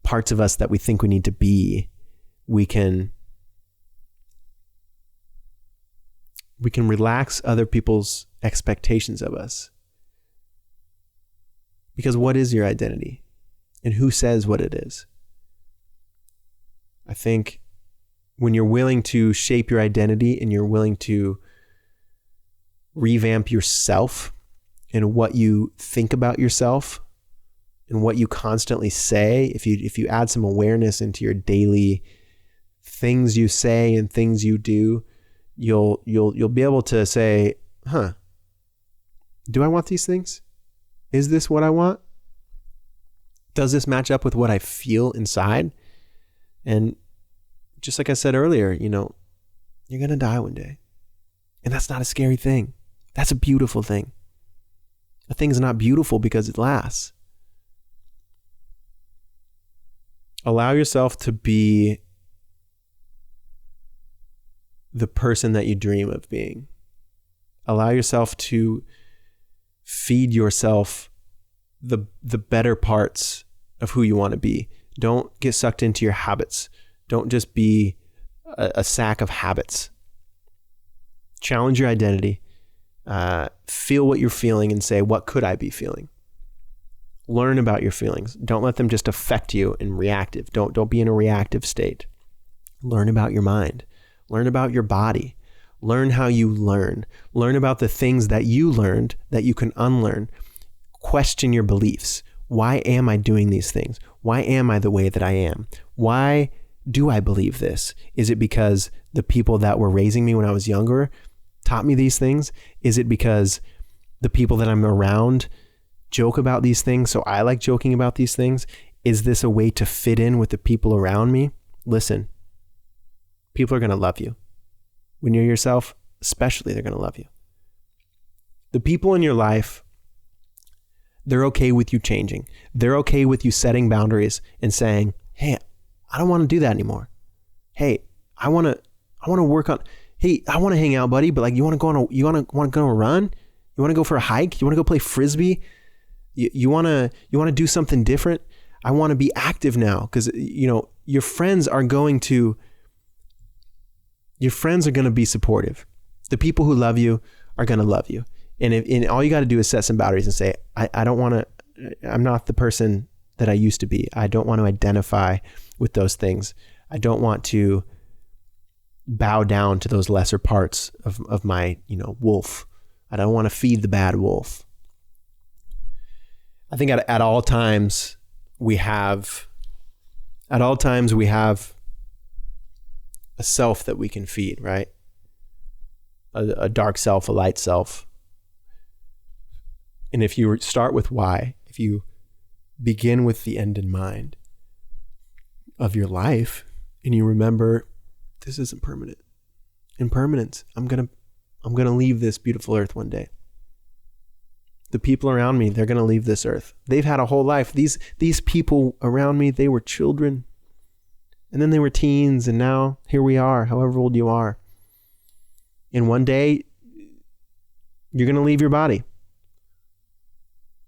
parts of us that we think we need to be. We can relax other people's expectations of us. Because what is your identity? And who says what it is? I think when you're willing to shape your identity and you're willing to revamp yourself and what you think about yourself and what you constantly say, if you add some awareness into your daily things you say and things you do, you'll be able to say, do I want these things? Is this what I want? Does this match up with what I feel inside? And just like I said earlier, you're going to die one day. And that's not a scary thing. That's a beautiful thing. A thing's not beautiful because it lasts. Allow yourself to be the person that you dream of being. Allow yourself to feed yourself the better parts of who you want to be. Don't get sucked into your habits. Don't just be a sack of habits. Challenge your identity. Feel what you're feeling and say, what could I be feeling? Learn about your feelings. Don't let them just affect you in reactive. Don't be in a reactive state. Learn about your mind. Learn about your body. Learn how you learn. Learn about the things that you learned that you can unlearn. Question your beliefs. Why am I doing these things? Why am I the way that I am? Why do I believe this? Is it because the people that were raising me when I was younger taught me these things? Is it because the people that I'm around joke about these things, so I like joking about these things? Is this a way to fit in with the people around me? Listen, people are going to love you. When you're yourself, especially, they're going to love you. The people in your life, they're okay with you changing. They're okay with you setting boundaries and saying, hey, I don't want to do that anymore. Hey, I want to work on, hey, I want to hang out, buddy, but like, you want to go on a run? You want to go for a hike? You want to go play Frisbee? You want to do something different? I want to be active now, because your friends are going to be supportive. The people who love you are going to love you. And all you got to do is set some boundaries and say, I'm not the person that I used to be. I don't want to identify with those things. I don't want to bow down to those lesser parts of my, wolf. I don't want to feed the bad wolf. I think at all times we have a self that we can feed, right? A dark self, a light self. And if you start with why, if you begin with the end in mind of your life, and you remember, this isn't permanent. Impermanence. I'm gonna leave this beautiful earth one day. The people around me, they're gonna leave this earth. They've had a whole life. These people around me, they were children, and then they were teens, and now here we are, however old you are. And one day, you're gonna leave your body.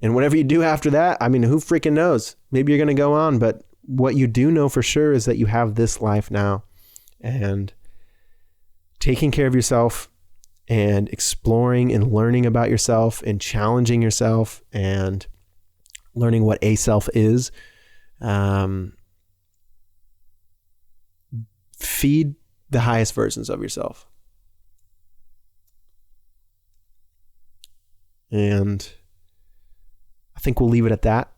And whatever you do after that, who freaking knows? Maybe you're going to go on, but what you do know for sure is that you have this life now. And taking care of yourself and exploring and learning about yourself and challenging yourself and learning what a self is, feed the highest versions of yourself. And I think we'll leave it at that.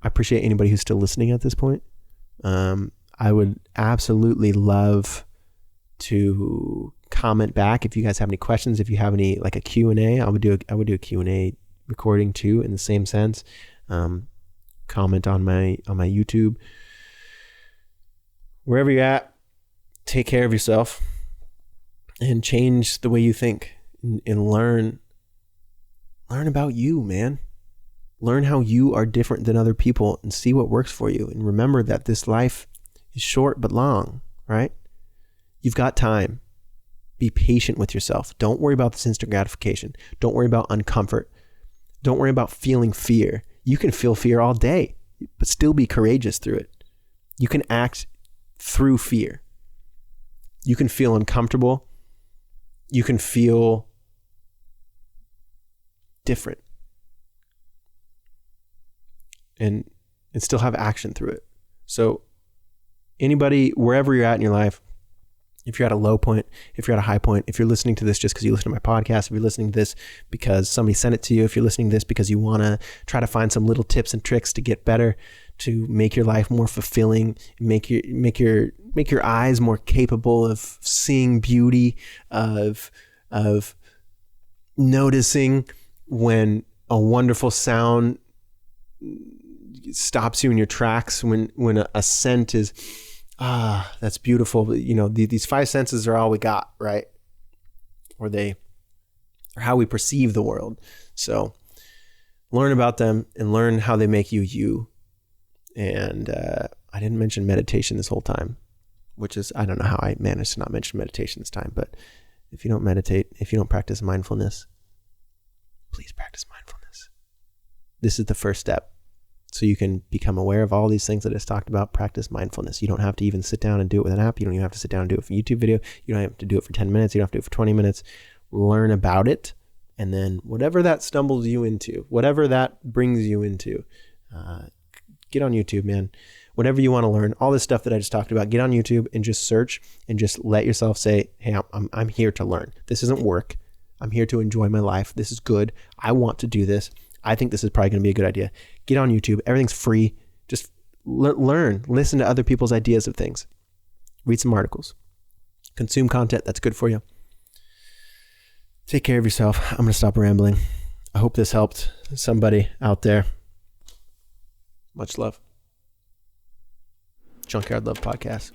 I appreciate anybody who's still listening at this point. I would absolutely love to comment back if you guys have any questions. If you have any, like a Q&A, I would do a Q&A recording too, in the same sense. Comment on my YouTube. Wherever you're at, take care of yourself and change the way you think and learn about you, man. Learn how you are different than other people and see what works for you. And remember that this life is short but long, right? You've got time. Be patient with yourself. Don't worry about this instant gratification. Don't worry about uncomfort. Don't worry about feeling fear. You can feel fear all day, but still be courageous through it. You can act through fear. You can feel uncomfortable. You can feel different and still have action through it. So anybody, wherever you're at in your life, if you're at a low point, if you're at a high point, if you're listening to this just because you listen to my podcast, if you're listening to this because somebody sent it to you, if you're listening to this because you want to try to find some little tips and tricks to get better, to make your life more fulfilling, make your eyes more capable of seeing beauty, of noticing when a wonderful sound stops you in your tracks when a scent is, that's beautiful. You know, these five senses are all we got, right? Or how we perceive the world. So learn about them and learn how they make you. And I didn't mention meditation this whole time, which is, I don't know how I managed to not mention meditation this time, but if you don't meditate, if you don't practice mindfulness, please practice mindfulness. This is the first step. So you can become aware of all these things that I just talked about. Practice mindfulness. You don't have to even sit down and do it with an app. You don't even have to sit down and do it for a YouTube video. You don't have to do it for 10 minutes. You don't have to do it for 20 minutes. Learn about it. And then whatever that stumbles you into, whatever that brings you into, get on YouTube, man. Whatever you want to learn, all this stuff that I just talked about, get on YouTube and just search and just let yourself say, hey, I'm here to learn. This isn't work. I'm here to enjoy my life. This is good. I want to do this. I think this is probably going to be a good idea. Get on YouTube. Everything's free. Just learn. Listen to other people's ideas of things. Read some articles. Consume content that's good for you. Take care of yourself. I'm going to stop rambling. I hope this helped somebody out there. Much love. Junkyard Love Podcast.